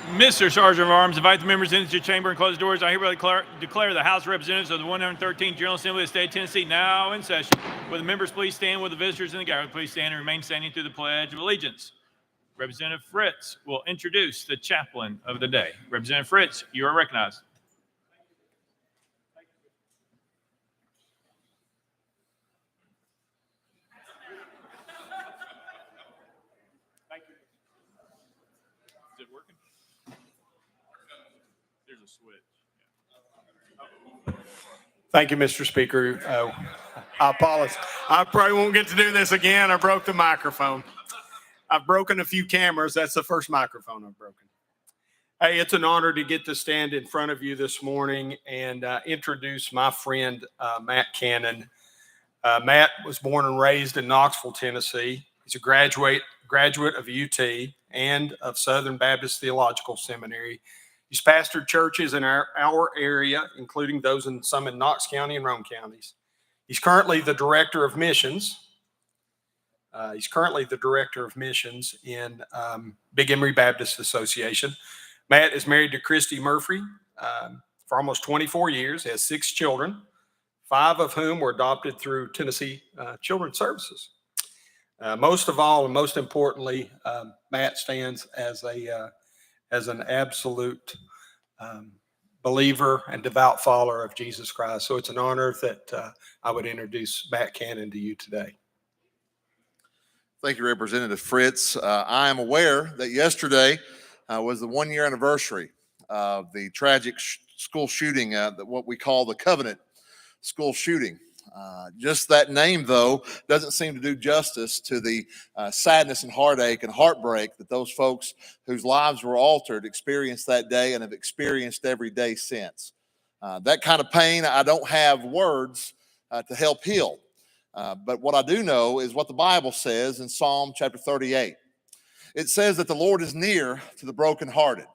Mr. Sergeant of Arms, invite the members into your chamber and close the doors. I hereby declare the House of Representatives of the 113th General Assembly of the State of Tennessee now in session. Will the members please stand? Will the visitors in the gallery please stand and remain standing through the Pledge of Allegiance? Representative Fritz will introduce the chaplain of the day. Representative Fritz, you are recognized. Thank you. Is it working? There's a switch. Thank you, Mr. Speaker. I apologize. I probably won't get to do this again. I broke the microphone. I've broken a few cameras. That's the first microphone I've broken. Hey, it's an honor to get to stand in front of you this morning and introduce my friend, Matt Cannon. Matt was born and raised in Knoxville, Tennessee. He's a graduate of UT and of Southern Baptist Theological Seminary. He's pastored churches in our area, including those some in Knox County and Roane counties. He's currently the director of missions. In Big Emery Baptist Association. Matt is married to Christy Murphy for almost 24 years, has 6 children, 5 of whom were adopted through Tennessee Children's Services. Most of all, and most importantly, Matt stands as an absolute believer and devout follower of Jesus Christ. So it's an honor that I would introduce Matt Cannon to you today. Thank you, Representative Fritz. I am aware that yesterday was the 1-year anniversary of the tragic school shooting, what we call the Covenant school shooting. Just that name, though, doesn't seem to do justice to the sadness and heartache and heartbreak that those folks whose lives were altered experienced that day and have experienced every day since. That kind of pain, I don't have words to help heal. But what I do know is what the Bible says in Psalm chapter 38. It says that the Lord is near to the brokenhearted.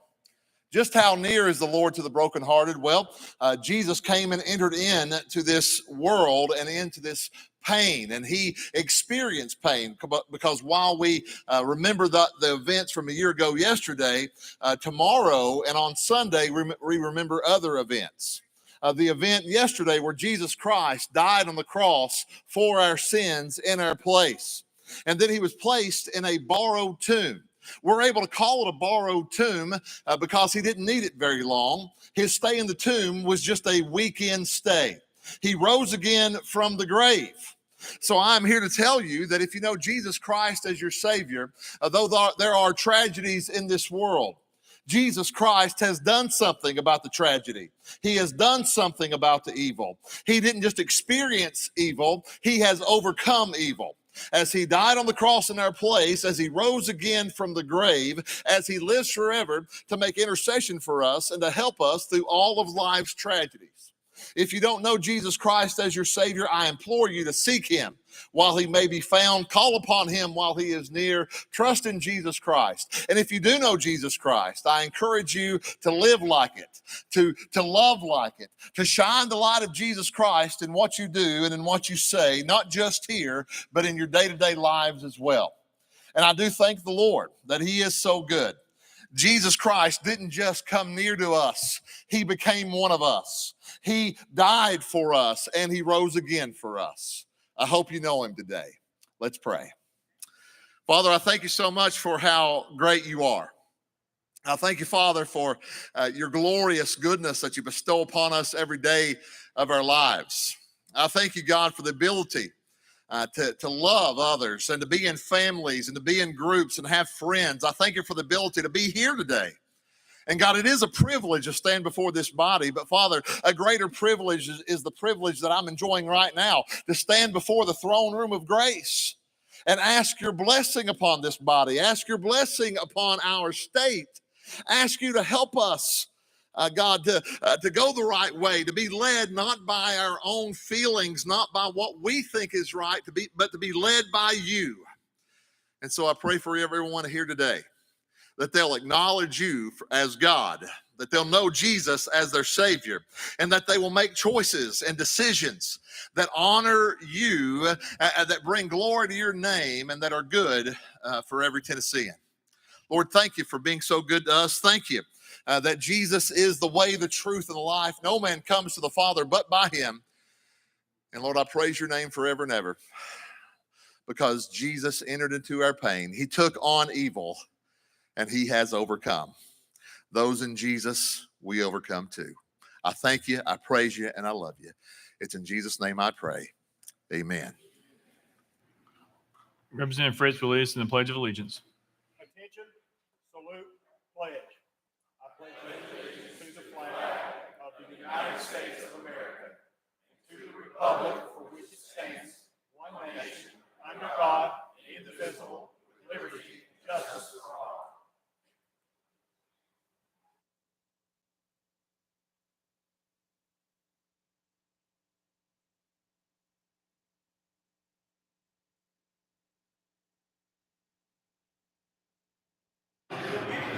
Just how near is the Lord to the brokenhearted? Well, Jesus came and entered into this world and into this pain, and he experienced pain because while we remember the events from a year ago yesterday, tomorrow and on Sunday, we remember other events. The event yesterday where Jesus Christ died on the cross for our sins in our place. And then he was placed in a borrowed tomb. We're able to call it a borrowed tomb because he didn't need it very long. His stay in the tomb was just a weekend stay. He rose again from the grave. So I'm here to tell you that if you know Jesus Christ as your Savior, though there are tragedies in this world, Jesus Christ has done something about the tragedy. He has done something about the evil. He didn't just experience evil, he has overcome evil. As he died on the cross in our place, as he rose again from the grave, as he lives forever to make intercession for us and to help us through all of life's tragedies. If you don't know Jesus Christ as your Savior, I implore you to seek him while he may be found. Call upon him while he is near. Trust in Jesus Christ. And if you do know Jesus Christ, I encourage you to live like it, to love like it, to shine the light of Jesus Christ in what you do and in what you say, not just here, but in your day-to-day lives as well. And I do thank the Lord that he is so good. Jesus Christ didn't just come near to us. He became one of us. He died for us and he rose again for us. I hope you know him today. Let's pray. Father, I thank you so much for how great you are. I thank you, Father, for your glorious goodness that you bestow upon us every day of our lives. I thank you, God, for the ability to love others and to be in families and to be in groups and have friends. I thank you for the ability to be here today. And God, it is a privilege to stand before this body, but Father, a greater privilege is the privilege that I'm enjoying right now, to stand before the throne room of grace and ask your blessing upon this body, ask your blessing upon our state, ask you to help us, God, to go the right way, to be led not by our own feelings, not by what we think is right, but to be led by you. And so I pray for everyone here today that they'll acknowledge you as God, that they'll know Jesus as their Savior, and that they will make choices and decisions that honor you, that bring glory to your name, and that are good for every Tennessean. Lord, thank you for being so good to us. Thank you that Jesus is the way, the truth, and the life. No man comes to the Father but by him. And Lord, I praise your name forever and ever because Jesus entered into our pain. He took on evil and he has overcome. Those in Jesus, we overcome too. I thank you, I praise you, and I love you. It's in Jesus' name I pray. Amen. Representative Fritz will lead us in the Pledge of Allegiance. Attention, salute, pledge. I pledge allegiance to the flag of the United States of America, to the republic for which it stands, one nation, under God, indivisible, with liberty, and justice for all.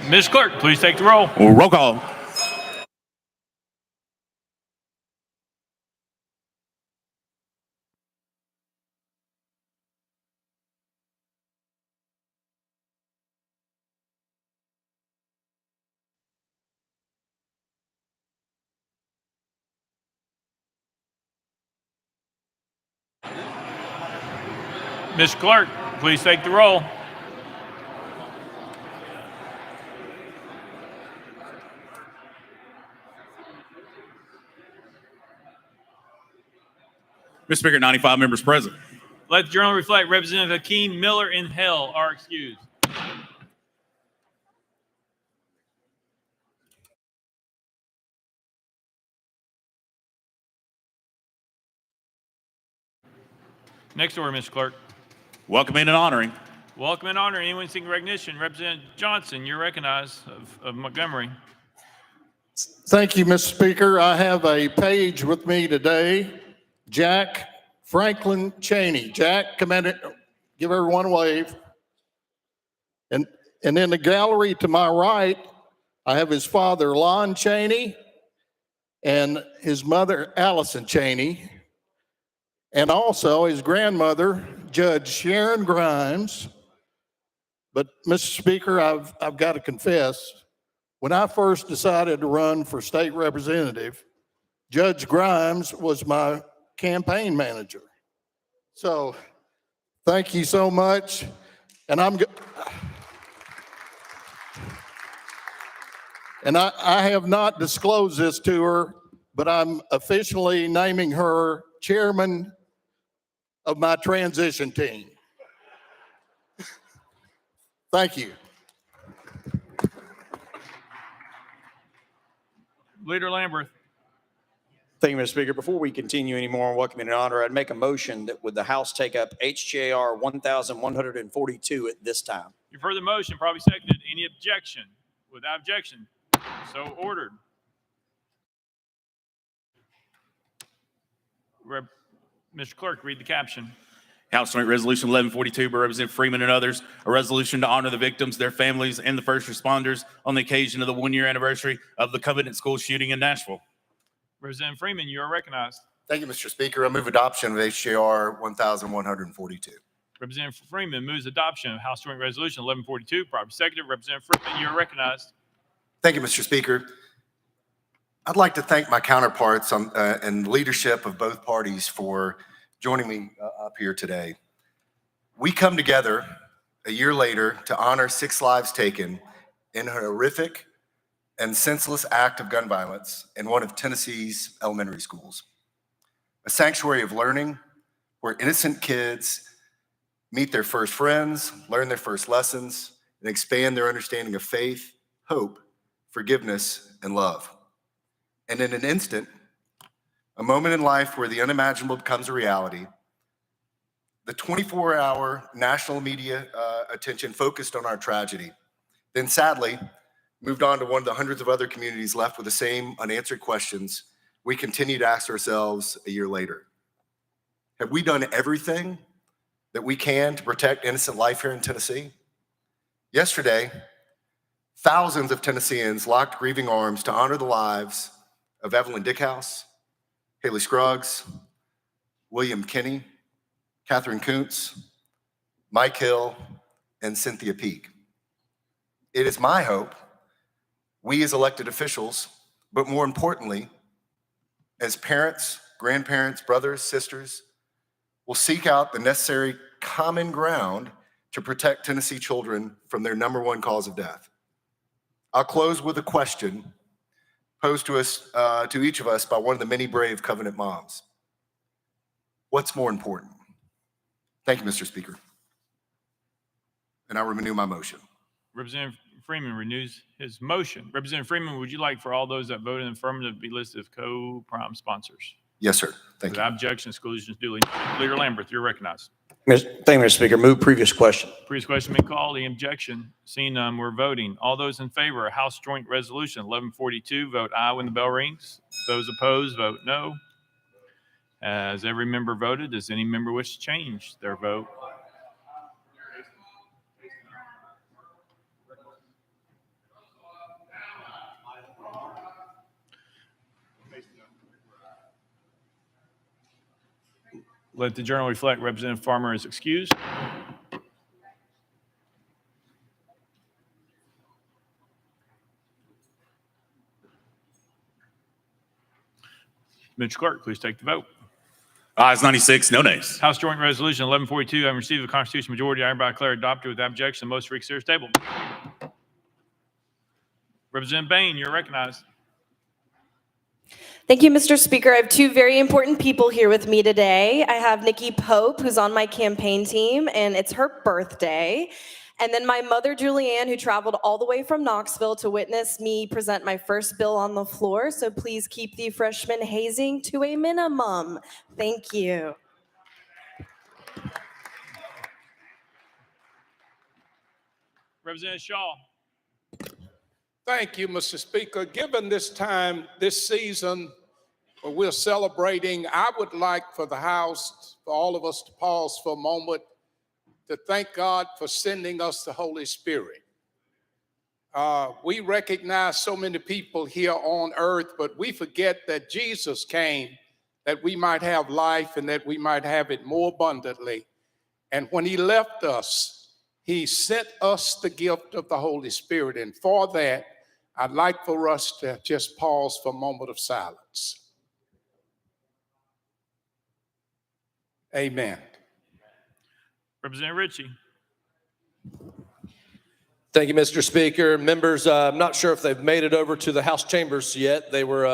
Ms. Clerk, please take the roll. Roll call. Ms. Clerk, please take the roll. Mr. Speaker, 95 members present. Let the journal reflect Representative Hakeem Miller and Hell are excused. Next order, Mr. Clerk. Welcoming and honoring. Welcome and honor anyone seeking recognition. Representative Johnson, you're recognized of Montgomery. Thank you, Mr. Speaker. I have a page with me today. Jack Franklin Cheney. Jack, come in, give everyone a wave. And in the gallery to my right, I have his father, Lon Cheney, and his mother, Allison Cheney, and also his grandmother, Judge Sharon Grimes. But, Mr. Speaker, I've got to confess, when I first decided to run for state representative, Judge Grimes was my campaign manager. So thank you so much. And I have not disclosed this to her, but I'm officially naming her chairman of my transition team. Thank you. Leader Lamberth. Thank you, Mr. Speaker. Before we continue any more on welcoming and honor, I'd make a motion that would the House take up HJR 1142 at this time. You've heard the motion, probably seconded. Any objection? Without objection, so ordered. Mr. Clerk, read the caption. House Joint Resolution 1142 by Representative Freeman and others, a resolution to honor the victims, their families, and the first responders on the occasion of the one-year anniversary of the Covenant School shooting in Nashville. Representative Freeman, you are recognized. Thank you, Mr. Speaker. I move adoption of HJR 1142. Representative Freeman moves adoption of House Joint Resolution 1142. Properly seconded. Representative Freeman, you are recognized. Thank you, Mr. Speaker. I'd like to thank my counterparts and leadership of both parties for joining me up here today. We come together a year later to honor 6 lives taken in a horrific and senseless act of gun violence in one of Tennessee's elementary schools. A sanctuary of learning where innocent kids meet their first friends, learn their first lessons, and expand their understanding of faith, hope, forgiveness, and love. And in an instant, a moment in life where the unimaginable becomes a reality, the 24-hour national media attention focused on our tragedy, then sadly moved on to one of the hundreds of other communities left with the same unanswered questions we continue to ask ourselves a year later. Have we done everything that we can to protect innocent life here in Tennessee? Yesterday, thousands of Tennesseans locked grieving arms to honor the lives of Evelyn Dickhouse, Haley Scruggs, William Kinney, Catherine Kuntz, Mike Hill, and Cynthia Peak. It is my hope we as elected officials, but more importantly, as parents, grandparents, brothers, sisters, will seek out the necessary common ground to protect Tennessee children from their number one cause of death. I'll close with a question posed to us, to each of us by one of the many brave Covenant moms. What's more important? Thank you, Mr. Speaker. And I renew my motion. Representative Freeman renews his motion. Representative Freeman, would you like for all those that voted in affirmative to be listed as co-prime sponsors? Yes, sir. Thank you. Without objection, exclusion is duly. Leader Lambert, you're recognized. Thank you, Mr. Speaker. Move previous question. Previous question been called. The objection, seeing none, we're voting. All those in favor of House Joint Resolution 1142, vote aye when the bell rings. Those opposed, vote no. Has every member voted? Does any member wish to change their vote? Let the journal reflect Representative Farmer is excused. Mr. Clerk, please take the vote. Ayes 96, no nays. House Joint Resolution 1142, having received a constitutional majority, I hereby declare adopted without objection. The motion to reconsider is tabled. Representative Bain, you're recognized. Thank you, Mr. Speaker. I have two very important people here with me today. I have Nikki Pope, who's on my campaign team, and it's her birthday. And then my mother, Julianne, who traveled all the way from Knoxville to witness me present my first bill on the floor. So please keep the freshman hazing to a minimum. Thank you. Representative Shaw. Thank you, Mr. Speaker. Given this time, this season, where we're celebrating, I would like for the House, for all of us to pause for a moment to thank God for sending us the Holy Spirit. We recognize so many people here on earth, but we forget that Jesus came that we might have life and that we might have it more abundantly. And when he left us, he sent us the gift of the Holy Spirit. And for that, I'd like for us to just pause for a moment of silence. Amen. Representative Ritchie. Thank you, Mr. Speaker. Members, I'm not sure if they've made it over to the House chambers yet. They were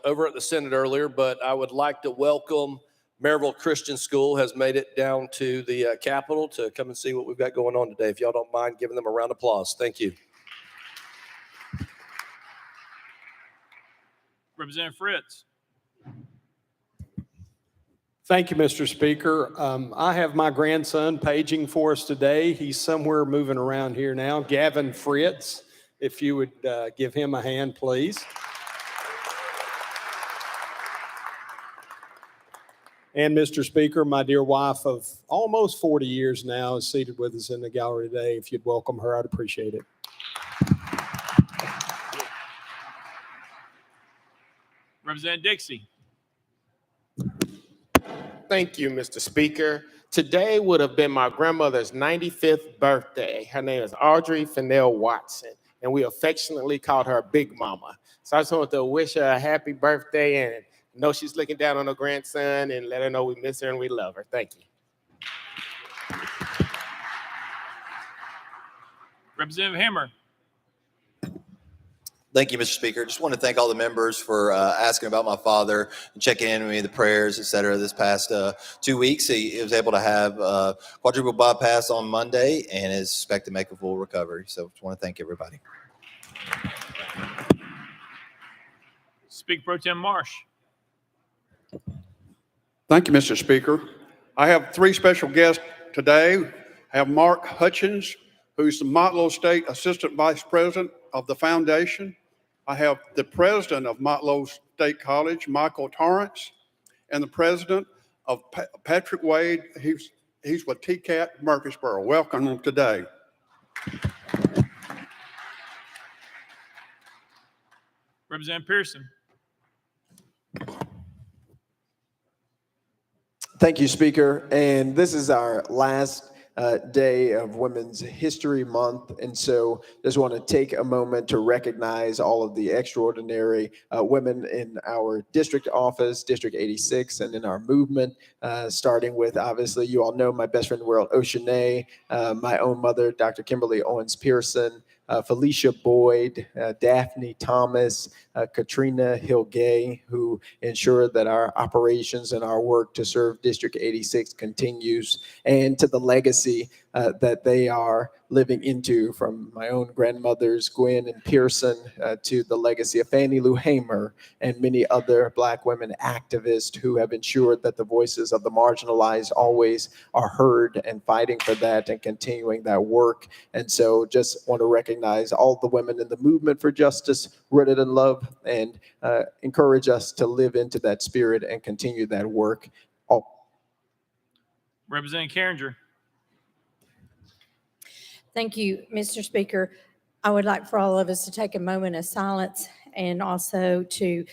over at the Senate earlier, but I would like to welcome Maryville Christian School has made it down to the Capitol to come and see what we've got going on today. If y'all don't mind giving them a round of applause. Thank you. Representative Fritz. Thank you, Mr. Speaker. I have my grandson paging for us today. He's somewhere moving around here now. Gavin Fritz, if you would give him a hand, please. And Mr. Speaker, my dear wife of almost 40 years now is seated with us in the gallery today. If you'd welcome her, I'd appreciate it. Representative Dixie. Thank you, Mr. Speaker. Today would have been my grandmother's 95th birthday. Her name is Audrey Fennell Watson, and we affectionately called her Big Mama. So I just wanted to wish her a happy birthday and know she's looking down on her grandson and let her know we miss her and we love her. Thank you. Representative Hammer. Thank you, Mr. Speaker. Just want to thank all the members for asking about my father and checking in with me, the prayers, et cetera, this past 2 weeks. He was able to have quadruple bypass on Monday and is expected to make a full recovery. So just want to thank everybody. Speaker Pro Tem Marsh. Thank you, Mr. Speaker. I have three special guests today. I have Mark Hutchins, who's the Motlow State Assistant Vice President of the Foundation. I have the President of Motlow State College, Michael Torrance, and the President of Patrick Wade. He's with TCAT Murfreesboro. Welcome today. Representative Pearson. Thank you, Speaker. And this is our last day of Women's History Month. And so just want to take a moment to recognize all of the extraordinary women in our district office, District 86, and in our movement, starting with, obviously, you all know my best friend in the world, Oceanae, my own mother, Dr. Kimberly Owens Pearson, Felicia Boyd, Daphne Thomas, Katrina Hill-Gay, who ensure that our operations and our work to serve District 86 continues, and to the legacy that they are living into, from my own grandmothers, Gwen and Pearson, to the legacy of Fannie Lou Hamer and many other Black women activists who have ensured that the voices of the marginalized always are heard, and fighting for that and continuing that work. And so just want to recognize all the women in the movement for justice, rooted in love, and encourage us to live into that spirit and continue that work. Representative Carringer. Thank you, Mr. Speaker. I would like for all of us to take a moment of silence, and also to,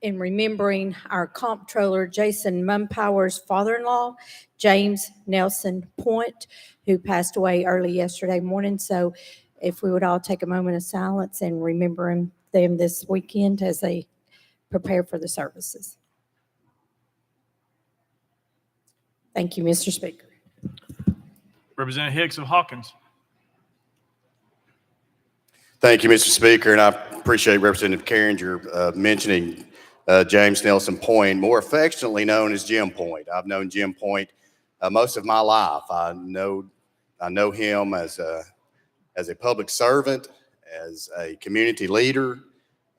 in remembering our comptroller, Jason Mumpower's father-in-law, James Nelson Point, who passed away early yesterday morning. So if we would all take a moment of silence and remember them this weekend as they prepare for the services. Thank you, Mr. Speaker. Representative Hicks of Hawkins. Thank you, Mr. Speaker, and I appreciate Representative Carringer mentioning James Nelson Point, more affectionately known as Jim Point. I've known Jim Point most of my life. I know him as a public servant, as a community leader,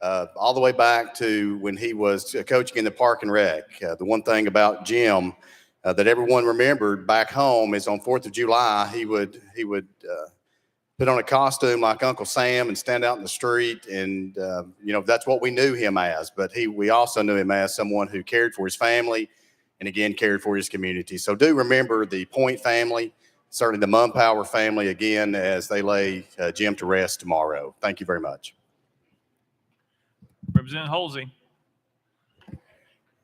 all the way back to when he was coaching in the Park and Rec. The one thing about Jim that everyone remembered back home is on 4th of July, he would put on a costume like Uncle Sam and stand out in the street. And, that's what we knew him as. But we also knew him as someone who cared for his family and, again, cared for his community. So do remember the Point family, certainly the Mumpower family, again, as they lay Jim to rest tomorrow. Thank you very much. Representative Holsey.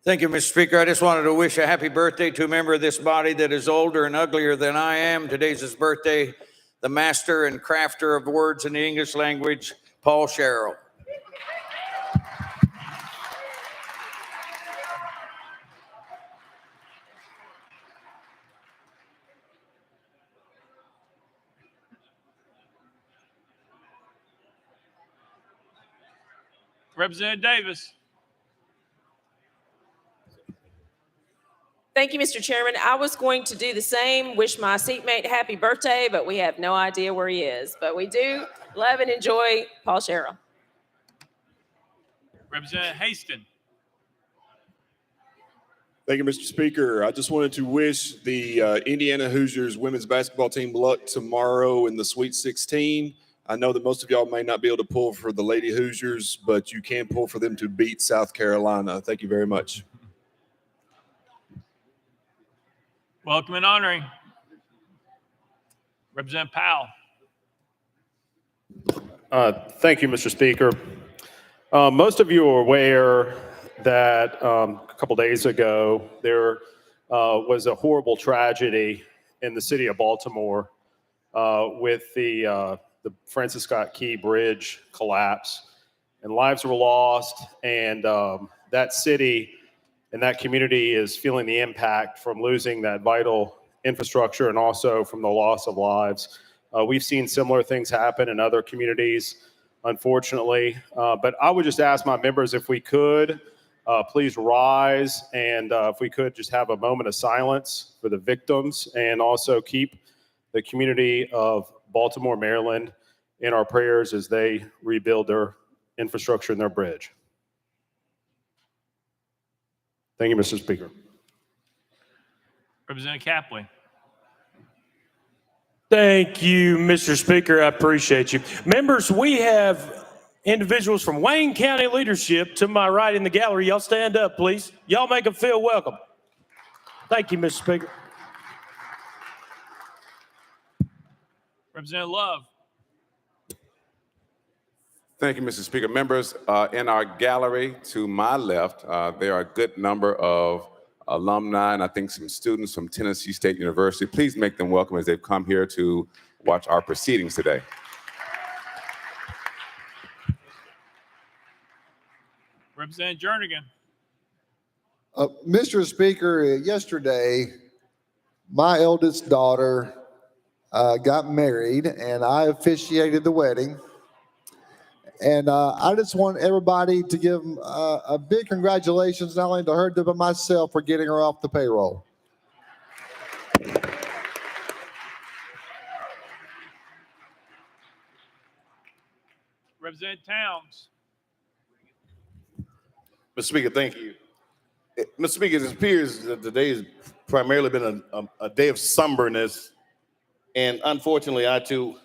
Thank you, Mr. Speaker. I just wanted to wish a happy birthday to a member of this body that is older and uglier than I am. Today's his birthday, the master and crafter of words in the English language, Paul Sherrill. Representative Davis. Thank you, Mr. Chairman. I was going to do the same, wish my seatmate happy birthday, but we have no idea where he is. But we do love and enjoy Paul Sherrill. Representative Haston. Thank you, Mr. Speaker. I just wanted to wish the Indiana Hoosiers women's basketball team luck tomorrow in the Sweet 16. I know that most of y'all may not be able to pull for the Lady Hoosiers, but you can pull for them to beat South Carolina. Thank you very much. Welcome and honoring. Representative Powell. Thank you, Mr. Speaker. Most of you are aware that a couple days ago, there was a horrible tragedy in the city of Baltimore with the Francis Scott Key Bridge collapse, and lives were lost, and that city and that community is feeling the impact from losing that vital infrastructure and also from the loss of lives. We've seen similar things happen in other communities, unfortunately. But I would just ask my members if we could please rise, and if we could just have a moment of silence for the victims, and also keep the community of Baltimore, Maryland in our prayers as they rebuild their infrastructure and their bridge. Thank you, Mr. Speaker. Representative Chaplain. Thank you, Mr. Speaker. I appreciate you. Members, we have individuals from Wayne County leadership to my right in the gallery. Y'all stand up, please. Y'all make them feel welcome. Thank you, Mr. Speaker. Representative Love. Thank you, Mr. Speaker. Members, in our gallery to my left, there are a good number of alumni, and I think some students from Tennessee State University. Please make them welcome as they've come here to watch our proceedings today. Representative Jernigan. Mr. Speaker, yesterday, my eldest daughter got married, and I officiated the wedding. And I just want everybody to give a big congratulations, not only to her, but myself for getting her off the payroll. Representative Towns. Mr. Speaker, thank you. Mr. Speaker, it appears that today has primarily been a day of somberness. And unfortunately, I too,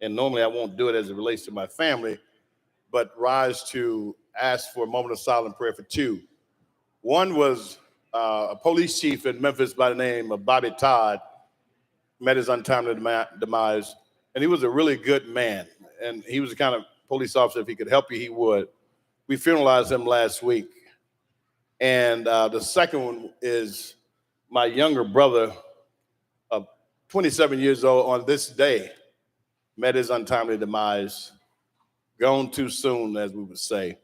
and normally I won't do it as it relates to my family, but rise to ask for a moment of silent prayer for two. One was a police chief in Memphis by the name of Bobby Todd, met his untimely demise, and he was a really good man. And he was the kind of police officer, if he could help you, he would. We funeralized him last week. And the second one is my younger brother, 27 years old on this day, met his untimely demise, gone too soon, as we would say.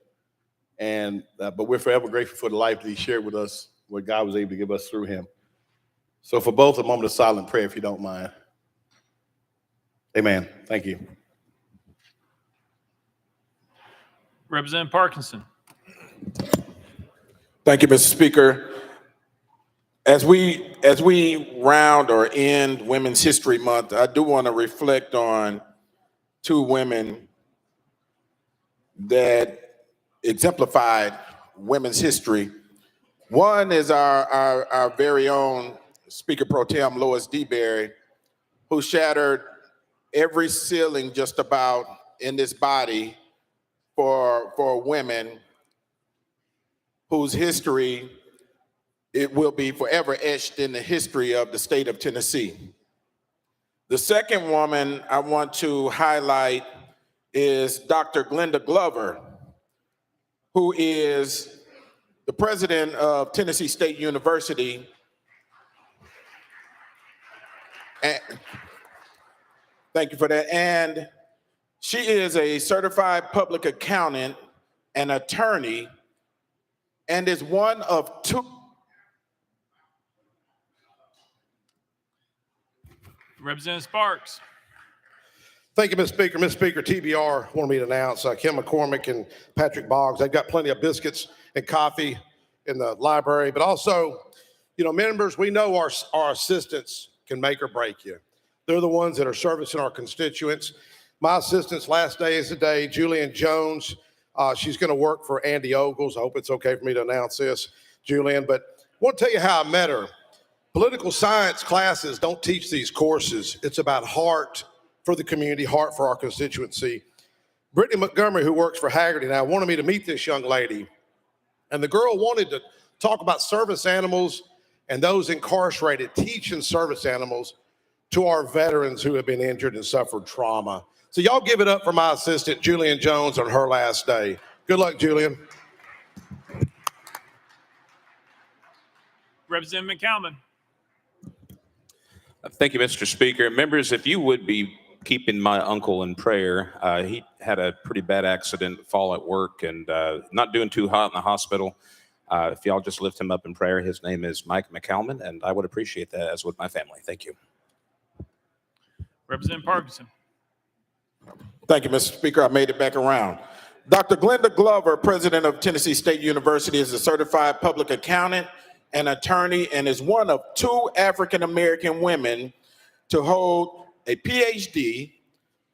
And but we're forever grateful for the life that he shared with us, what God was able to give us through him. So for both, a moment of silent prayer, if you don't mind. Amen. Thank you. Representative Parkinson. Thank you, Mr. Speaker. As we round or end Women's History Month, I do want to reflect on two women that exemplified women's history. One is our very own Speaker Pro Tem Lois DeBerry, who shattered every ceiling just about in this body for women whose history it will be forever etched in the history of the state of Tennessee. The second woman I want to highlight is Dr. Glenda Glover, who is the president of Tennessee State University. And thank you for that. And she is a certified public accountant and attorney, and is one of two. Representative Sparks. Thank you, Mr. Speaker. Mr. Speaker, TBR wanted me to announce Kim McCormick and Patrick Boggs. They've got plenty of biscuits and coffee in the library, but also, members, we know our assistants can make or break you. They're the ones that are servicing our constituents. My assistant's last day is today, Julian Jones. She's going to work for Andy Ogles. I hope it's okay for me to announce this, Julian, but I want to tell you how I met her. Political science classes don't teach these courses. It's about heart for the community, heart for our constituency. Brittany Montgomery, who works for Haggerty now, wanted me to meet this young lady. And the girl wanted to talk about service animals and those incarcerated, teaching service animals to our veterans who have been injured and suffered trauma. So y'all give it up for my assistant, Julian Jones, on her last day. Good luck, Julian. Representative McCalman. Thank you, Mr. Speaker. Members, if you would be keeping my uncle in prayer, he had a pretty bad accident, fall at work, and not doing too hot in the hospital. If y'all just lift him up in prayer, his name is Mike McCalman, and I would appreciate that, as would my family. Thank you. Representative Parkinson. Thank you, Mr. Speaker. I made it back around. Dr. Glenda Glover, president of Tennessee State University, is a certified public accountant and attorney, and is one of two African-American women to hold a PhD,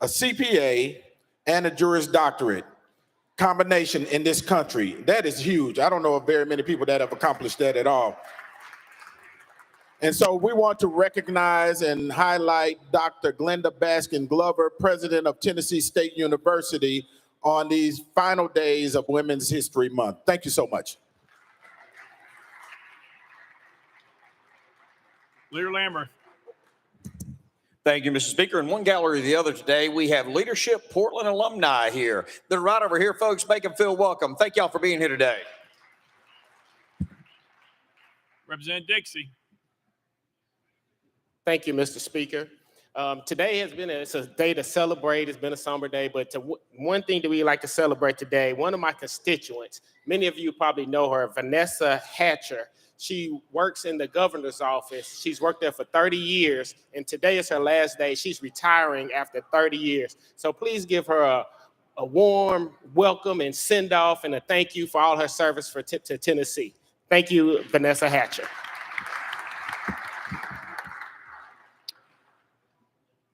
a CPA, and a Juris Doctorate combination in this country. That is huge. I don't know of very many people that have accomplished that at all. And so we want to recognize and highlight Dr. Glenda Baskin Glover, president of Tennessee State University, on these final days of Women's History Month. Thank you so much. Leader Lamberth. Thank you, Mr. Speaker. In one gallery or the other today, we have Leadership Portland alumni here. They're right over here, folks. Make them feel welcome. Thank y'all for being here today. Representative Dixie. Thank you, Mr. Speaker. Today it's a day to celebrate. It's been a somber day, but one thing that we like to celebrate today, one of my constituents, many of you probably know her, Vanessa Hatcher. She works in the governor's office. She's worked there for 30 years, and today is her last day. She's retiring after 30 years. So please give her a warm welcome and send off and a thank you for all her service to Tennessee. Thank you, Vanessa Hatcher.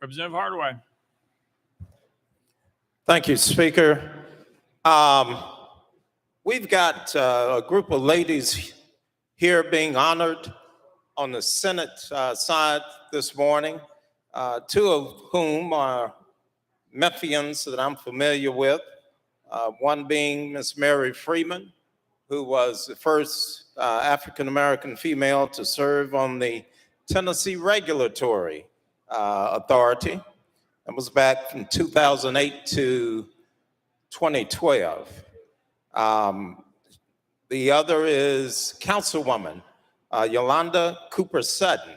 Representative Hardaway. Thank you, Speaker. We've got a group of ladies here being honored on the Senate side this morning, two of whom are Memphians that I'm familiar with, one being Miss Mary Freeman, who was the first African-American female to serve on the Tennessee Regulatory Authority. That was back from 2008 to 2012. The other is Councilwoman Yolanda Cooper Sutton,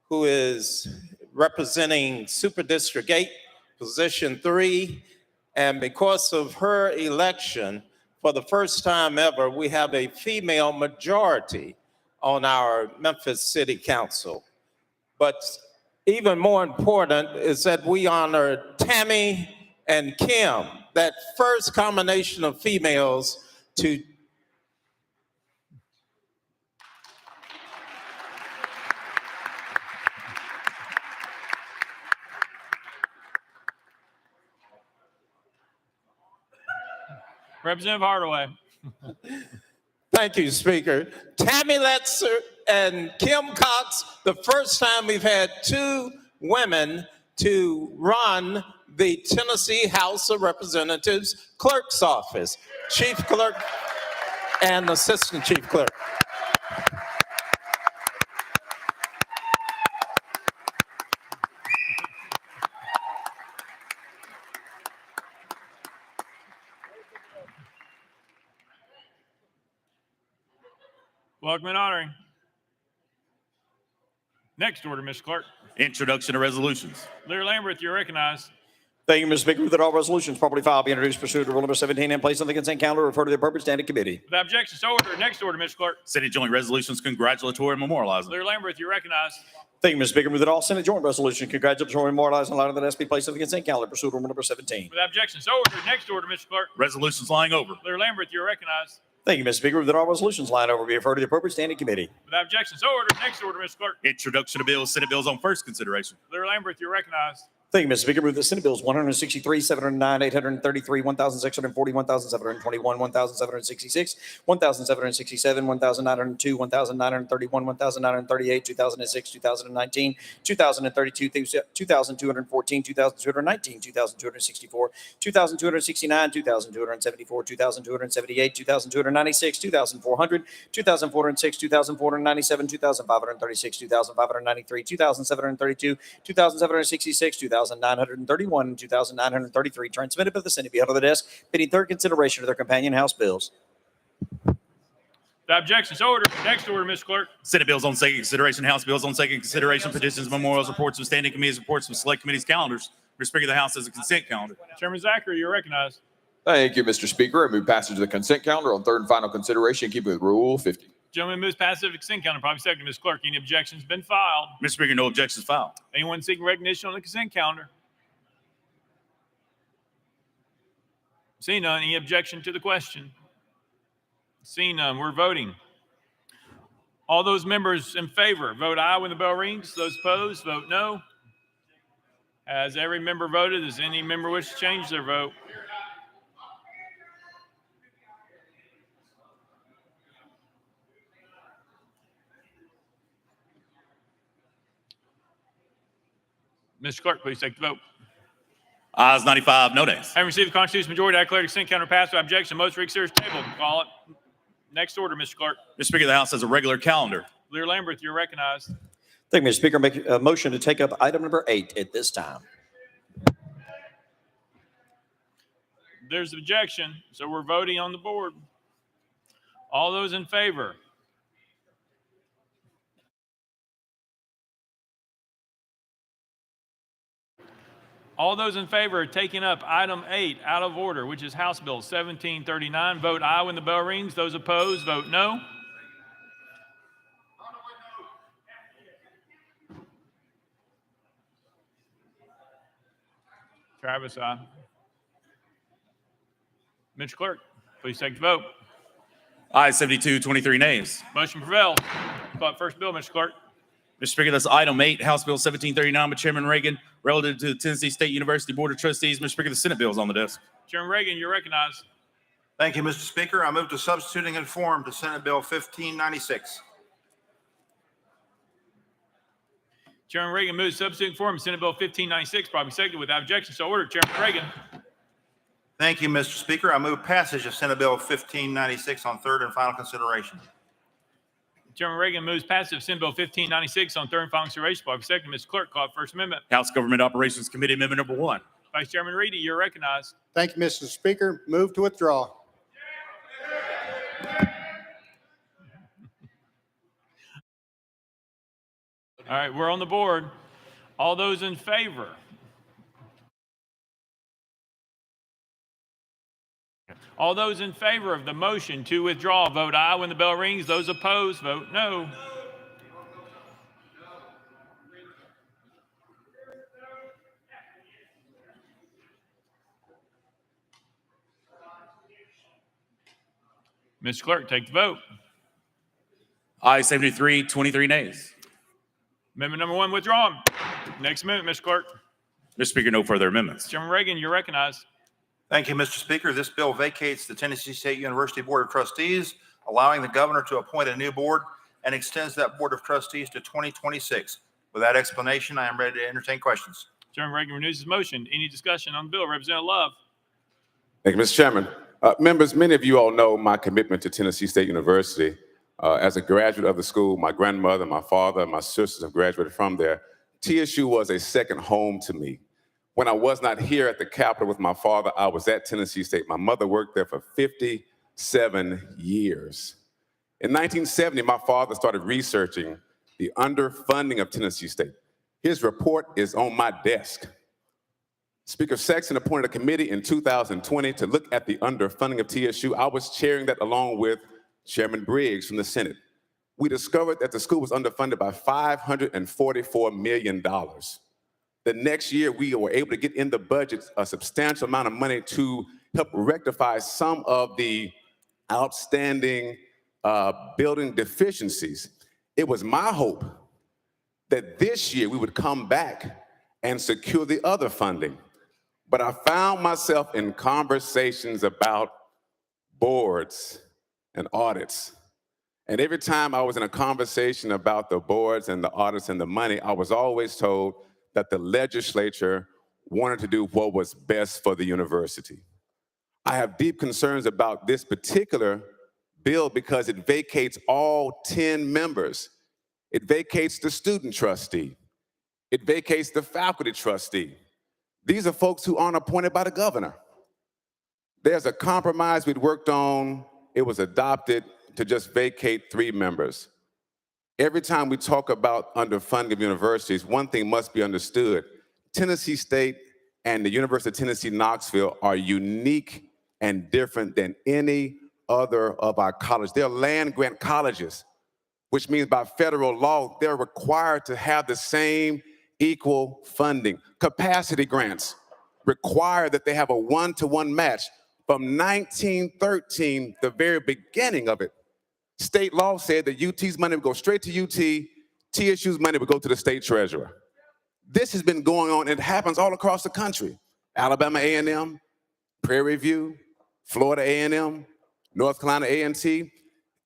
who is representing Super District 8, Position 3. And because of her election, for the first time ever, we have a female majority on our Memphis City Council. But even more important is that we honor Tammy and Kim, that first combination of females to Representative Hardaway. Thank you, Speaker. Tammy Letzer and Kim Cox, the first time we've had two women to run the Tennessee House of Representatives clerk's office, chief clerk and assistant chief clerk. Welcome and honoring. Next order, Mr. Clerk. Introduction of resolutions. Lear Lambert, you're recognized. Thank you, Mr. Speaker. With that, all resolutions properly filed be introduced pursuant to Rule number 17 and placed on the consent calendar, refer to the appropriate standing committee. Without objection, so ordered. Next order, Mr. Clerk. Senate joint resolutions congratulatory and memorializing. Lear Lambert, you're recognized. Thank you, Mr. Speaker. With that, all Senate joint resolutions congratulatory and memorializing and allowing the rest be placed on the consent calendar, pursuant to Rule number 17. Without objection, so ordered. Next order, Mr. Clerk. Resolutions lying over. Lear Lambert, you're recognized. Thank you, Mr. Speaker. With that, all resolutions lying over be referred to the appropriate standing committee. Without objection, so ordered. Next order, Mr. Clerk. Introduction of bills, Senate bills on first consideration. Lear Lambert, you're recognized. Thank you, Mr. Speaker. Move the Senate bills 163, 709, 833, 1,640, 1,721, 1,766, 1,767, 1,902, 1,931, 1,938, 2006, 2019, 2032, 2,214, 2,219, 2,264, 2,269, 2,274, 2,278, 2,296, 2,400, 2,406, 2,497, 2,536, 2,593, 2,732, 2,766, 2,931, 2,933 transmitted by the Senate be held on the desk, pending third consideration of their companion House bills. Without objection, so ordered. Next order, Mr. Clerk. Senate bills on second consideration, House bills on second consideration, petitions, memorials, reports from standing committees, reports from select committees, calendars. Mr. Speaker, the House has a consent calendar. Chairman Zachary, you're recognized. Thank you, Mr. Speaker. I move passage of the consent calendar on third and final consideration, keeping with Rule 50. Gentleman moves passage of the consent calendar. Probably second, Ms. Clerk. Any objections been filed? Mr. Speaker, no objections filed. Anyone seeking recognition on the consent calendar? Seeing none, any objection to the question? Seeing none, we're voting. All those members in favor, vote aye when the bell rings. Those opposed, vote no. Has every member voted? Does any member wish to change their vote? Mr. Clerk, please take the vote. Ayes 95, no nays. Having received the constitutional majority, I declare the consent calendar passed without objection. Most reconsider is tabled. Call it. Next order, Mr. Clerk. Mr. Speaker, the House has a regular calendar. Lear Lambert, you're recognized. Thank you, Mr. Speaker. Make a motion to take up item number 8 at this time. There's objection, so we're voting on the board. All those in favor? All those in favor of taking up item 8 out of order, which is House Bill 1739, vote aye when the bell rings. Those opposed, vote no. Travis, aye. Mr. Clerk, please take the vote. Aye, 72, 23 nays. Motion prevails. Call the first bill, Mr. Clerk. Mr. Speaker, that's item 8, House Bill 1739 by Chairman Reagan, relative to the Tennessee State University Board of Trustees. Mr. Speaker, the Senate bill is on the desk. Chairman Reagan, you're recognized. Thank you, Mr. Speaker. I move to substituting in form to Senate Bill 1596. Chairman Reagan moves substituting form Senate Bill 1596, probably seconded without objection. So ordered. Chairman Reagan. Thank you, Mr. Speaker. I move passage of Senate Bill 1596 on third and final consideration. Chairman Reagan moves passage of Senate Bill 1596 on third and final consideration. Probably seconded. Mr. Clerk, call the first amendment. House Government Operations Committee Amendment number 1. Vice Chairman Reedy, you're recognized. Thank you, Mr. Speaker. Move to withdraw. All right, we're on the board. All those in favor? All those in favor of the motion to withdraw, vote aye when the bell rings. Those opposed, vote no. Mr. Clerk, take the vote. Aye, 73, 23 nays. Amendment number 1 withdrawn. Next amendment, Mr. Clerk. Mr. Speaker, no further amendments. Chairman Reagan, you're recognized. Thank you, Mr. Speaker. This bill vacates the Tennessee State University Board of Trustees, allowing the governor to appoint a new board, and extends that Board of Trustees to 2026. With that explanation, I am ready to entertain questions. Chairman Reagan renews his motion. Any discussion on the bill? Representative Love. Thank you, Mr. Chairman. Members, many of you all know my commitment to Tennessee State University. As a graduate of the school, my grandmother, my father, and my sisters have graduated from there. TSU was a second home to me. When I was not here at the Capitol with my father, I was at Tennessee State. My mother worked there for 57 years. In 1970, my father started researching the underfunding of Tennessee State. His report is on my desk. Speaker Sexton appointed a committee in 2020 to look at the underfunding of TSU. I was chairing that along with Chairman Briggs from the Senate. We discovered that the school was underfunded by $544 million. The next year, we were able to get in the budget a substantial amount of money to help rectify some of the outstanding building deficiencies. It was my hope that this year we would come back and secure the other funding. But I found myself in conversations about boards and audits. And every time I was in a conversation about the boards and the audits and the money, I was always told that the legislature wanted to do what was best for the university. I have deep concerns about this particular bill because it vacates all 10 members. It vacates the student trustee. It vacates the faculty trustee. These are folks who aren't appointed by the governor. There's a compromise we'd worked on. It was adopted to just vacate 3 members. Every time we talk about underfunding of universities, one thing must be understood. Tennessee State and the University of Tennessee, Knoxville are unique and different than any other of our colleges. They're land grant colleges, which means by federal law, they're required to have the same equal funding. Capacity grants require that they have a 1-to-1 match. From 1913, the very beginning of it, state law said that UT's money would go straight to UT, TSU's money would go to the state treasurer. This has been going on, and it happens all across the country. Alabama A&M, Prairie View, Florida A&M, North Carolina A&T,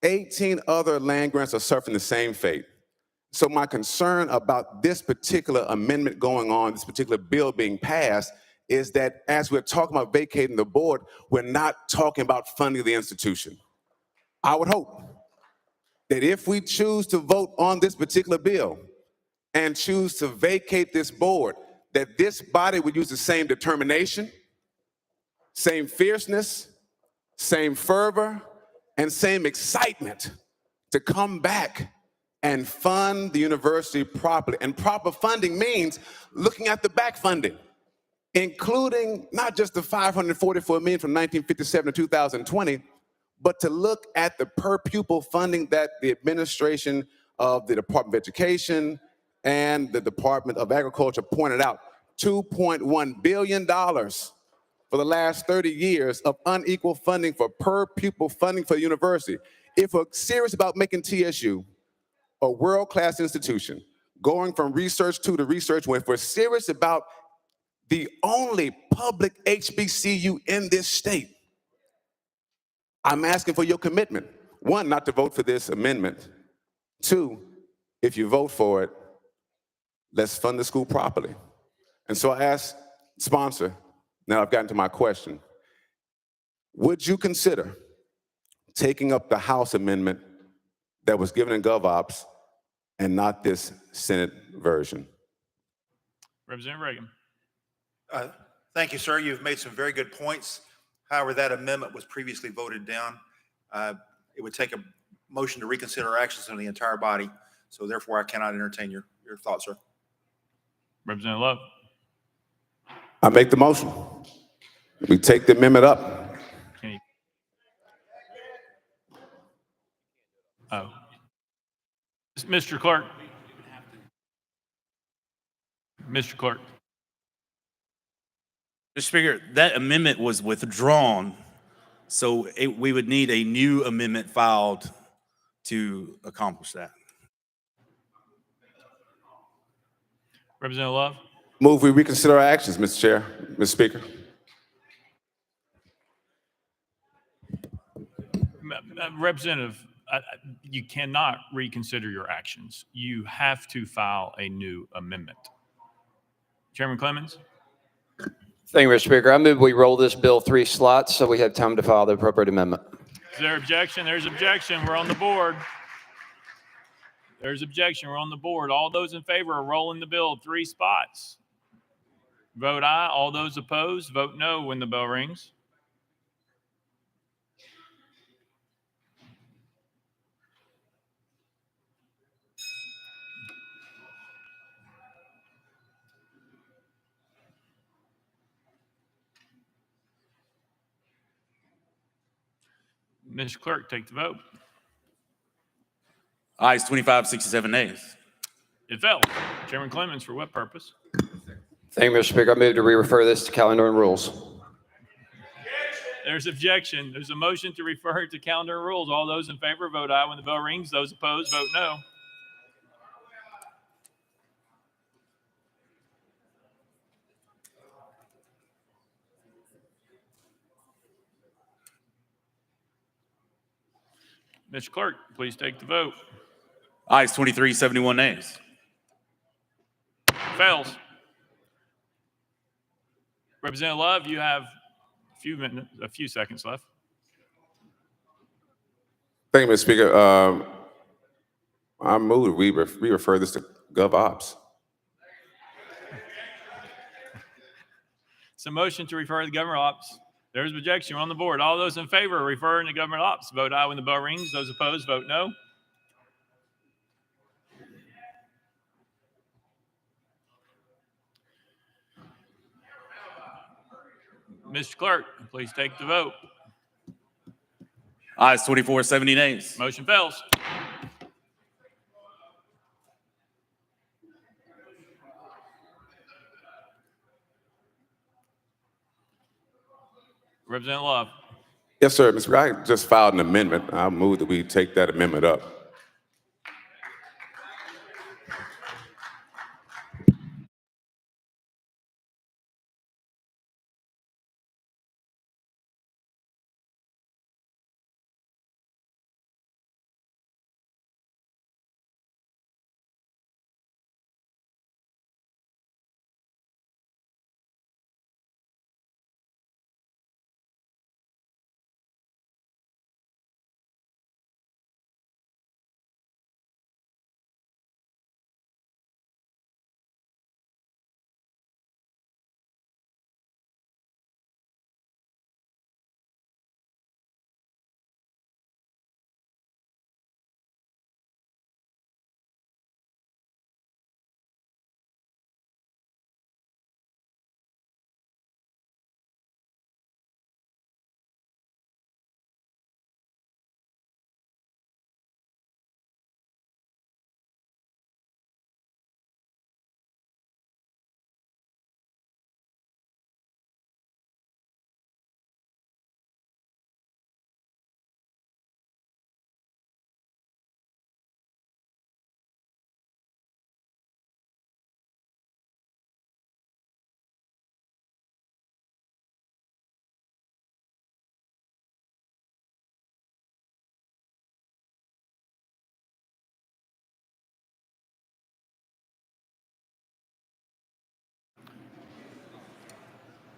18 other land grants are suffering the same fate. So my concern about this particular amendment going on, this particular bill being passed, is that as we're talking about vacating the board, we're not talking about funding the institution. I would hope that if we choose to vote on this particular bill and choose to vacate this board, that this body would use the same determination, same fierceness, same fervor, and same excitement to come back and fund the university properly. And proper funding means looking at the back funding. including not just the $544 million from 1957 to 2020, but to look at the per pupil funding that the administration of the Department of Education and the Department of Agriculture pointed out. $2.1 billion for the last 30 years of unequal funding for per pupil funding for the university. If we're serious about making TSU a world-class institution, going from research to the research, if we're serious about the only public HBCU in this state, I'm asking for your commitment. One, not to vote for this amendment. Two, if you vote for it, let's fund the school properly. And so I asked sponsor, now I've gotten to my question, would you consider taking up the House amendment that was given in GovOps and not this Senate version? Representative Reagan. Thank you, sir. You've made some very good points. However, that amendment was previously voted down. It would take a motion to reconsider our actions on the entire body. So therefore, I cannot entertain your thoughts, sir. Representative Love. I make the motion. We take the amendment up. Can you? Oh. Mr. Clerk. Mr. Clerk. Mr. Speaker, that amendment was withdrawn, so we would need a new amendment filed to accomplish that. Representative Love. Move we reconsider our actions, Mr. Chair, Mr. Speaker. Representative, you cannot reconsider your actions. You have to file a new amendment. Chairman Clemens. Thank you, Mr. Speaker. I move we roll this bill 3 slots so we have time to file the appropriate amendment. Is there objection? There's objection. We're on the board. There's objection. We're on the board. All those in favor of rolling the bill 3 spots, vote aye. All those opposed, vote no when the bell rings. Mr. Clerk, take the vote. Ayes 25, 67 nays. It fell. Chairman Clemens, for what purpose? Thank you, Mr. Speaker. I move to re-refer this to calendar and rules. There's objection. There's a motion to refer it to calendar and rules. All those in favor, vote aye when the bell rings. Those opposed, vote no. Mr. Clerk, please take the vote. Ayes 23, 71 nays. Fails. Representative Love, you have a few seconds left. Thank you, Mr. Speaker. I move we refer this to GovOps. It's a motion to refer to government ops. There's objection. We're on the board. All those in favor of referring to government ops, vote aye when the bell rings. Those opposed, vote no. Mr. Clerk, please take the vote. Ayes 24, 70 nays. Motion fails. Representative Love. Yes, sir, Mr. Speaker. I just filed an amendment. I move that we take that amendment up.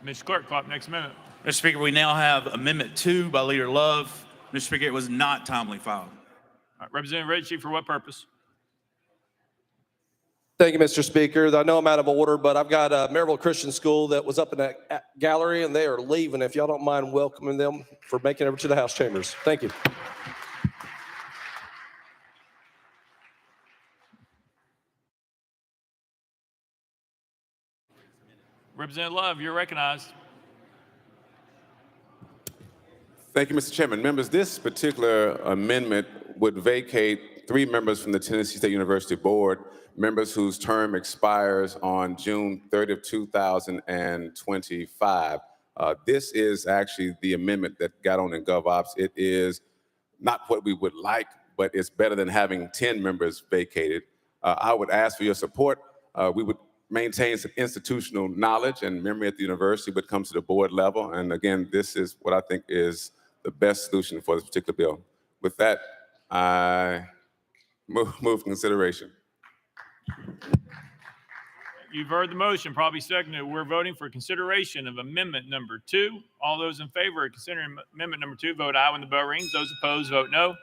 Mr. Clerk, call up next amendment. Mr. Speaker, we now have Amendment 2 by Leader Love. Mr. Speaker, it was not timely filed. All right, Representative Ritchie, for what purpose? Thank you, Mr. Speaker. I know I'm out of order, but I've got a Maryville Christian School that was up in that gallery, and they are leaving. If y'all don't mind welcoming them for making it over to the House chambers. Thank you. Representative Love, you're recognized. Thank you, Mr. Chairman. Members, this particular amendment would vacate 3 members from the Tennessee State University Board, members whose term expires on June 30th, 2025. This is actually the amendment that got on in GovOps. It is not what we would like, but it's better than having 10 members vacated. I would ask for your support. We would maintain some institutional knowledge and memory at the university, but comes to the board level. And again, this is what I think is the best solution for this particular bill. With that, I move consideration. You've heard the motion, probably seconded. We're voting for consideration of amendment number 2. All those in favor of considering amendment number 2, vote aye when the bell rings. Those opposed, vote no.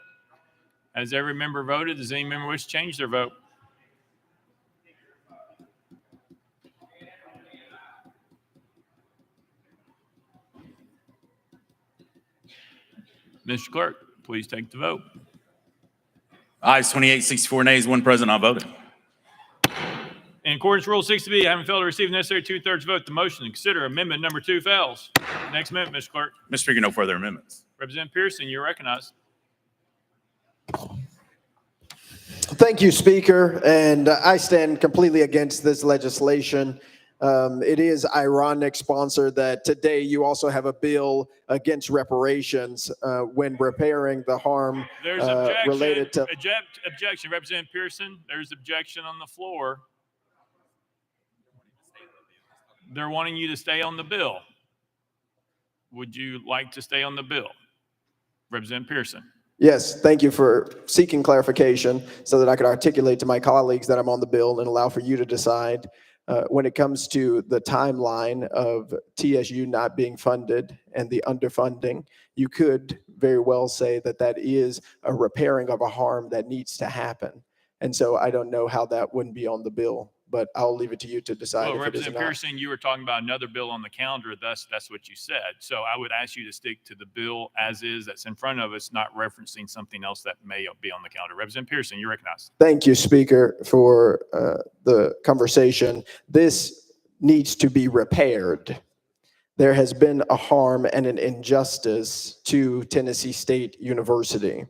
Has every member voted? Does any member wish to change their vote? Mr. Clerk, please take the vote. Ayes 28, 64 nays, 1 present, not voting. In accordance with Rule 60B, having failed to receive the necessary 2/3 vote, the motion to consider amendment number 2 fails. Next amendment, Mr. Clerk. Mr. Speaker, no further amendments. Representative Pearson, you're recognized. Thank you, Speaker, and I stand completely against this legislation. It is ironic, sponsor, that today you also have a bill against reparations when repairing the harm There's objection. related to. Objection, Representative Pearson. There's objection on the floor. They're wanting you to stay on the bill. Would you like to stay on the bill? Representative Pearson. Yes, thank you for seeking clarification so that I could articulate to my colleagues that I'm on the bill and allow for you to decide. When it comes to the timeline of TSU not being funded and the underfunding, you could very well say that that is a repairing of a harm that needs to happen. And so I don't know how that wouldn't be on the bill, but I'll leave it to you to decide. Well, if it is or Representative not. Pearson, you were talking about another bill on the calendar. That's what you said. So I would ask you to stick to the bill as is that's in front of us, not referencing something else that may be on the calendar. Representative Pearson, you're recognized. Thank you, Speaker, for the conversation. This needs to be repaired. There has been a harm and an injustice to Tennessee State University.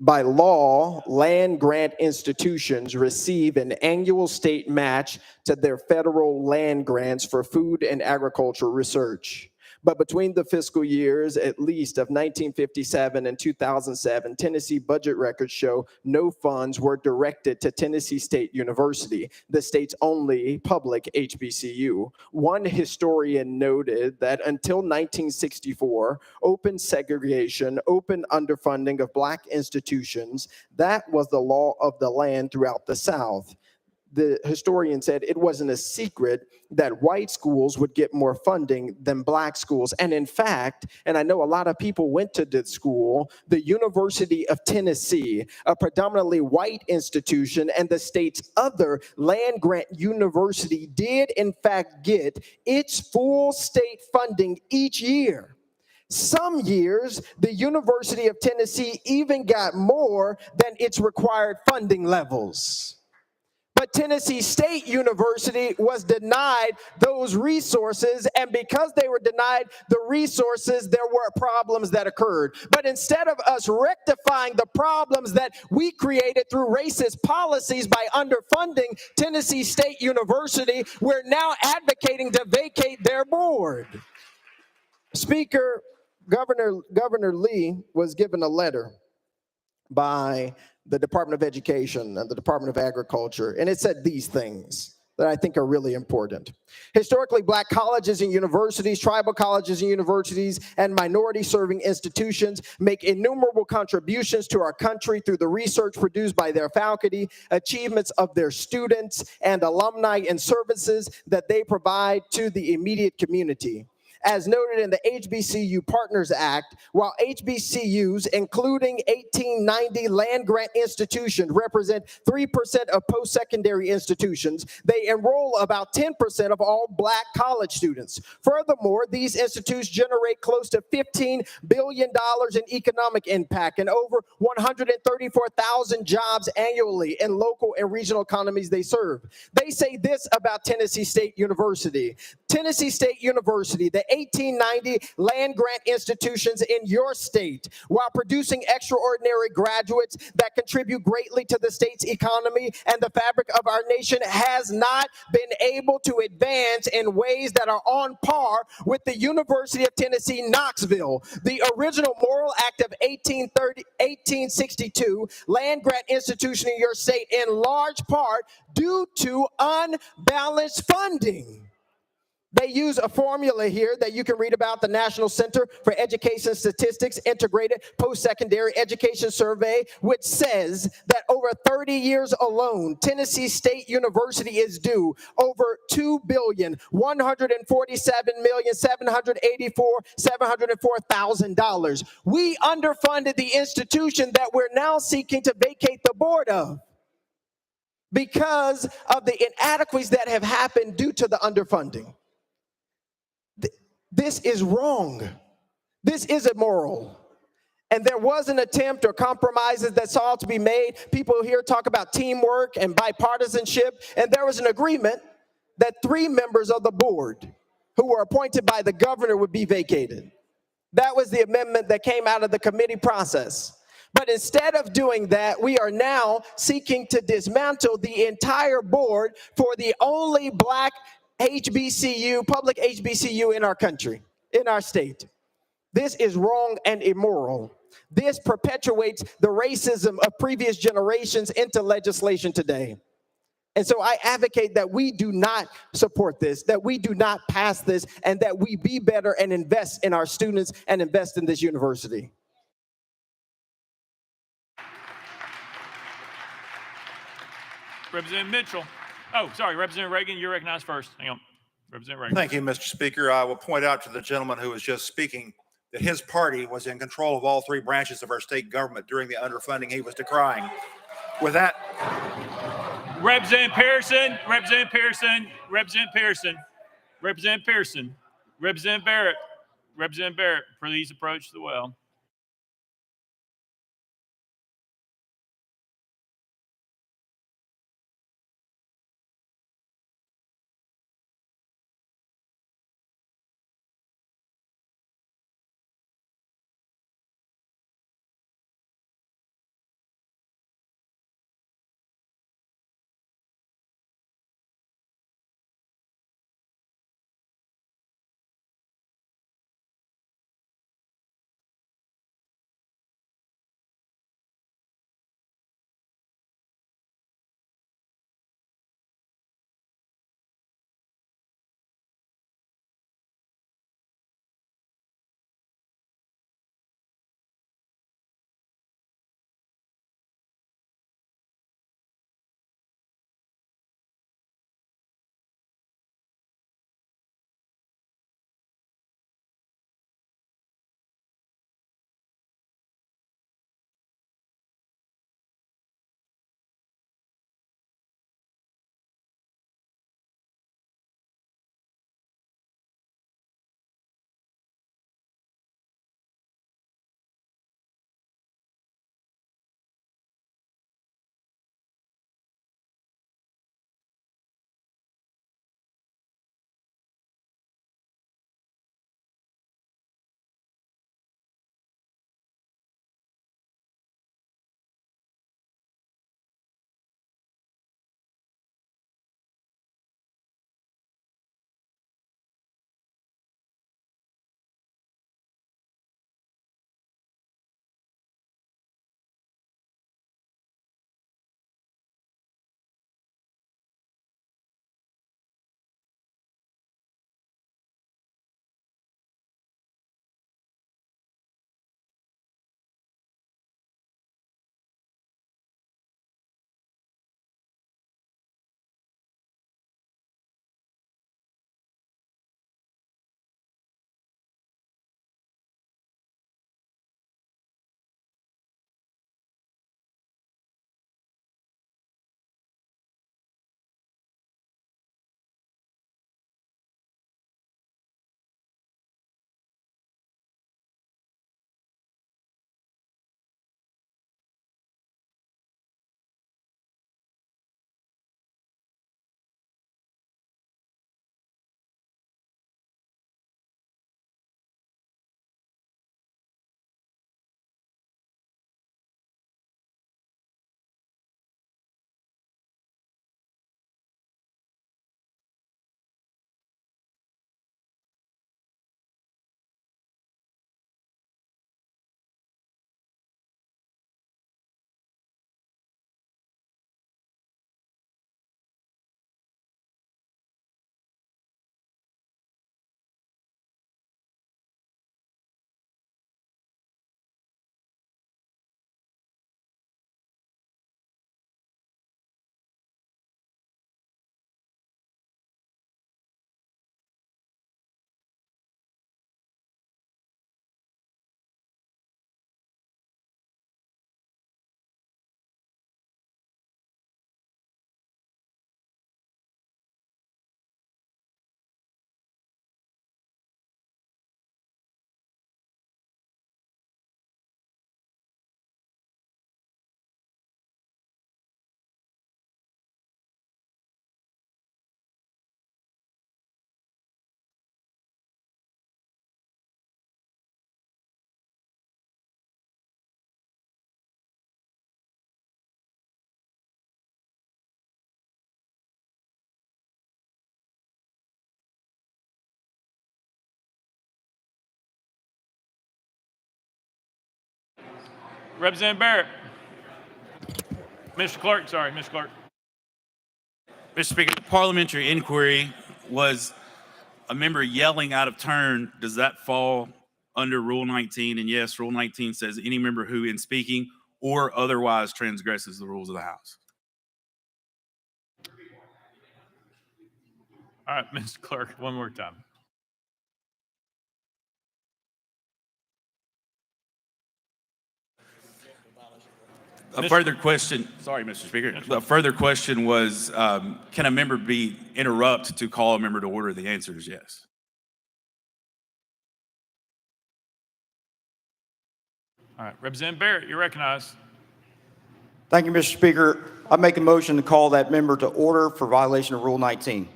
By law, land grant institutions receive an annual state match to their federal land grants for food and agricultural research. But between the fiscal years, at least of 1957 and 2007, Tennessee budget records show no funds were directed to Tennessee State University, the state's only public HBCU. One historian noted that until 1964, open segregation, open underfunding of Black institutions, that was the law of the land throughout the South. The historian said it wasn't a secret that white schools would get more funding than Black schools. And in fact, and I know a lot of people went to this school, the University of Tennessee, a predominantly white institution, and the state's other land grant university did in fact get its full state funding each year. Some years, the University of Tennessee even got more than its required funding levels. But Tennessee State University was denied those resources, and because they were denied the resources, there were problems that occurred. But instead of us rectifying the problems that we created through racist policies by underfunding Tennessee State University, we're now advocating to vacate their board. Speaker, Governor Lee was given a letter by the Department of Education and the Department of Agriculture, and it said these things. that I think are really important. Historically, Black colleges and universities, tribal colleges and universities, and minority-serving institutions make innumerable contributions to our country through the research produced by their faculty, achievements of their students, and alumni and services that they provide to the immediate community. As noted in the HBCU Partners Act, while HBCUs, including 1890 land-grant institutions, represent 3% of post-secondary institutions, they enroll about 10% of all Black college students. Furthermore, these institutes generate close to $15 billion in economic impact and over 134,000 jobs annually in local and regional economies they serve. They say this about Tennessee State University. Tennessee State University, the 1890 land-grant institutions in your state, while producing extraordinary graduates that contribute greatly to the state's economy and the fabric of our nation, has not been able to advance in ways that are on par with the University of Tennessee, Knoxville, the original Morrill Act of 1862 land-grant institution in your state, in large part due to unbalanced funding. They use a formula here that you can read about, the National Center for Education Statistics Integrated Post-Secondary Education Survey, which says that over 30 years alone, Tennessee State University is due over $2,147,784,704,000. We underfunded the institution that we're now seeking to vacate the board of because of the inadequacies that have happened due to the underfunding. This is wrong. This is immoral. And there was an attempt or compromises that sought to be made. People here talk about teamwork and bipartisanship, and there was an agreement that 3 members of the board who were appointed by the governor would be vacated. That was the amendment that came out of the committee process. But instead of doing that, we are now seeking to dismantle the entire board for the only Black HBCU, public HBCU in our country, in our state. This is wrong and immoral. This perpetuates the racism of previous generations into legislation today. And so I advocate that we do not support this, that we do not pass this, and that we be better and invest in our students and invest in this university. Representative Mitchell. Oh, sorry, Representative Reagan, you're recognized first. Hang on. Representative Reagan. Thank you, Mr. Speaker. I will point out to the gentleman who was just speaking that his party was in control of all 3 branches of our state government during the underfunding he was decrying. With that, Representative Pearson, Representative Pearson, Representative Pearson, Representative Pearson, Representative Barrett, Representative Barrett, please approach the well. Representative Barrett. Mr. Clerk, sorry, Mr. Clerk. Mr. Speaker, the parliamentary inquiry was a member yelling out of turn. Does that fall under Rule 19? And yes, Rule 19 says any member who in speaking or otherwise transgresses the rules of the House. All right, Mr. Clerk, one more time. A further question, sorry, Mr. Speaker. A further question was, can a member interrupt to call a member to order? The answer is yes. All right, Representative Barrett, you're recognized. Thank you, Mr. Speaker. I make a motion to call that member to order for violation of Rule 19.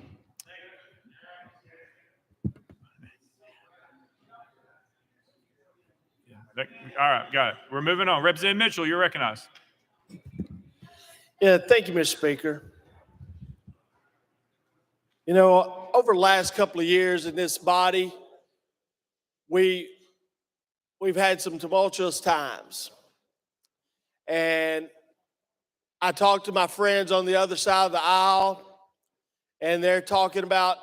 All right, got it. We're moving on. Representative Mitchell, you're recognized. Yeah, thank you, Mr. Speaker. You know, over the last couple of years in this body, we've had some tumultuous times. And I talked to my friends on the other side of the aisle, and they're talking about,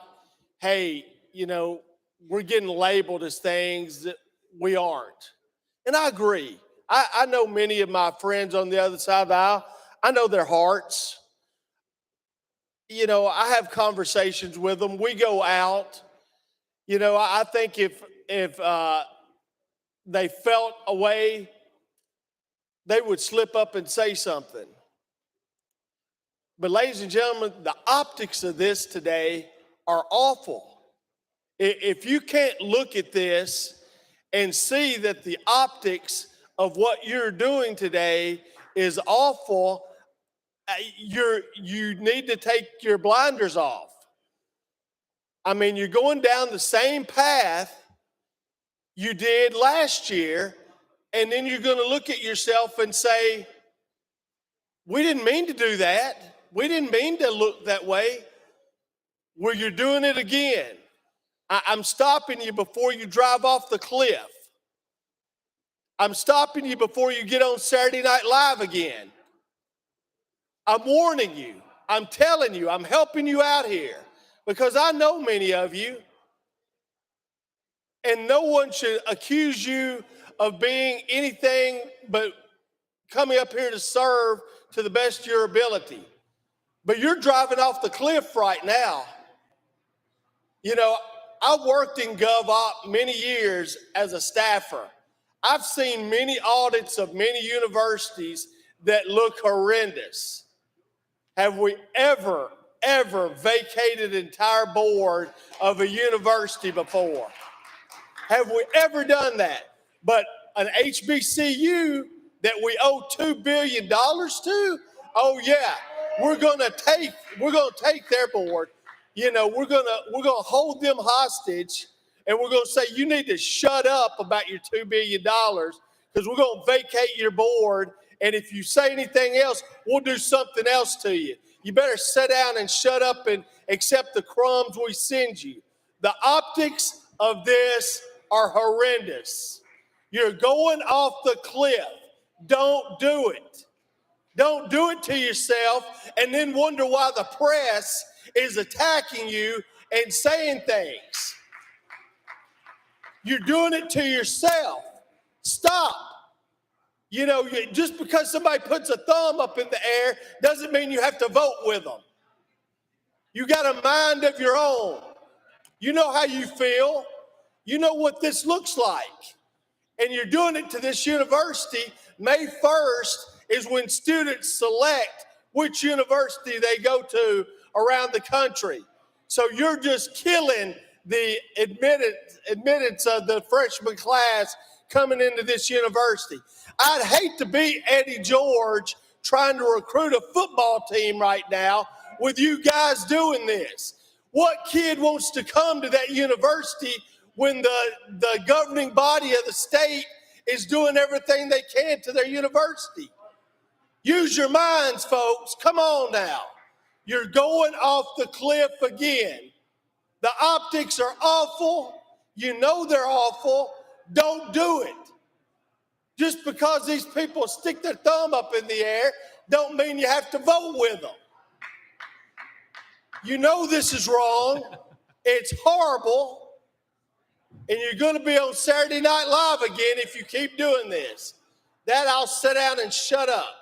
hey, you know, we're getting labeled as things that we aren't. And I agree. I know many of my friends on the other side of the aisle. I know their hearts. You know, I have conversations with them. We go out. You know, I think if they felt a way, they would slip up and say something. But ladies and gentlemen, the optics of this today are awful. If you can't look at this and see that the optics of what you're doing today is awful, you need to take your blinders off. I mean, you're going down the same path you did last year, and then you're going to look at yourself and say, we didn't mean to do that. We didn't mean to look that way. Well, you're doing it again. I'm stopping you before you drive off the cliff. I'm stopping you before you get on Saturday Night Live again. I'm warning you. I'm telling you. I'm helping you out here because I know many of you. And no one should accuse you of being anything but coming up here to serve to the best of your ability. But you're driving off the cliff right now. You know, I worked in GovOp many years as a staffer. I've seen many audits of many universities that look horrendous. Have we ever vacated an entire board of a university before? Have we ever done that? But an HBCU that we owe $2 billion to, oh yeah, we're gonna take their board. You know, we're gonna hold them hostage, and we're gonna say you need to shut up about your $2 billion because we're gonna vacate your board. And if you say anything else, we'll do something else to you. You better sit down and shut up and accept the crumbs we send you. The optics of this are horrendous. You're going off the cliff. Don't do it. Don't do it to yourself and then wonder why the press is attacking you and saying things. You're doing it to yourself. Stop. You know, just because somebody puts a thumb up in the air doesn't mean you have to vote with them. You got a mind of your own. You know how you feel. You know what this looks like. And you're doing it to this university. May 1st is when students select which university they go to around the country. So you're just killing the admittance of the freshman class coming into this university. I'd hate to be Eddie George trying to recruit a football team right now with you guys doing this. What kid wants to come to that university when the governing body of the state is doing everything they can to their university? Use your minds, folks. Come on now. You're going off the cliff again. The optics are awful. You know they're awful. Don't do it. Just because these people stick their thumb up in the air don't mean you have to vote with them. You know this is wrong. It's horrible. And you're going to be on Saturday Night Live again if you keep doing this. That I'll sit down and shut up.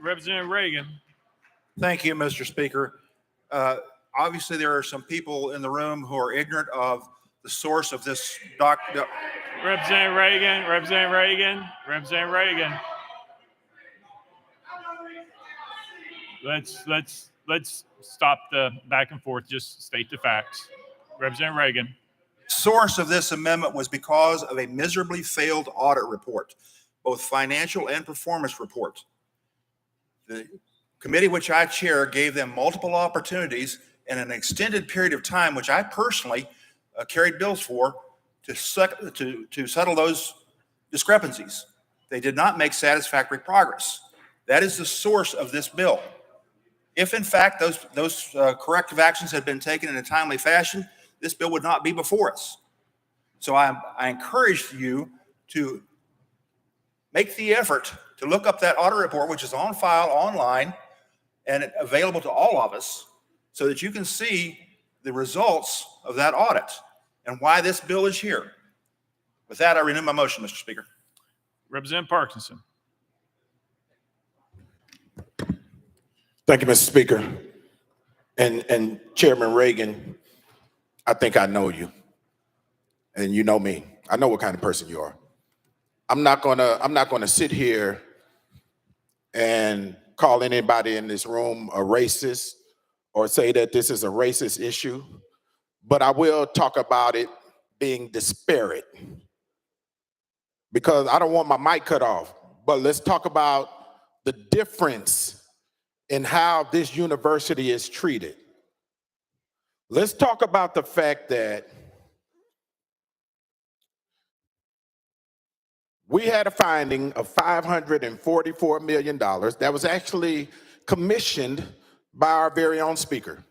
Representative Reagan. Thank you, Mr. Speaker. Obviously, there are some people in the room who are ignorant of the source of this document. Representative Reagan, Representative Reagan, Representative Reagan. Let's stop the back and forth. Just state the facts. Representative Reagan. Source of this amendment was because of a miserably failed audit report, both financial and performance report. The committee which I chair gave them multiple opportunities in an extended period of time, which I personally carried bills for, to settle those discrepancies. They did not make satisfactory progress. That is the source of this bill. If in fact those corrective actions had been taken in a timely fashion, this bill would not be before us. So I encourage you to make the effort to look up that audit report, which is on file online and available to all of us, so that you can see the results of that audit and why this bill is here. With that, I renew my motion, Mr. Speaker. Representative Parkinson. Thank you, Mr. Speaker. And Chairman Reagan, I think I know you. And you know me. I know what kind of person you are. I'm not gonna sit here and call anybody in this room a racist or say that this is a racist issue, but I will talk about it being disparate, because I don't want my mic cut off. But let's talk about the difference in how this university is treated. Let's talk about the fact that we had a finding of $544 million that was actually commissioned by our very own speaker.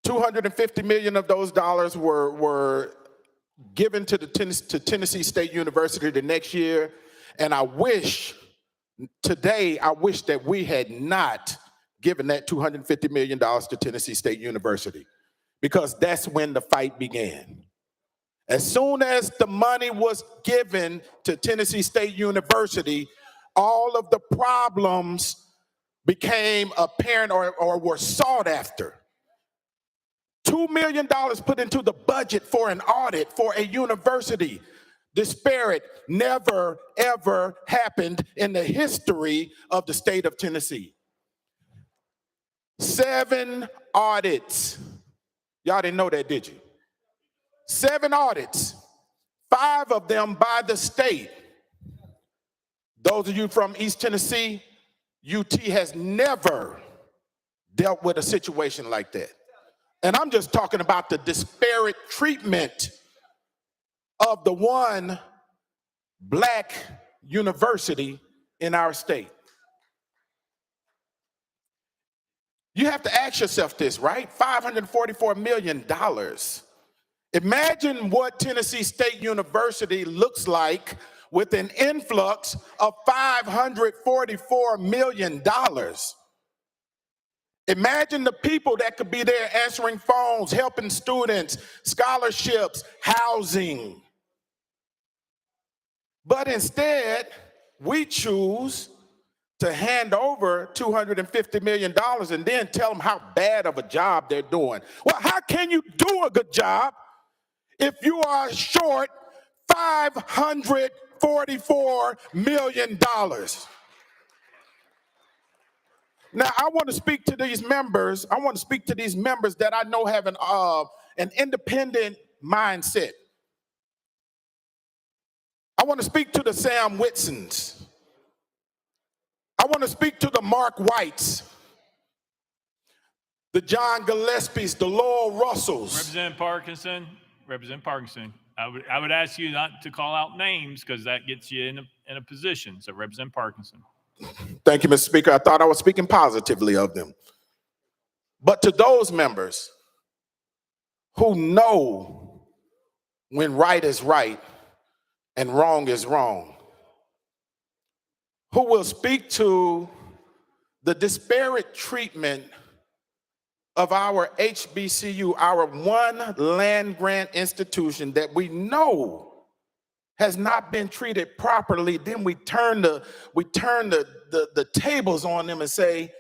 250 million of those dollars were given to Tennessee State University the next year, and I wish that we had not given that $250 million to Tennessee State University, because that's when the fight began. As soon as the money was given to Tennessee State University, all of the problems became apparent or were sought after. $2 million put into the budget for an audit for a university. Disparate, never, ever happened in the history of the state of Tennessee. 7 audits. Y'all didn't know that, did you? 7 audits, 5 of them by the state. Those of you from East Tennessee, UT has never dealt with a situation like that. And I'm just talking about the disparate treatment of the one black university in our state. You have to ask yourself this, right? $544 million. Imagine what Tennessee State University looks like with an influx of $544 million. Imagine the people that could be there answering phones, helping students, scholarships, housing. But instead, we choose to hand over $250 million and then tell them how bad of a job they're doing. Well, how can you do a good job if you are short $544 million? Now, I want to speak to these members. That I know have an independent mindset. I want to speak to the Sam Whitsons. I want to speak to the Mark Whites, the John Gillespies, the Laurel Russells. Representative Parkinson, I would ask you not to call out names, because that gets you in a position. So Representative Parkinson. Thank you, Mr. Speaker. I thought I was speaking positively of them. But to those members who know when right is right and wrong is wrong? Who will speak to the disparate treatment of our HBCU, our one land grant institution that we know has not been treated properly? Then we turn the tables on them and say,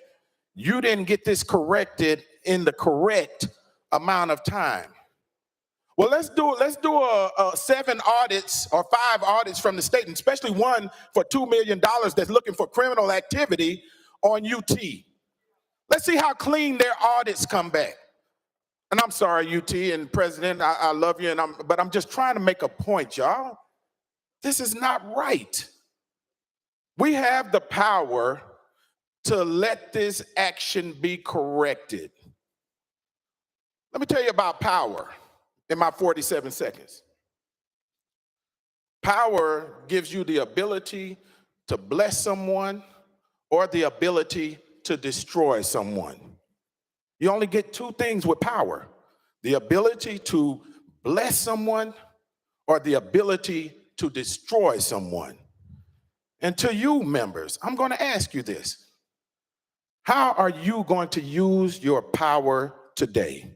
you didn't get this corrected in the correct amount of time. Well, let's do 7 audits or 5 audits from the state, and especially one for $2 million that's looking for criminal activity on UT. Let's see how clean their audits come back. And I'm sorry, UT and President, I love you, but I'm just trying to make a point, y'all. This is not right. We have the power to let this action be corrected. Let me tell you about power in my 47 seconds. Power gives you the ability to bless someone or the ability to destroy someone. You only get 2 things with power: the ability to bless someone or the ability to destroy someone. And to you members, I'm going to ask you this. How are you going to use your power today?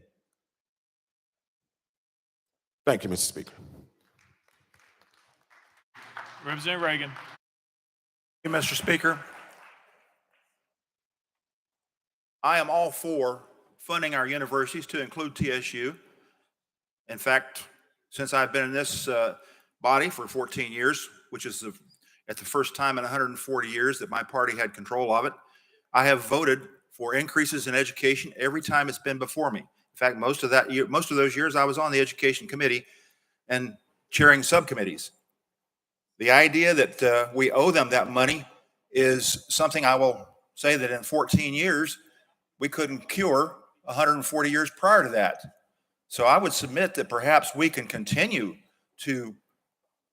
Thank you, Mr. Speaker. Representative Reagan. Thank you, Mr. Speaker. I am all for funding our universities to include TSU. In fact, since I've been in this body for 14 years, which is at the first time in 140 years that my party had control of it, I have voted for increases in education every time it's been before me. In fact, most of those years I was on the education committee and chairing subcommittees. The idea that we owe them that money is something I will say that in 14 years, we couldn't cure 140 years prior to that. So I would submit that perhaps we can continue to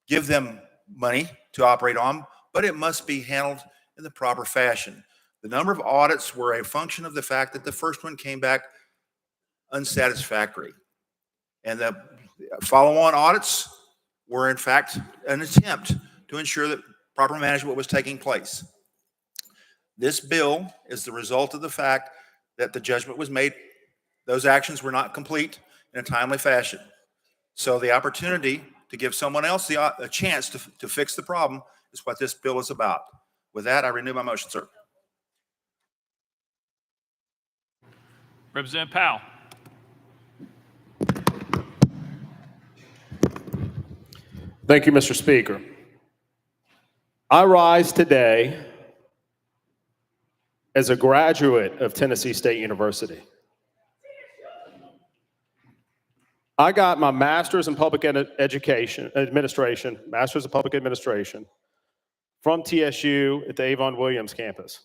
give them money to operate on, but it must be handled in the proper fashion. The number of audits were a function of the fact that the first one came back unsatisfactory. And the follow-on audits were in fact an attempt to ensure that proper management was taking place. This bill is the result of the fact that the judgment was made, those actions were not complete in a timely fashion. So the opportunity to give someone else a chance to fix the problem is what this bill is about. With that, I renew my motion, sir. Representative Powell. Thank you, Mr. Speaker. I rise today as a graduate of Tennessee State University. I got my master's in public administration, master's of public administration from TSU at the Avon Williams campus.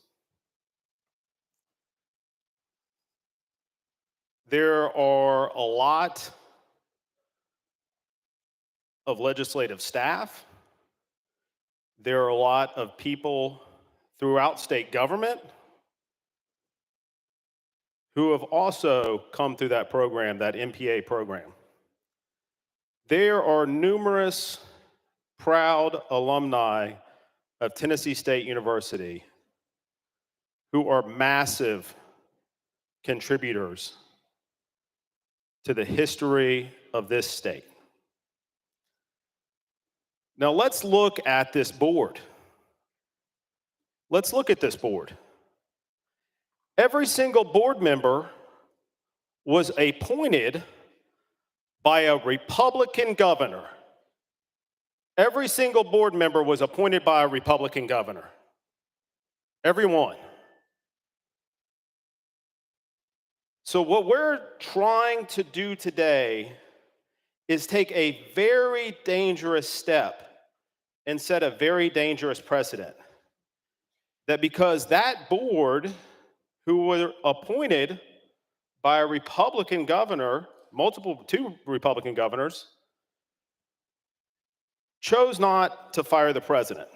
There are a lot of legislative staff. There are a lot of people throughout state government who have also come through that program, that MPA program. There are numerous proud alumni of Tennessee State University who are massive contributors to the history of this state. Now let's look at this board. Let's look at this board. Every single board member was appointed by a Republican governor. Every single board member was appointed by a Republican governor. Every one. So what we're trying to do today is take a very dangerous step and set a very dangerous precedent. That because that board, who were appointed by a Republican governor, two Republican governors, chose not to fire the president.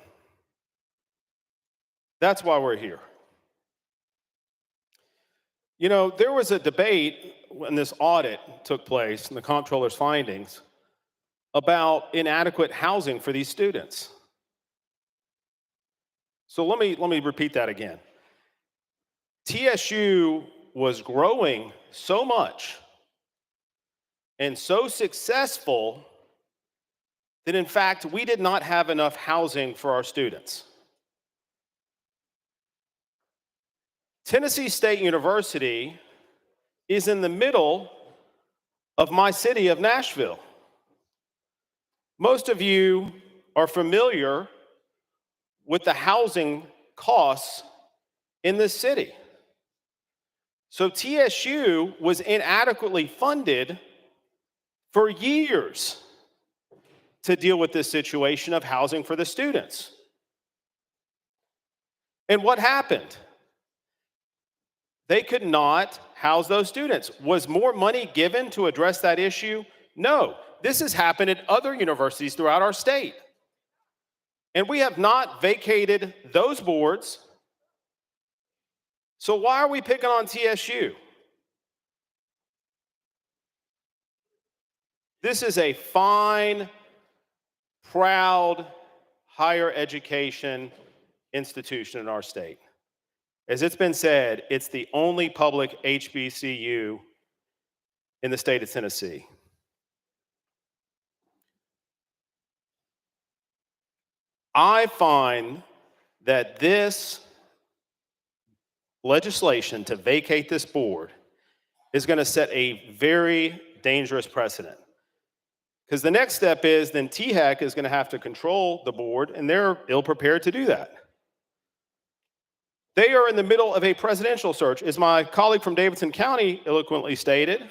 That's why we're here. You know, there was a debate when this audit took place and the comptroller's findings about inadequate housing for these students. So let me repeat that again. TSU was growing so much and so successful that in fact we did not have enough housing for our students. Tennessee State University is in the middle of my city of Nashville. Most of you are familiar with the housing costs in this city. So TSU was inadequately funded for years to deal with this situation of housing for the students. And what happened? They could not house those students. Was more money given to address that issue? No. This has happened at other universities throughout our state. And we have not vacated those boards. So why are we picking on TSU? This is a fine, proud higher education institution in our state. As it's been said, it's the only public HBCU in the state of Tennessee. I find that this legislation to vacate this board is going to set a very dangerous precedent. Because the next step is then THEC is going to have to control the board, and they're ill-prepared to do that. They are in the middle of a presidential search. As my colleague from Davidson County eloquently stated,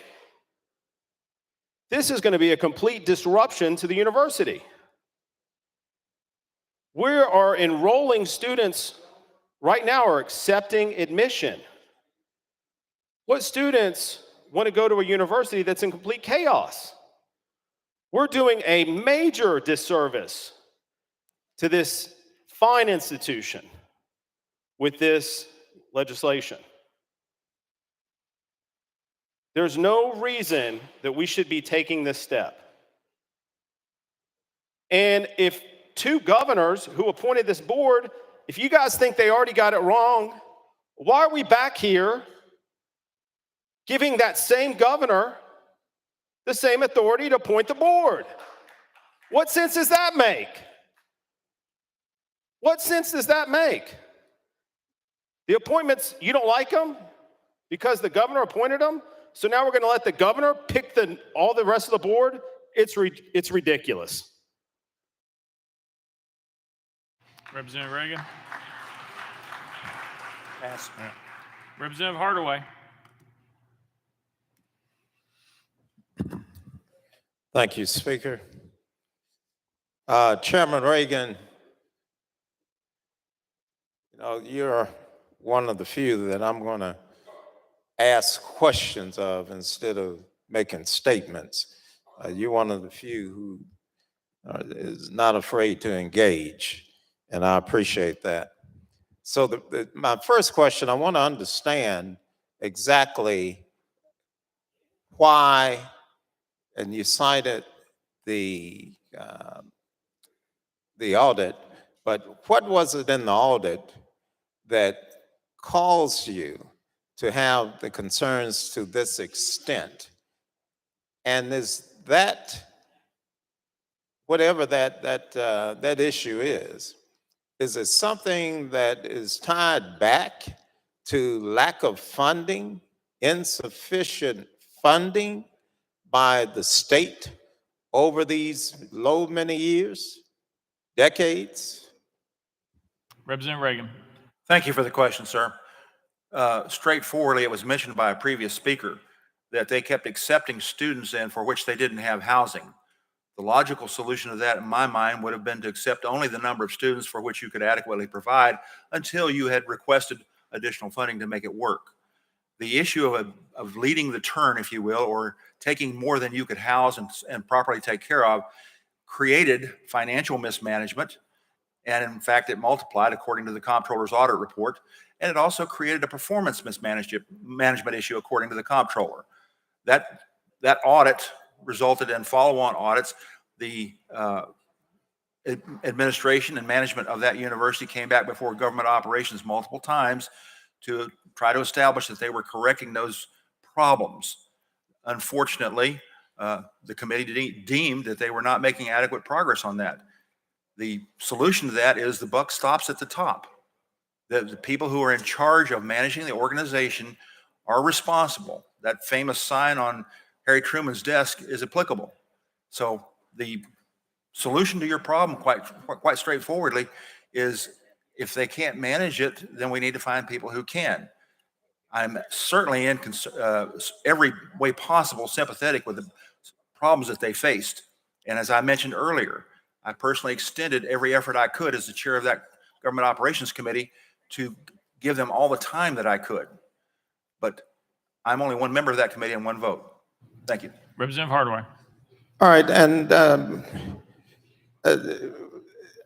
this is going to be a complete disruption to the university. We are enrolling students right now, are accepting admission. What students want to go to a university that's in complete chaos? We're doing a major disservice to this fine institution with this legislation. There's no reason that we should be taking this step. And if two governors who appointed this board, if you guys think they already got it wrong, why are we back here giving that same governor the same authority to appoint the board? What sense does that make? What sense does that make? The appointments, you don't like them because the governor appointed them, so now we're going to let the governor pick all the rest of the board? It's ridiculous. Representative Reagan. Pass. All right. Representative Hardaway. Thank you, Speaker. Chairman Reagan, you're one of the few that I'm going to ask questions of instead of making statements. You're one of the few who is not afraid to engage, and I appreciate that. So my first question, I want to understand exactly why, and you cited the audit, but what was it in the audit that caused you to have the concerns to this extent? And is that, whatever that issue is it something that is tied back to lack of funding, insufficient funding by the state over these many years, decades? Representative Reagan. Thank you for the question, sir. Straightforwardly, it was mentioned by a previous speaker that they kept accepting students in for which they didn't have housing. The logical solution to that, in my mind, would have been to accept only the number of students for which you could adequately provide until you had requested additional funding to make it work. The issue of leading the turn, if you will, or taking more than you could house and properly take care of, created financial mismanagement. And in fact, it multiplied according to the comptroller's audit report. And it also created a performance mismanagement issue according to the comptroller. That audit resulted in follow-on audits the administration and management of that university came back before government operations multiple times to try to establish that they were correcting those problems. Unfortunately, the committee deemed that they were not making adequate progress on that. The solution to that is the buck stops at the top. The people who are in charge of managing the organization are responsible. That famous sign on Harry Truman's desk is applicable. So the solution to your problem, quite straightforwardly, is if they can't manage it, then we need to find people who can. I'm certainly in every way possible sympathetic with the problems that they faced. And as I mentioned earlier, I personally extended every effort I could as the chair of that Government Operations Committee to give them all the time that I could. But I'm only one member of that committee and one vote. Thank you. Representative Hardaway. All right, and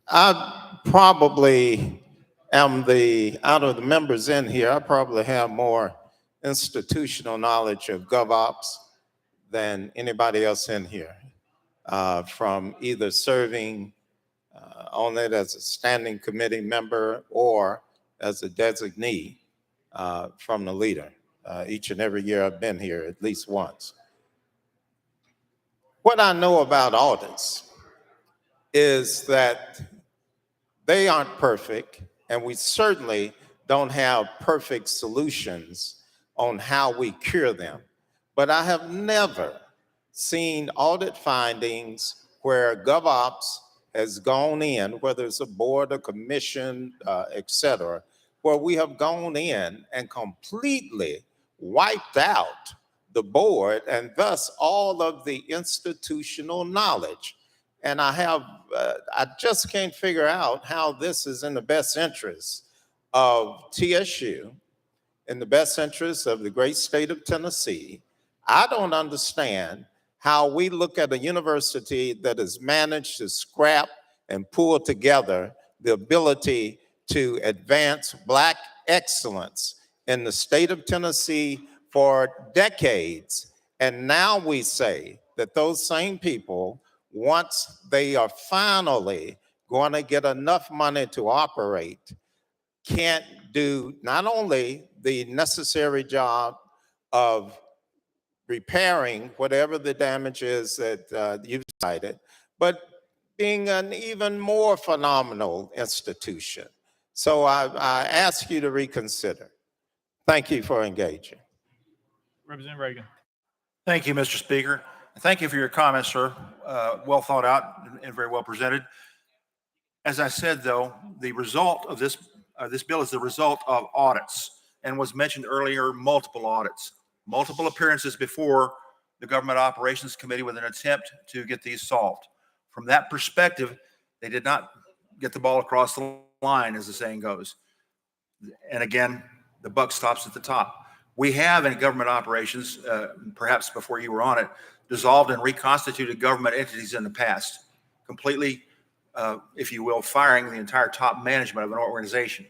I probably am out of the members in here, I probably have more institutional knowledge of GovOps than anybody else in here, from either serving on it as a standing committee member or as a designee from the leader. Each and every year I've been here at least once. What I know about audits is that they aren't perfect, and we certainly don't have perfect solutions on how we cure them. But I have never seen audit findings where GovOps has gone in, whether it's a board, a commission, et cetera, where we have gone in and completely wiped out the board and thus all of the institutional knowledge. And I just can't figure out how this is in the best interest of TSU, in the best interest of the great state of Tennessee. I don't understand how we look at a university that has managed to scrap and pull together the ability to advance Black excellence in the state of Tennessee for decades. And now we say that those same people, once they are finally going to get enough money to operate, can't do not only the necessary job of repairing whatever the damage is that you've cited, but being an even more phenomenal institution. So I ask you to reconsider. Thank you for engaging. Representative Reagan. Thank you, Mr. Speaker. Thank you for your comments, sir. Well thought out and very well presented. As I said, though, the result of this bill is the result of audits, and was mentioned earlier, multiple audits, multiple appearances before the Government Operations Committee with an attempt to get these solved. From that perspective, they did not get the ball across the line, as the saying goes. And again, the buck stops at the top. We have in government operations, perhaps before you were on it, dissolved and reconstituted government entities in the past, completely, if you will, firing the entire top management of an organization.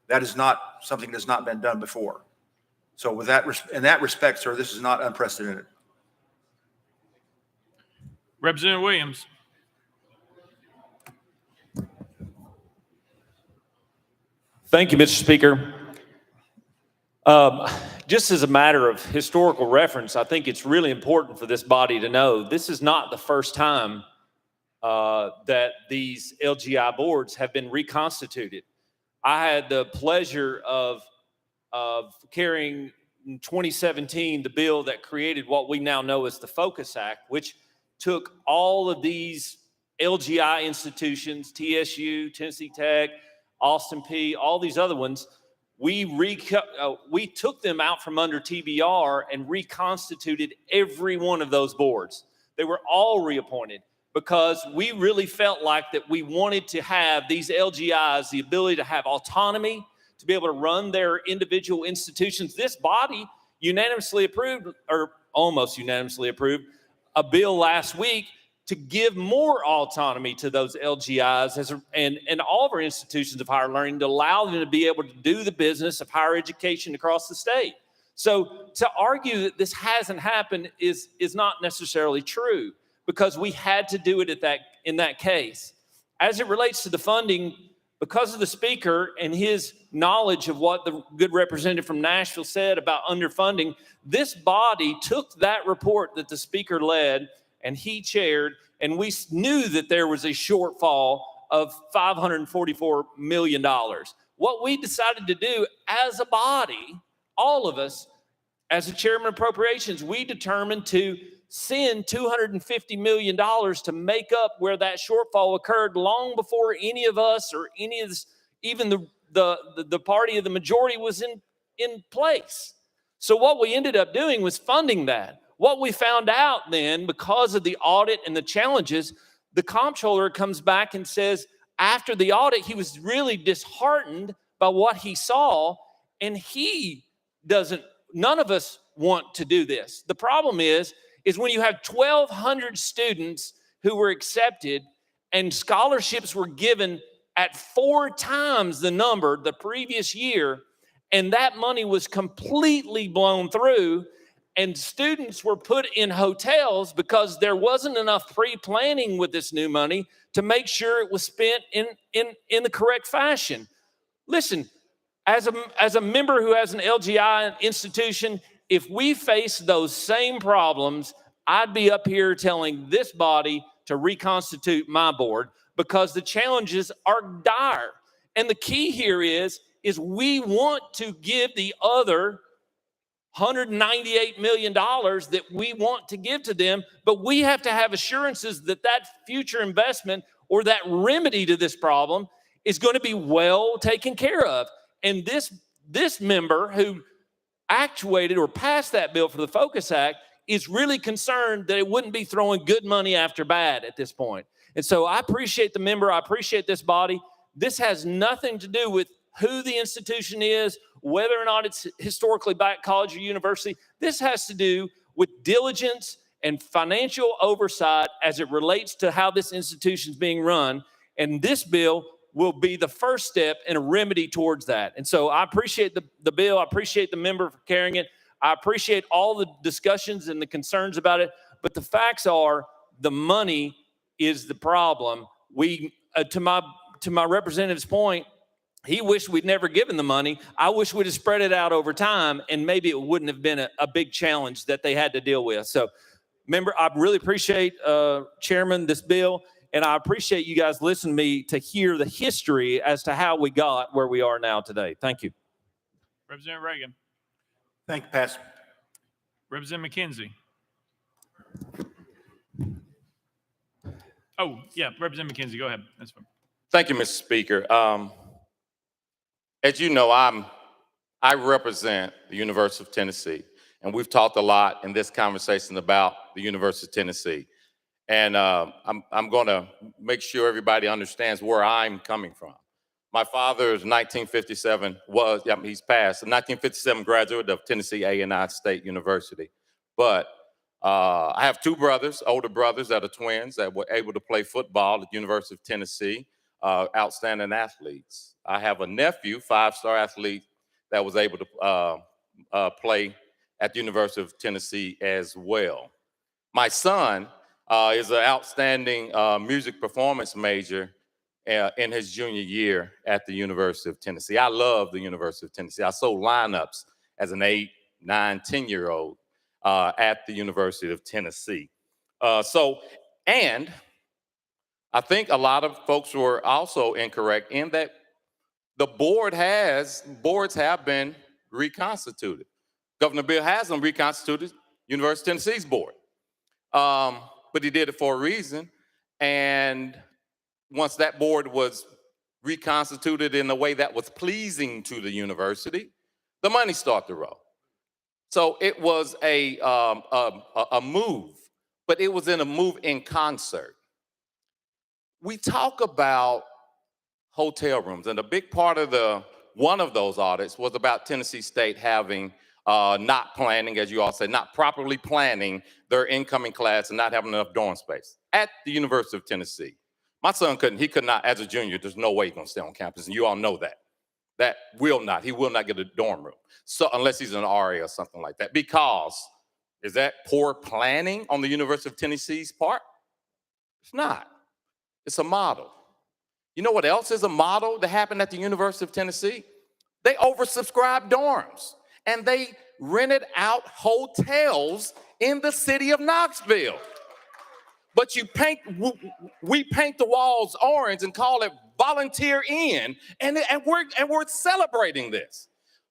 That is not something that's not been done before. So with that, in that respect, sir, this is not unprecedented. Representative Williams. Thank you, Mr. Speaker. Just as a matter of historical reference, I think it's really important for this body to know this is not the first time that these LGI boards have been reconstituted. I had the pleasure of carrying in 2017 the bill that created what we now know as the Focus Act, which took all of these LGI institutions, TSU, Tennessee Tech, Austin P, all these other ones. We took them out from under TBR and reconstituted every one of those boards. They were all reappointed because we really felt like that we wanted to have these LGIs the ability to have autonomy, to be able to run their individual institutions. This body unanimously approved, or almost unanimously approved, a bill last week to give more autonomy to those LGIs and all of our institutions of higher learning, to allow them to be able to do the business of higher education across the state. So to argue that this hasn't happened is not necessarily true. because we had to do it in that case. As it relates to the funding, because of the speaker and his knowledge of what the good representative from Nashville said about underfunding, this body took that report that the speaker led and he chaired, and we knew that there was a shortfall of $544 million. What we decided to do as a body, all of us, as a chairman of appropriations, we determined to send $250 million to make up where that shortfall occurred long before any of us or any of this, even the party of the majority was in place. So what we ended up doing was funding that. What we found out then, because of the audit and the challenges, the comptroller comes back and says, after the audit, he was really disheartened by what he saw, and none of us want to do this. The problem is when you have 1,200 students who were accepted and scholarships were given at 4 times the number the previous year, and that money was completely blown through, and students were put in hotels because there wasn't enough pre-planning with this new money to make sure it was spent in the correct fashion. Listen, as a member who has an LGI institution, if we face those same problems, I'd be up here telling this body to reconstitute my board because the challenges are dire. And the key here is we want to give the other $198 million that we want to give to them, but we have to have assurances that future investment or that remedy to this problem is going to be well taken care of. And this member who actuated or passed that bill for the Focus Act is really concerned that it wouldn't be throwing good money after bad at this point. And so I appreciate the member. I appreciate this body. This has nothing to do with who the institution is, whether or not it's historically black college or university. This has to do with diligence and financial oversight as it relates to how this institution is being run. And this bill will be the first step in a remedy towards that. And so I appreciate the bill. I appreciate the member for carrying it. I appreciate all the discussions and the concerns about it. But the facts are the money is the problem. To my representative's point, he wished we'd never given the money. I wish we'd have spread it out over time, and maybe it wouldn't have been a big challenge that they had to deal with. So, member, I really appreciate, Chairman, this bill, and I appreciate you guys listening to me to hear the history as to how we got where we are now today. Thank you. Representative Reagan. Thank you, Pastor. Representative McKenzie. Oh, yeah, Representative McKenzie, go ahead. That's fine. Thank you, Mr. Speaker. As you know, I represent the University of Tennessee, and we've talked a lot in this conversation about the University of Tennessee. And I'm going to make sure everybody understands where I'm coming from. My father is 1957, he's passed, a 1957 graduate of Tennessee A&I State University. But I have 2 brothers, older brothers that are twins that were able to play football at the University of Tennessee, outstanding athletes. I have a nephew, 5-star athlete, that was able to play at the University of Tennessee as well. My son is an outstanding music performance major in his junior year at the University of Tennessee. I love the University of Tennessee. I sold lineups as an 8, 9, 10-year-old at the University of Tennessee. And I think a lot of folks were also incorrect in that the boards have been reconstituted. Governor Bill Haslam reconstituted University of Tennessee's board. But he did it for a reason. And once that board was reconstituted in a way that was pleasing to the university, the money started to roll. So it was a move, but it was a move in concert. We talk about hotel rooms, and a big part of one of those audits was about Tennessee State having not planning, as you all say, not properly planning their incoming class and not having enough dorm space at the University of Tennessee. My son he could not, as a junior, there's no way he's gonna stay on campus, and you all know that. He will not get a dorm room. So unless he's an RA or something like that, because is that poor planning on the University of Tennessee's part? It's not. It's a model. You know what else is a model that happened at the University of Tennessee? They oversubscribed dorms and they rented out hotels in the city of Knoxville. But we paint the walls orange and call it volunteer in, and we're celebrating this.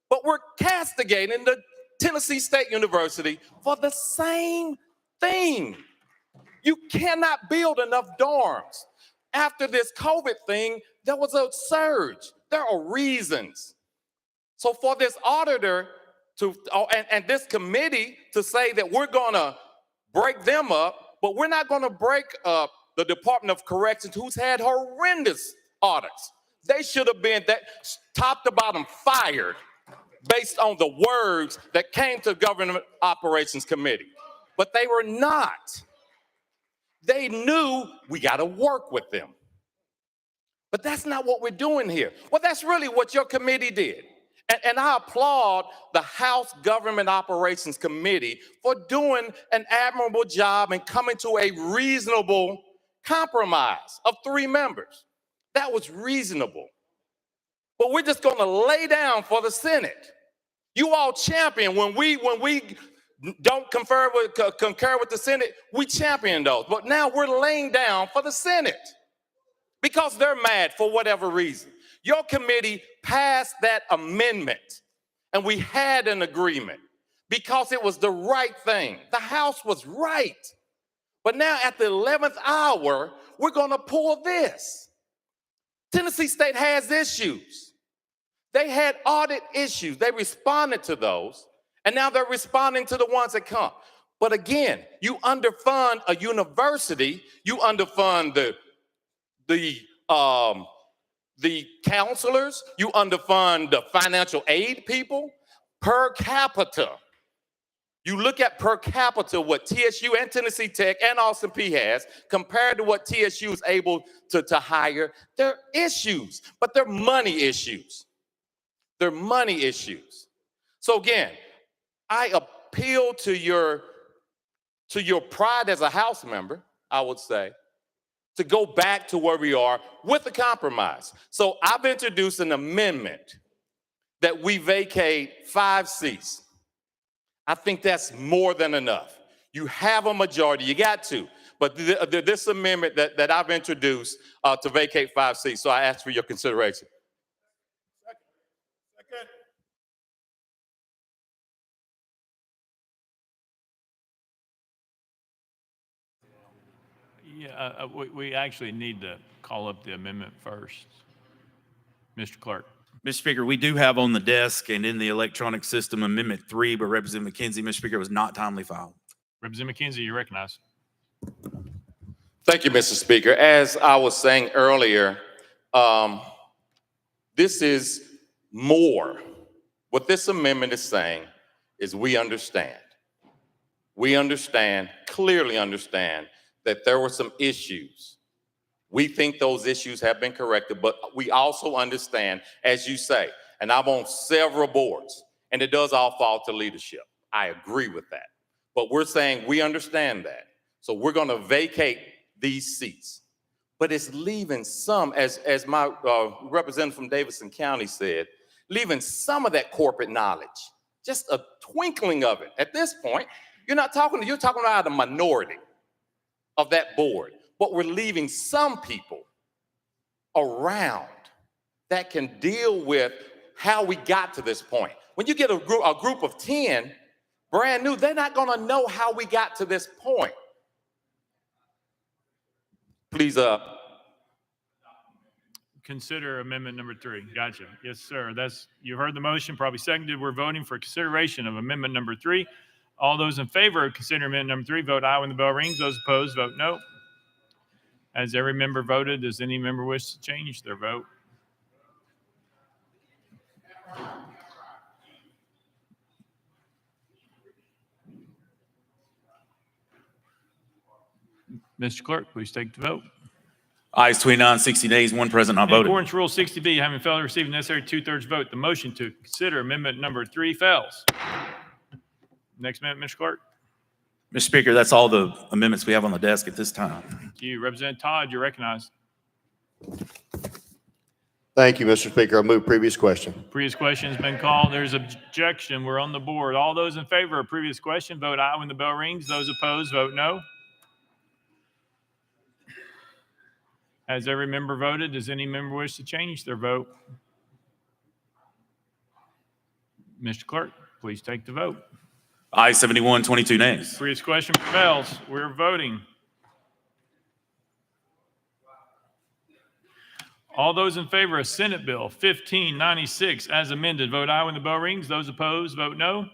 But we're castigating the Tennessee State University for the same thing. You cannot build enough dorms. After this COVID thing, there was a surge. There are reasons. So for this auditor and this committee to say that we're gonna break them up, but we're not gonna break up the Department of Corrections, who's had horrendous audits. They should have been top to bottom fired based on the words that came to Government Operations Committee. But they were not. They knew we got to work with them. But that's not what we're doing here. Well, that's really what your committee did. And I applaud the House Government Operations Committee for doing an admirable job and coming to a reasonable compromise of 3 members. That was reasonable. But we're just going to lay down for the Senate. You all champion when we don't concur with the Senate, we champion those. But now we're laying down for the Senate because they're mad for whatever reason. Your committee passed that amendment and we had an agreement because it was the right thing. The House was right. But now at the 11th hour, we're going to pull this. Tennessee State has issues. They had audit issues. They responded to those. And now they're responding to the ones that come. But again, you underfund a university, you underfund the counselors, you underfund the financial aid people per capita. You look at per capita what TSU and Tennessee Tech and Austin P has compared to what TSU is able to hire. They're issues, but they're money issues. They're money issues. So again, I appeal to your pride as a House member, I would say, to go back to where we are with a compromise. So I've introduced an amendment that we vacate 5 seats. I think that's more than enough. You have a majority, you got to. But this amendment that I've introduced to vacate 5 seats, so I ask for your consideration. Yeah, we actually need to call up the amendment first. Mr. Clerk. Mr. Speaker, we do have on the desk and in the electronic system Amendment 3 by Representative McKenzie. Mr. Speaker, it was not timely filed. Representative McKenzie, you recognize. Thank you, Mr. Speaker. As I was saying earlier, this is more. What this amendment is saying is we understand. We understand, clearly understand, that there were some issues. We think those issues have been corrected, but we also understand, as you say, and I'm on several boards, and it does all fall to leadership. I agree with that. But we're saying we understand that. So we're going to vacate these seats. But it's leaving some, as my representative from Davidson County said, leaving some of that corporate knowledge, just a twinkling of it. At this point, you're talking about a minority of that board, but we're leaving some people around that can deal with how we got to this point. When you get a group of 10 brand new, they're not going to know how we got to this point. Please consider amendment number 3. Gotcha. Yes, sir. You heard the motion, probably seconded. We're voting for consideration of amendment number 3. All those in favor of considering amendment number 3, vote aye when the bell rings. Those opposed, vote no. As every member voted, does any member wish to change their vote? Mr. Clerk, please take the vote. Ayes 29, 60 days, 1 present, not In voted. accordance with Rule 60B, having failed to receive the necessary 2/3 vote, the motion to consider amendment number 3 fails. Next amendment, Mr. Clerk. Mr. Speaker, that's all the amendments we have on the desk at this time. Thank you. Representative Todd, you're recognized. Thank you, Mr. Speaker. I move previous question. Previous question's been called. There's objection. We're on the board. All those in favor of previous question, vote aye when the bell rings. Those opposed, vote no. Has every member voted? Does any member wish to change their vote? Mr. Clerk, please take the vote. Aye 71, 22 nays. Previous question prevails. We're voting. All those in favor of Senate Bill 1596 as amended, vote aye when the bell rings. Those opposed, vote no.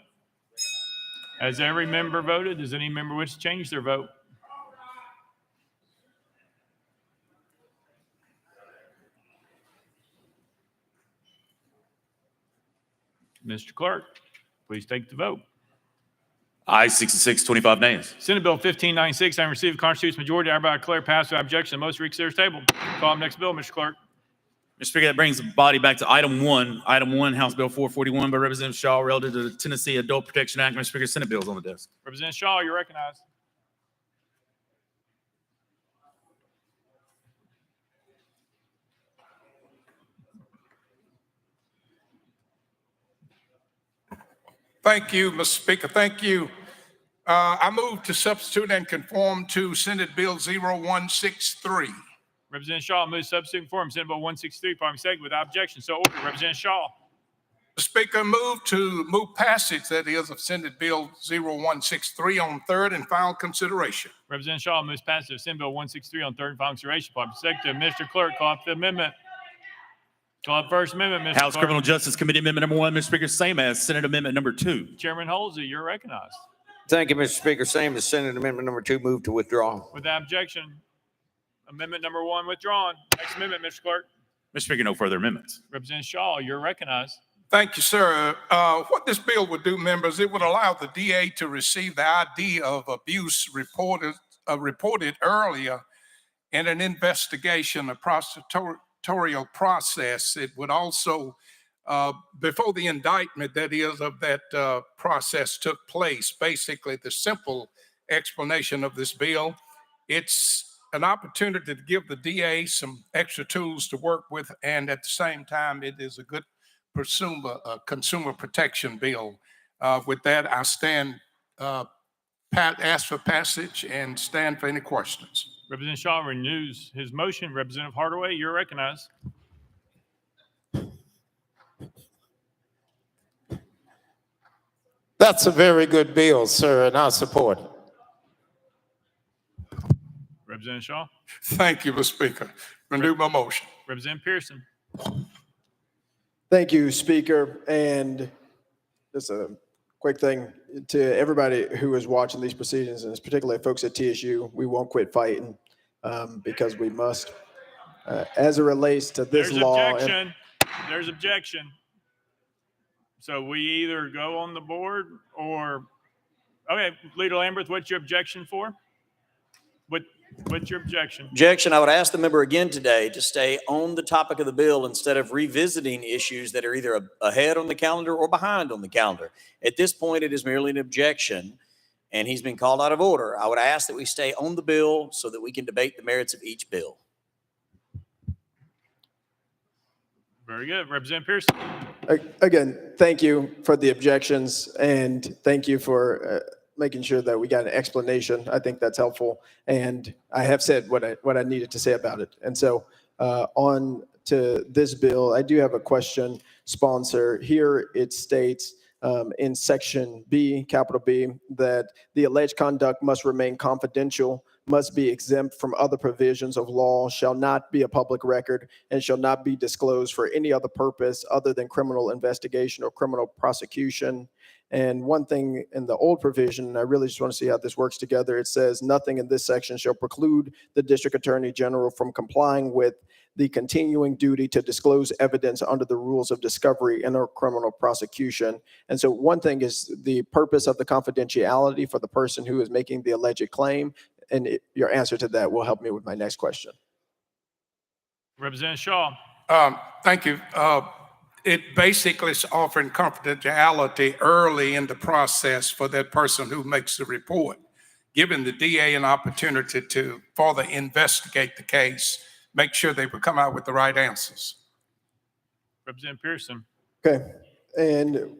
Has every member voted? Does any member wish to change their vote? Mr. Clerk, please take the vote. Aye 66, 25 nays. Senate Bill 1596, having received a constitutional majority, I hereby declare passed without objection. The motion reconsider is tabled. Call up next bill, Mr. Clerk. Mr. Speaker, that brings the body back to item one. Item one, House Bill 441 by Representative Shaw relative to the Tennessee Adult Protection Act. Mr. Speaker, Senate bills on the desk. Representative Shaw, you're recognized. Thank you, Mr. Speaker. Thank you. I move to substitute and conform to Senate Bill 0163. Representative Shaw moves substitute and form Senate Bill 163, properly second without objection. So ordered. Representative Shaw. Mr. Speaker, move passage, that is, of Senate Bill 0163 on third and final consideration. Representative Shaw moves passage of Senate Bill 163 on third and final consideration. Properly second. Mr. Clerk, call up the amendment. Call up first amendment, Mr. House Clerk. Criminal Justice Committee Amendment number 1, Mr. Speaker, same as Senate Amendment number 2. Chairman Halsey, you're recognized. Thank you, Mr. Speaker. Same as Senate Amendment number 2, move to withdraw. Without objection, amendment number 1 withdrawn. Next amendment, Mr. Clerk. Mr. Speaker, no further amendments. Representative Shaw, you're recognized. Thank you, sir. What this bill would do, members, it would allow the DA to receive the ID of abuse reported earlier in an investigation, a prosecutorial process. It would also, before the indictment, that is, of that process took place, basically the simple explanation of this bill, it's an opportunity to give the DA some extra tools to work with, and at the same time, it is a good consumer protection bill. With that, I ask for passage and stand for any questions. Representative Shaw renews his motion. Representative Hardaway, you're recognized. That's a very good bill, sir, and I support it. Representative Shaw. Thank you, Mr. Speaker. Renew my motion. Representative Pearson. Thank you, Speaker. And just a quick thing to everybody who is watching these proceedings, and particularly folks at TSU, we won't quit fighting because we must. As it relates to this There's law. Objection. There's objection. So we either go on the board or, okay, Leader Lamberth, what's your objection for? What's your objection? Objection, I would ask the member again today to stay on the topic of the bill instead of revisiting issues that are either ahead on the calendar or behind on the calendar. At this point, it is merely an objection, and he's been called out of order. I would ask that we stay on the bill so that we can debate the merits of each bill. Very good. Representative Pearson. Again, thank you for the objections, and thank you for making sure that we got an explanation. I think that's helpful, and I have said what I needed to say about it. And so on to this bill, I do have a question. Sponsor, here it states in section B, capital B, that the alleged conduct must remain confidential, must be exempt from other provisions of law, shall not be a public record, and shall not be disclosed for any other purpose other than criminal investigation or criminal prosecution. And one thing in the old provision, and I really just want to see how this works together, it says nothing in this section shall preclude the district attorney general from complying with the continuing duty to disclose evidence under the rules of discovery in a criminal prosecution. And so one thing is the purpose of the confidentiality for the person who is making the alleged claim. And your answer to that will help me with my next question. Representative Shaw. Thank you. It basically is offering confidentiality early in the process for that person who makes the report. giving the DA an opportunity to further investigate the case, make sure they would come out with the right answers. Representative Pearson. Okay. And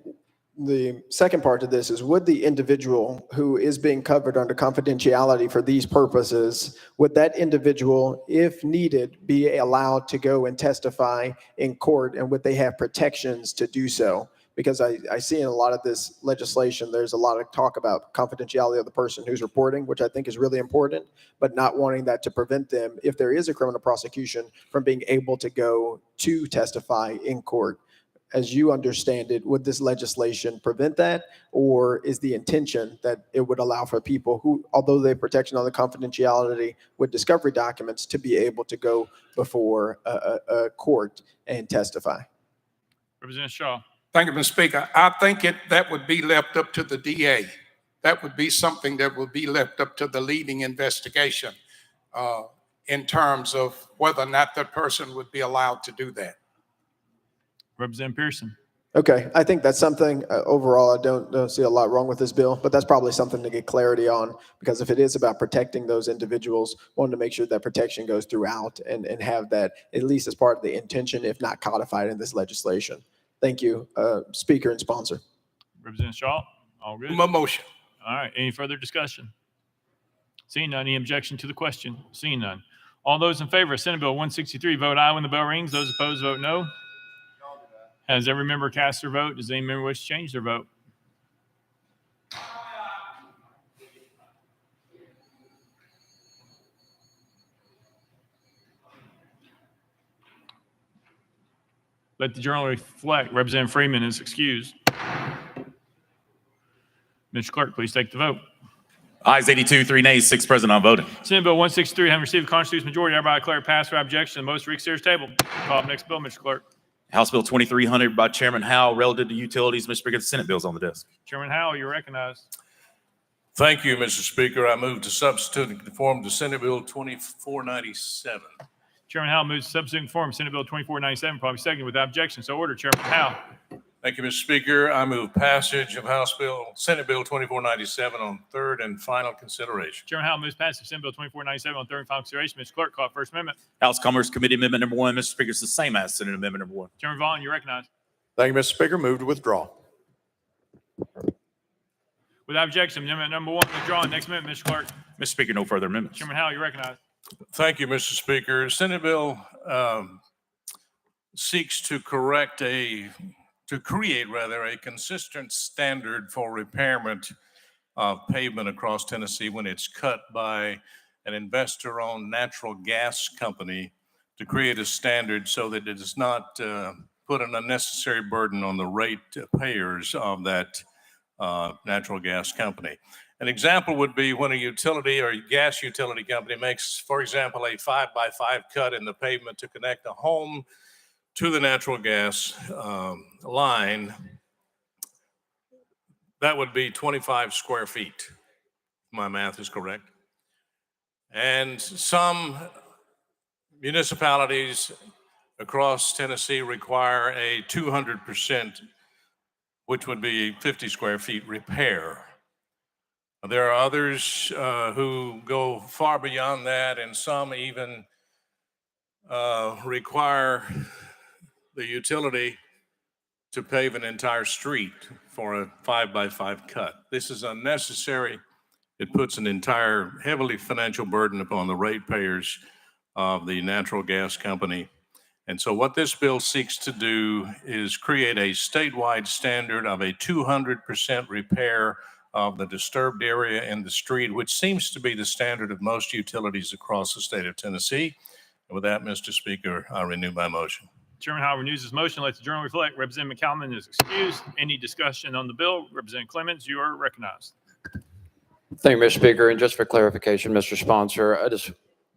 the second part to this is, would the individual who is being covered under confidentiality for these purposes, would that individual, if needed, be allowed to go and testify in court, and would they have protections to do so? Because I see in a lot of this legislation, there's a lot of talk about confidentiality of the person who's reporting, which I think is really important, but not wanting that to prevent them, if there is a criminal prosecution, from being able to go to testify in court. As you understand it, would this legislation prevent that, or is the intention that it would allow for people who, although they have protection on the confidentiality with discovery documents, to be able to go before a court and testify? Representative Shaw. Thank you, Mr. Speaker. I think that would be left up to the DA. That would be something that would be left up to the leading investigation in terms of whether or not that person would be allowed to do that. Representative Pearson. Okay, I think that's something, overall, I don't see a lot wrong with this bill, but that's probably something to get clarity on, because if it is about protecting those individuals, wanting to make sure that protection goes throughout and have that at least as part of the intention, if not codified in this legislation. Thank you, Speaker and sponsor. Representative Shaw. All good. My motion. All right. Any further discussion? Seeing none. Any objection to the question? Seeing none. All those in favor of Senate Bill 163, vote aye when the bell rings. Those opposed, vote no. Has every member cast their vote? Does any member wish to change their vote? Let the journal reflect. Representative Freeman is excused. Mr. Clerk, please take the vote. Ayes 82, 3 nays, 6 present, on voting. Senate Bill 163 having received a constitutional majority, hereby declare passed without objection. The motion reconsider is tabled. Call up next bill, Mr. Clerk. House Bill 2300 by Chairman Howell, relative to utilities. Mr. Speaker, the Senate bill is on the desk. Chairman Howell, you're recognized. Thank you, Mr. Speaker. I move to substitute and conform to Senate Bill 2497. Chairman Howell moves to substitute and conform Senate Bill 2497, probably seconded without objection. So ordered. Chairman Howell. Thank you, Mr. Speaker. I move passage of Senate Bill 2497 on third and final consideration. Chairman Howell moves passage of Senate Bill 2497 on third and final consideration. Mr. Clerk, call First Amendment. House Commerce Committee Amendment number 1. Mr. Speaker, it's the same as Senate Amendment number 1. Chairman Vaughn, you're recognized. Thank you, Mr. Speaker. Move to withdraw. Without objection, amendment number 1 withdrawn. Next amendment, Mr. Clerk. Mr. Speaker, no further amendments. Chairman Howell, you're recognized. Thank you, Mr. Speaker. Senate Bill seeks to create a consistent standard for repairment of pavement across Tennessee when it's cut by an investor-owned natural gas company, to create a standard so that it does not put an unnecessary burden on the rate payers of that natural gas company. An example would be when a utility or a gas utility company makes, for example, a 5x5 cut in the pavement to connect a home to the natural gas line. That would be 25 square feet. My math is correct. And some municipalities across Tennessee require a 200%, which would be 50 square feet repair. There are others who go far beyond that, and some even require the utility to pave an entire street for a 5x5 cut. This is unnecessary. It puts an entire heavily financial burden upon the ratepayers of the natural gas company. And so what this bill seeks to do is create a statewide standard of a 200% repair of the disturbed area in the street, which seems to be the standard of most utilities across the state of Tennessee. And with that, Mr. Speaker, I renew my motion. Chairman Howell renews his motion. Let the journal reflect. Representative McCallum is excused. Any discussion on the bill? Representative Clemens, you are recognized. Thank you, Mr. Speaker. And just for clarification, Mr. Sponsor,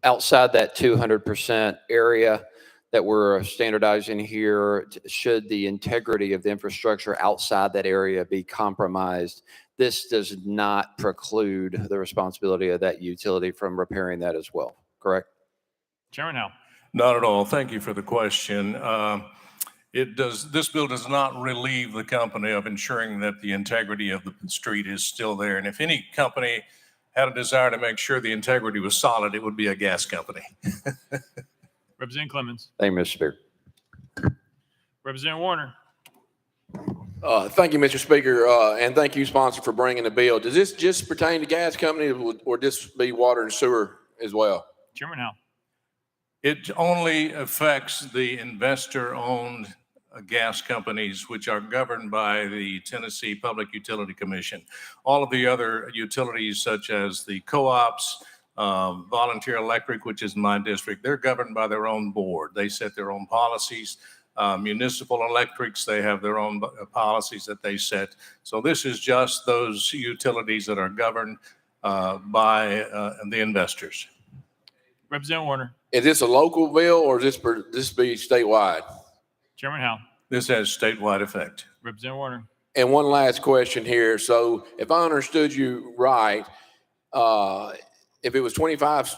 outside that 200% area that we're standardizing here, should the integrity of the infrastructure outside that area be compromised, this does not preclude the responsibility of that utility from repairing that as well, correct? Chairman Howell. Not at all. Thank you for the question. This bill does not relieve the company of ensuring that the integrity of the street is still there. And if any company had a desire to make sure the integrity was solid, it would be a gas company. Representative Clemens. Thank you, Mr. Speaker. Representative Warner. Thank you, Mr. Speaker, and thank you, sponsor, for bringing the bill. Does this just pertain to gas companies or this be water and sewer as well? Chairman Howe. It only affects the investor-owned gas companies, which are governed by the Tennessee Public Utility Commission. All of the other utilities, such as the co-ops, Volunteer Electric, which is my district, they're governed by their own board. They set their own policies. Municipal electrics, they have their own policies that they set. So this is just those utilities that are governed by the investors. Representative Warner. Is this a local bill or is this be statewide? Chairman Howe. This has statewide effect. Representative Warner. And one last question here. So if I understood you right, if it was 25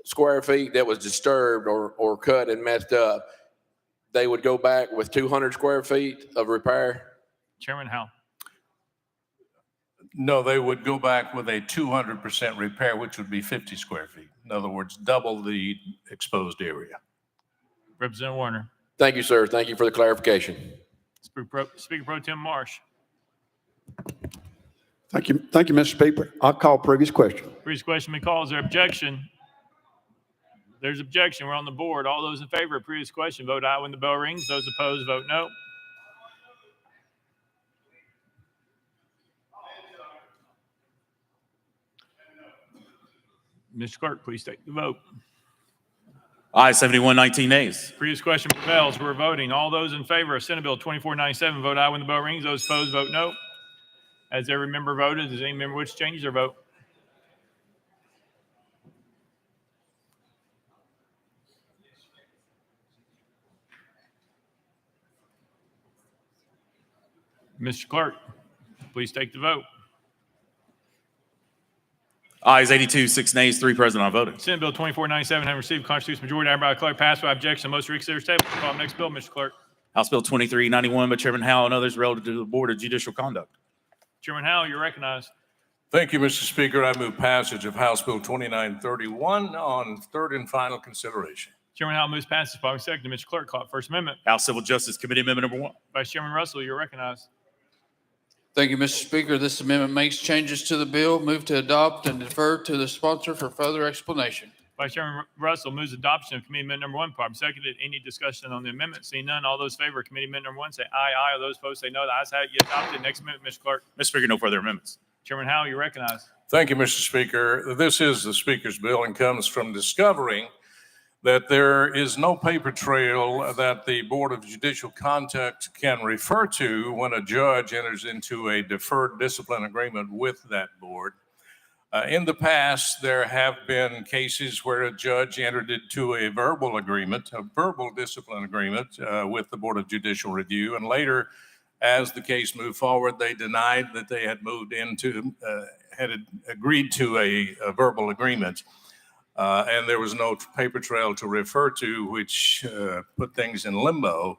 square feet that was disturbed or cut and messed up, they would go back with 200 square feet of repair? Chairman Howe. No, they would go back with a 200% repair, which would be 50 square feet. In other words, double the exposed area. Representative Warner. Thank you, sir. Thank you for the clarification. Speaker Pro Tem Marsh. Thank you, Mr. Speaker. I'll call previous question. Previous question be called. Is there objection? There's objection. We're on the board. All those in favor of previous question, vote aye when the bell rings. Those opposed, vote no. Mr. Clerk, please take the vote. Aye, 71, 19 nays. Previous question prevails. We're voting. All those in favor of Senate Bill 2497, vote aye when the bell rings. Those opposed, vote no. Has every member voted? Does any member wish to change their vote? Mr. Clerk, please take the vote. Ayes 82, 6 nays, 3 present, unvoted. Senate Bill 2497 having received constitutional majority, I hereby declare passed by objection. Most reconsider table. Call next bill, Mr. Clerk. House Bill 2391 by Chairman Howell and others relative to the Board of Judicial Conduct. Chairman Howell, you're recognized. Thank you, Mr. Speaker. I move passage of House Bill 2931 on third and final consideration. Chairman Howell moves passage. Following second, Mr. Clerk, call it First Amendment. House Civil Justice Committee Amendment number 1. Vice Chairman Russell, you're recognized. Thank you, Mr. Speaker. This amendment makes changes to the bill. Move to adopt and defer to the sponsor for further explanation. Vice Chairman Russell moves adoption of Committee Amendment number 1. Properly seconded. Any discussion on the amendment? Seeing none, all those in favor of Committee Amendment number 1 say aye, aye. All those opposed say no. The ayes have it. You adopted. Next amendment, Mr. Clerk. Mr. Speaker, no further amendments. Chairman Howell, you're recognized. Thank you, Mr. Speaker. This is the Speaker's bill and comes from discovering that there is no paper trail that the Board of Judicial Conduct can refer to when a judge enters into a deferred discipline agreement with that board. In the past, there have been cases where a judge entered into a verbal agreement, a verbal discipline agreement with the Board of Judicial Review, and later, as the case moved forward, they denied that they had had agreed to a verbal agreement. And there was no paper trail to refer to, which put things in limbo.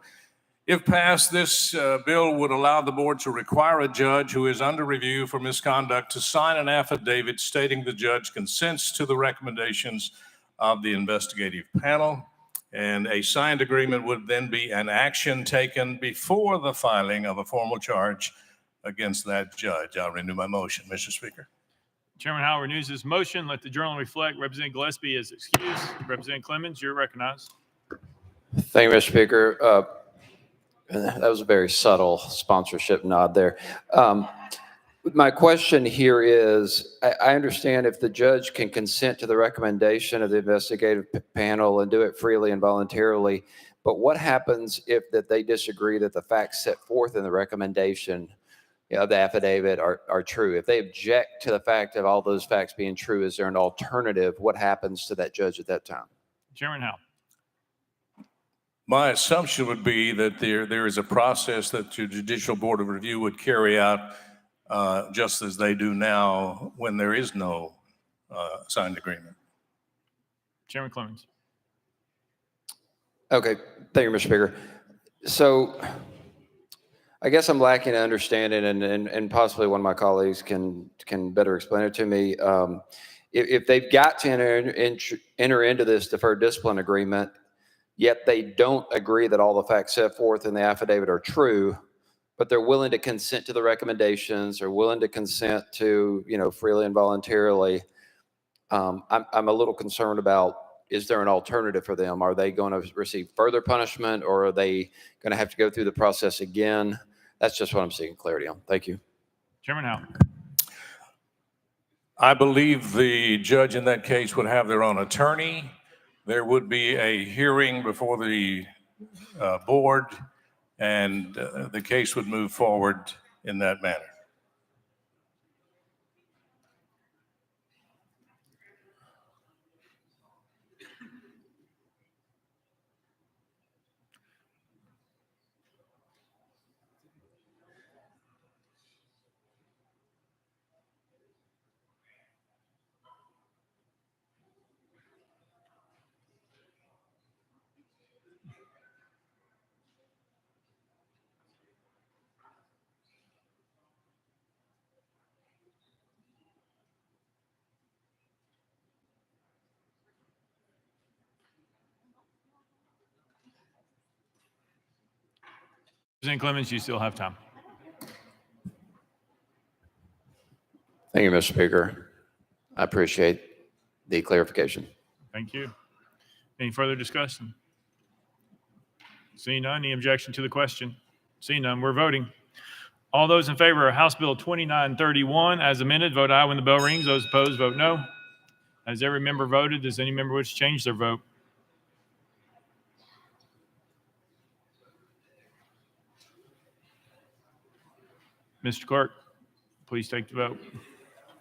If passed, this bill would allow the board to require a judge who is under review for misconduct to sign an affidavit stating the judge consents to the recommendations of the investigative panel. And a signed agreement would then be an action taken before the filing of a formal charge against that judge. I'll renew my motion, Mr. Speaker. Chairman Howell renews his motion. Let the journal reflect. Representative Gillespie is excused. Representative Clemens, you're recognized. Thank you, Mr. Speaker. That was a very subtle sponsorship nod there. My question here is, I understand if the judge can consent to the recommendation of the investigative panel and do it freely and voluntarily, but what happens if that they disagree that the facts set forth in the recommendation of the affidavit are true? If they object to the fact of all those facts being true, is there an alternative? What happens to that judge at that time? Chairman Howell. My assumption would be that there is a process that the Judicial Board of Review would carry out just as they do now when there is no signed agreement. Chairman Clemens. Okay, thank you, Mr. Speaker. So I guess I'm lacking understanding, and possibly one of my colleagues can better explain it to me. If they've got to enter into this deferred discipline agreement, yet they don't agree that all the facts set forth in the affidavit are true, but they're willing to consent to the recommendations, or willing to consent to, freely and voluntarily, I'm a little concerned about, is there an alternative for them? Are they going to receive further punishment, or are they going to have to go through the process again? That's just what I'm seeking clarity on. Thank you. Chairman Howe. I believe the judge in that case would have their own attorney. There would be a hearing before the board, and the case would move forward in that manner. President Clemens, you still have time. Thank you, Mr. Speaker. I appreciate the clarification. Thank you. Any further discussion? Seeing none, any objection to the question? Seeing none, we're voting. All those in favor of House Bill 2931 as amended, vote aye when the bell rings. Those opposed, vote no. Has every member voted? Does any member wish to change their vote? Mr. Clerk, please take the vote.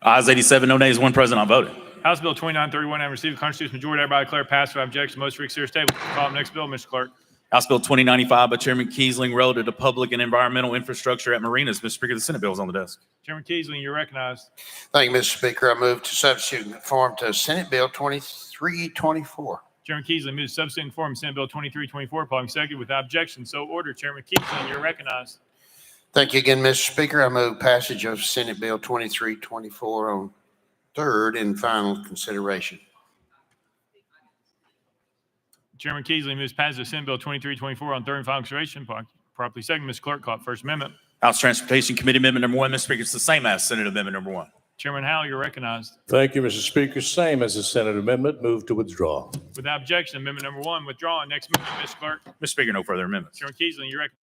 Ayes 87, no nays, one present, I voted. House Bill 2931 having received a constitutional majority, everybody declare passed without objection. Most for serious table. Call up next bill, Mr. Clerk. House Bill 2095 by Chairman Kiesling relative to public and environmental infrastructure at marinas. Mr. Speaker, the Senate bill is on the desk. Chairman Kiesling, you're recognized. Thank you, Mr. Speaker. I move to substitute and form to Senate Bill 2324. Chairman Kiesling moves to substitute and form Senate Bill 2324. Following second without objection. So ordered. Chairman Kiesling, you're recognized. Thank you again, Mr. Speaker. I move passage of Senate Bill 2324 on third and final consideration. Chairman Kiesling moves passage of Senate Bill 2324 on third and final consideration. Properly second. Mr. Clerk, call it First Amendment. House Transportation Committee Amendment number 1, Mr. Speaker, it's the same as Senate Amendment number 1. Chairman Howell, you're recognized. Thank you, Mr. Speaker. Same as the Senate amendment. Move to withdraw. Without objection, amendment number 1 withdrawn. Next amendment, Mr. Clerk. Mr. Speaker, no further amendments. Chairman Kiesling, you're recognized.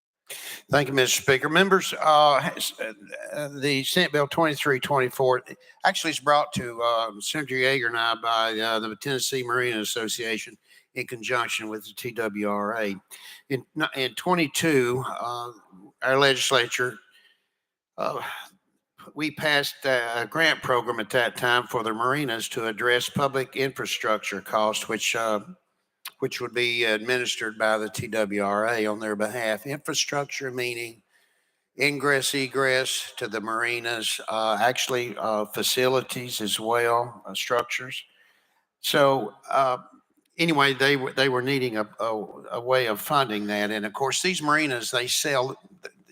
Thank you, Mr. Speaker. Members, the Senate Bill 2324 actually is brought to Senator Yeager and I by the Tennessee Marina Association in conjunction with the TWRA. In 22, our legislature, we passed a grant program at that time for the marinas to address public infrastructure costs, which would be administered by the TWRA on their behalf. Infrastructure meaning ingress, egress to the marinas, actually facilities as well, structures. So anyway, they were needing a way of funding that. And of course, these marinas, they sell,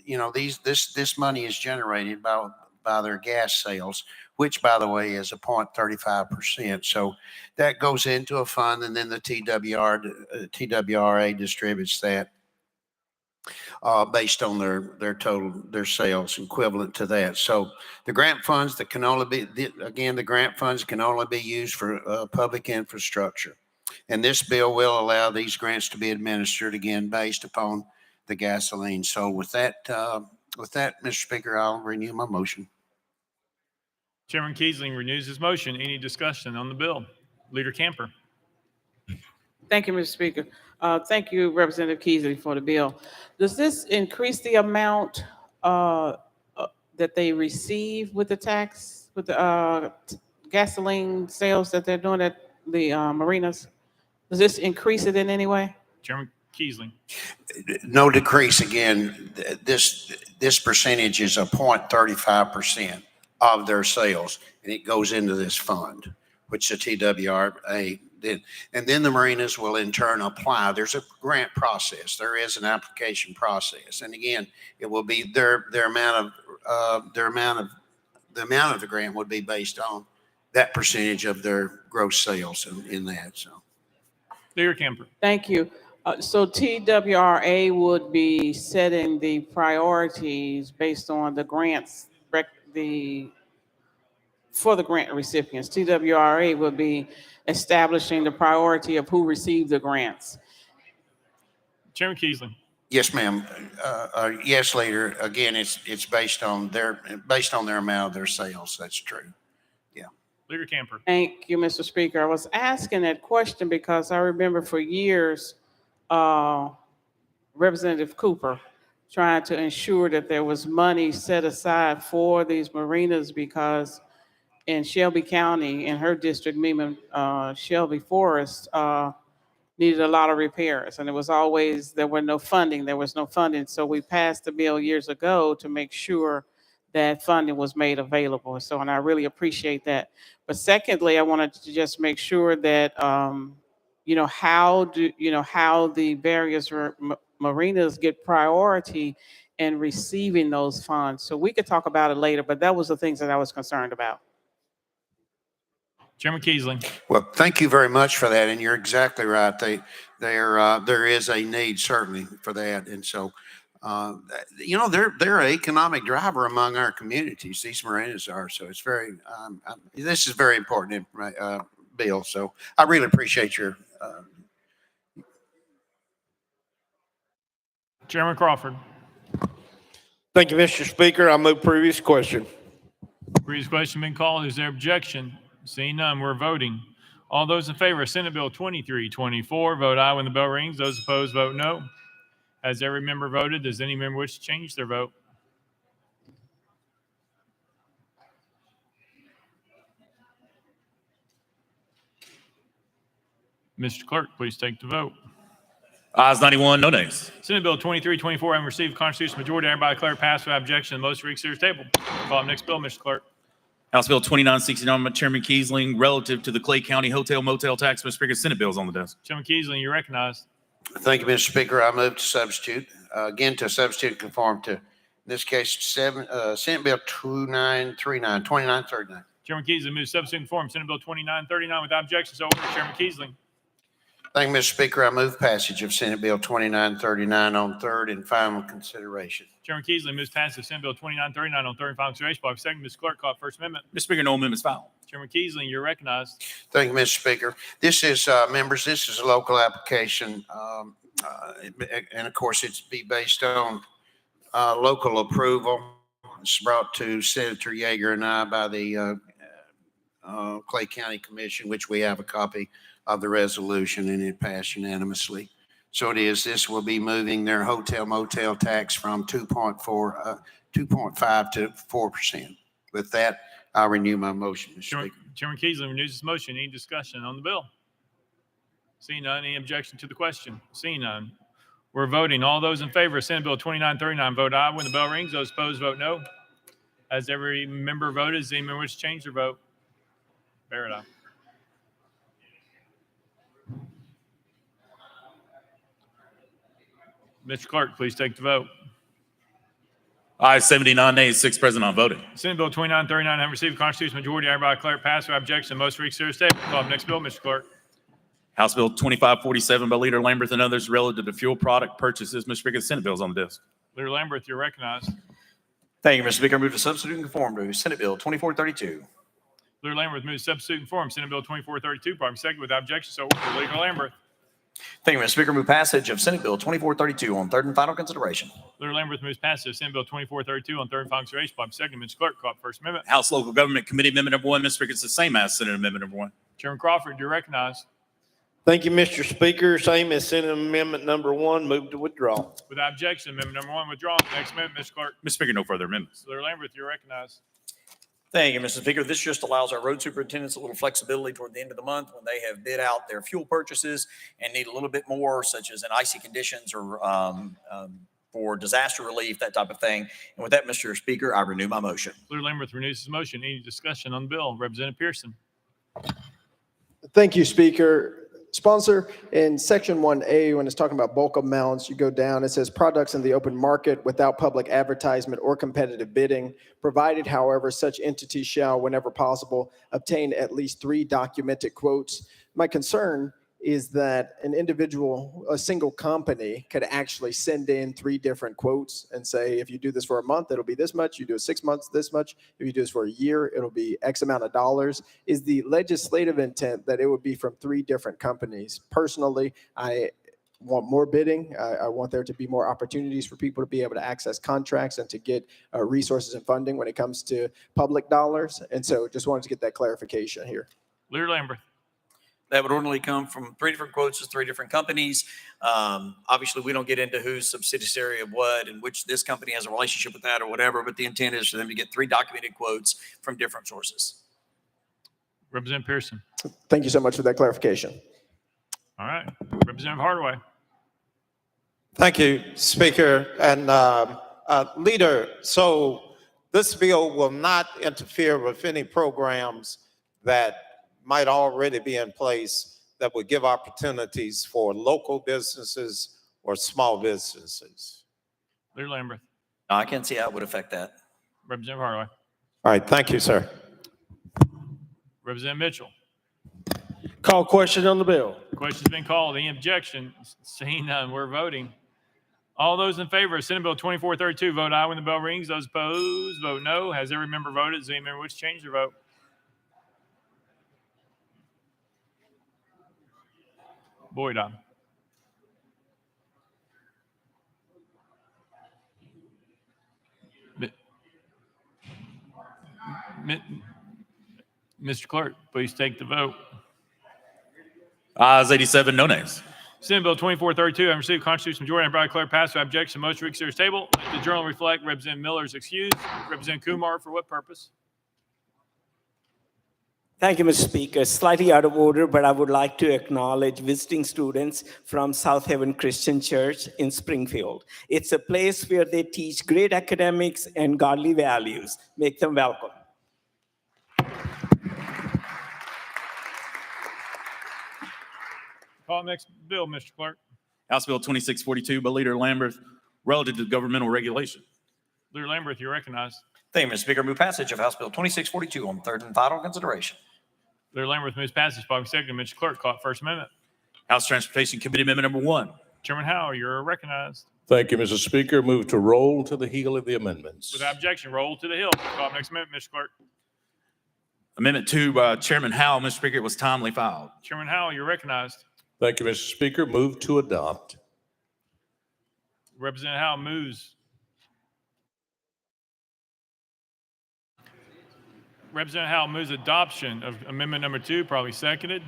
this money is generated by their gas sales, which, by the way, is a 0.35%. So that goes into a fund, and then the TWRA distributes that based on their sales equivalent to that. So the grant funds that can only be, the grant funds can only be used for public infrastructure. And this bill will allow these grants to be administered again based upon the gasoline. So with that, Mr. Speaker, I'll renew my motion. Chairman Kiesling renews his motion. Any discussion on the bill? Leader Camper. Thank you, Mr. Speaker. Thank you, Representative Kiesling, for the bill. Does this increase the amount that they receive with the tax, with the gasoline sales that they're doing at the marinas? Does this increase it in any way? Chairman Kiesling. No decrease again. This percentage is a 0.35% of their sales, and it goes into this fund, which the TWRA then the marinas will in turn apply. There's a grant process. There is an application process. And again, it will be the amount of the grant would be based on that percentage of their gross sales in that. So. Leader Camper. Thank you. So TWRA would be setting the priorities based on the grants, for the grant recipients. TWRA would be establishing the priority of who received the grants. Chairman Keesling. Yes, ma'am. Yes, Leader. Again, it's based on their amount of their sales. That's true. Yeah. Leader Camper. Thank you, Mr. Speaker. I was asking that question because I remember for years, Representative Cooper trying to ensure that there was money set aside for these marinas because in Shelby County, in her district, Shelby Forest, needed a lot of repairs. And it was always, there was no funding. So we passed the bill years ago to make sure that funding was made available. So, and I really appreciate that. But secondly, I wanted to just make sure that, how the various marinas get priority in receiving those funds. So we could talk about it later, but that was the things that I was concerned about. Chairman Keesling. Well, thank you very much for that. And you're exactly right. There is a need certainly for that. And so, they're an economic driver among our communities. These marinas are. So it's this is very important, Bill. So I really appreciate your. Chairman Crawford. Thank you, Mr. Speaker. I move previous question. Previous question been called. Is there objection? Seeing none, we're voting. All those in favor of Senate Bill 2324, vote aye when the bell rings. Those opposed, vote no. Has every member voted? Does any member wish to change their vote? Mr. Clerk, please take the vote. Ayes 91, no nays. Senate Bill 2324 having received constitutional majority, hereby declare passed without objection. The motion reconsidered table. Call up next bill, Mr. Clerk. House Bill 2969 by Chairman Keesling, relative to the Clay County Hotel Motel Tax. Mr. Speaker, Senate bills on the desk. Chairman Keesling, you're recognized. Thank you, Mr. Speaker. I move to substitute, to substitute and conform to, in this case, Senate Bill 2939. Chairman Keesling moves substitute and conform Senate Bill 2939 without objection. So ordered. Chairman Keesling. Thank you, Mr. Speaker. I move passage of Senate Bill 2939 on third and final consideration. Chairman Keesling moves passage of Senate Bill 2939 on third and final consideration. By second, Mr. Clerk, call First Amendment. Mr. Speaker, no amendments filed. Chairman Keesling, you're recognized. Thank you, Mr. Speaker. This is, members, this is a local application. And of course, it's be based on local approval. It's brought to Senator Yeager and I by the Clay County Commission, which we have a copy of the resolution, and it passed unanimously. So this will be moving their hotel motel tax from 2.5 to 4%. With that, I'll renew my motion, Mr. Speaker. Chairman Keesling renews his motion. Any discussion on the bill? Seeing none, any objection to the question? Seeing none, we're voting. All those in favor of Senate Bill 2939, vote aye when the bell rings. Those opposed, vote no. Has every member voted? Does any member wish to change their vote? Barrett, aye. Mr. Clerk, please take the vote. Ayes 79, nays 6 present on voting. Senate Bill 2939 having received a constitutional majority, hereby declare passed without objection. Most reconsidered table. Call up next bill, Mr. Clerk. House Bill 2547 by Leader Lamberth and others relative to fuel product purchases. Mr. Speaker, the Senate bills on the desk. Leader Lamberth, you're recognized. Thank you, Mr. Speaker. I move to substitute and conform to Senate Bill 2432. Leader Lamberth moves substitute and form Senate Bill 2432. Properly second without objection. So ordered. Leader Lamberth. Thank you, Mr. Speaker. Move passage of Senate Bill 2432 on third and final consideration. Leader Lamberth moves passage of Senate Bill 2432 on third and final consideration. Properly second. Mr. Clerk, call up First Amendment. House Local Government Committee Amendment number 1. Mr. Speaker, it's the same as Senate Amendment number 1. Chairman Crawford, you're recognized. Thank you, Mr. Speaker. Same as Senate Amendment number 1. Move to withdraw. Without objection, Amendment number 1 withdrawn. Next amendment, Mr. Clerk. Mr. Speaker, no further amendments. Leader Lamberth, you're recognized. Thank you, Mr. Speaker. This just allows our road superintendents a little flexibility toward the end of the month when they have bid out their fuel purchases and need a little bit more, such as in icy conditions or for disaster relief, that type of thing. And with that, Mr. Speaker, I renew my motion. Leader Lamberth renews his motion. Any discussion on the bill? Representative Pearson. Thank you, Speaker. Sponsor, in section 1A, when it's talking about bulk amounts, you go down, it says products in the open market without public advertisement or competitive bidding, provided, however, such entity shall, whenever possible, obtain at least 3 documented quotes. My concern is that an individual, a single company could actually send in 3 different quotes and say, if you do this for a month, it'll be this much. You do it 6 months, this much. If you do this for a year, it'll be X amount of dollars. Is the legislative intent that it would be from 3 different companies? Personally, I want more bidding. I want there to be more opportunities for people to be able to access contracts and to get resources and funding when it comes to public dollars. And so just wanted to get that clarification here. Leader Lambert. That would ordinarily come from 3 different quotes to 3 different companies. Obviously, we don't get into who's subsidiary of what and which this company has a relationship with that or whatever, but the intent is for them to get 3 documented quotes from different sources. Representative Pearson. Thank you so much for that clarification. All right. Representative Hardaway. Thank you, Speaker. And Leader, so this bill will not interfere with any programs that might already be in place that would give opportunities for local businesses or small businesses. Leader Lambert. No, I can't see how it would affect that. Representative Hardaway. All right, thank you, sir. Representative Mitchell. Call question on the bill. Question's been called. Any objection? Seeing none, we're voting. All those in favor of Senate Bill 2432, vote aye when the bell rings. Those opposed, vote no. Has every member voted? Does any member wish to change their vote? Boyd, aye. Mr. Clerk, please take the vote. Ayes 87, no nays. Senate Bill 2432, having received constitutional majority, I hereby declare passed. Without objection, motion to reconsider is tabled. The journal reflect Representative Miller is excused. Representative Kumar, for what purpose? Thank you, Mr. Speaker. Slightly out of order, but I would like to acknowledge visiting students from South Haven Christian Church in Springfield. It's a place where they teach great academics and godly values. Make them welcome. Call next bill, Mr. Clerk. House Bill 2642 by Leader Lambert, relative to governmental regulation. Leader Lambert, you're recognized. Thank you, Mr. Speaker. Move passage of House Bill 2642 on 3rd and final consideration. Leader Lambert moves passage. Following second, Mr. Clerk, call it First Amendment. House Transportation Committee Amendment number 1. Chairman Howell, you're recognized. Thank you, Mr. Speaker. Move to roll to the heel of the amendments. Without objection, roll to the hill. Call next amendment, Mr. Clerk. Amendment 2 by Chairman Howell, Mr. Speaker, was timely filed. Chairman Howell, you're recognized. Thank you, Mr. Speaker. Move to adopt. Representative Howell moves. Representative Howell moves adoption of amendment number 2, probably seconded.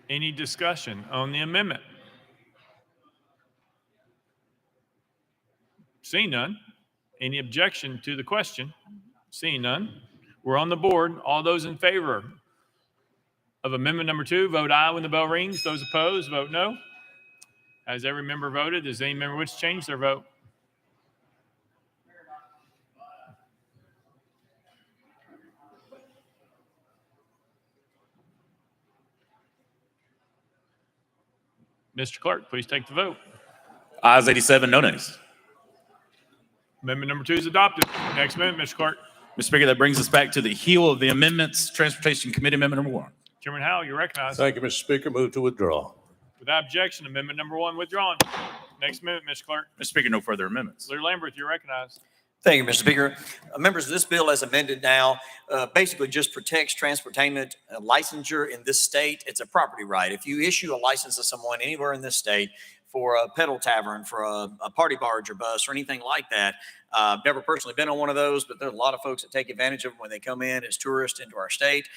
Any discussion on the amendment? Seeing none. Any objection to the question? Seeing none. We're on the board. All those in favor of amendment number 2, vote aye when the bell rings. Those opposed, vote no. Has every member voted? Does any member wish to change their vote? Mr. Clerk, please take the vote. Ayes 87, no nays. Amendment number 2 is adopted. Next amendment, Mr. Clerk. Mr. Speaker, that brings us back to the heel of the amendments, Transportation Committee Amendment number 1. Chairman Howell, you're recognized. Thank you, Mr. Speaker. Move to withdraw. Without objection, amendment number 1 withdrawn. Next amendment, Mr. Clerk. Mr. Speaker, no further amendments. Leader Lambert, you're recognized. Thank you, Mr. Speaker. Members, this bill as amended now basically just protects transportation licensure in this state. It's a property right. If you issue a license to someone anywhere in this state for a pedal tavern, for a party barge or bus or anything like that, I've never personally been on one of those, but there's a lot of folks that take advantage of them when they come in as tourists into our state.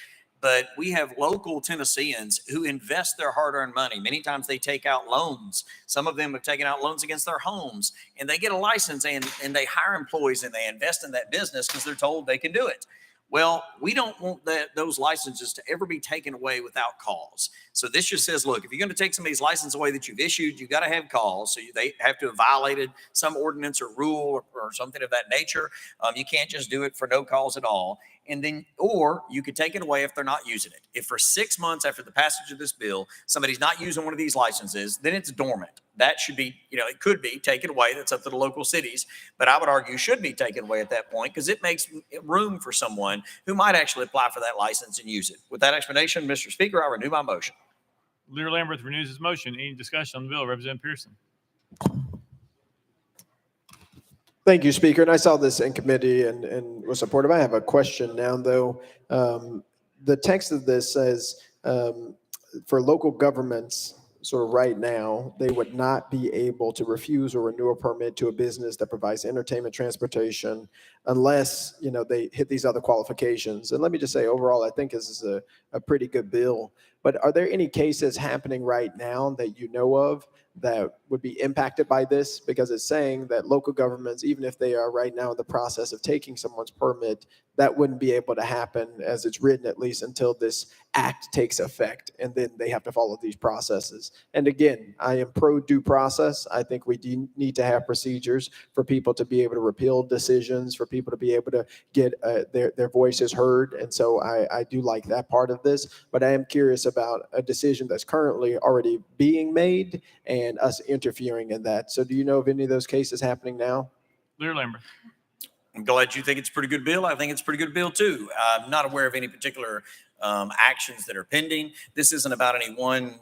But we have local Tennesseans who invest their hard-earned money. Many times they take out loans. Some of them have taken out loans against their homes, and they get a license and they hire employees and they invest in that business because they're told they can do it. Well, we don't want those licenses to ever be taken away without cause. So this just says, look, if you're going to take somebody's license away that you've issued, you've got to have cause. So they have to have violated some ordinance or rule or something of that nature. You can't just do it for no cause at all. and then, or you could take it away if they're not using it. If for 6 months after the passage of this bill, somebody's not using one of these licenses, then it's dormant. That should be, it could be taken away. That's up to the local cities, but I would argue should be taken away at that point because it makes room for someone who might actually apply for that license and use it. With that explanation, Mr. Speaker, I renew my motion. Leader Lamberth renews his motion. Any discussion on the bill? Representative Pearson. Thank you, Speaker. And I saw this in committee and was supportive. I have a question now, though. The text of this says for local governments, sort of right now, they would not be able to refuse or renew a permit to a business that provides entertainment transportation unless, they hit these other qualifications. And let me just say, overall, I think this is a pretty good bill. But are there any cases happening right now that you know of that would be impacted by this? Because it's saying that local governments, even if they are right now in the process of taking someone's permit, that wouldn't be able to happen as it's written, at least until this act takes effect. And then they have to follow these processes. And again, I am pro due process. I think we do need to have procedures for people to be able to repeal decisions, for people to be able to get their voices heard. And so I do like that part of this. But I am curious about a decision that's currently already being made and us interfering in that. So do you know of any of those cases happening now? Leader Lambert. I'm glad you think it's a pretty good bill. I think it's a pretty good bill too. I'm not aware of any particular actions that are pending. This isn't about any one,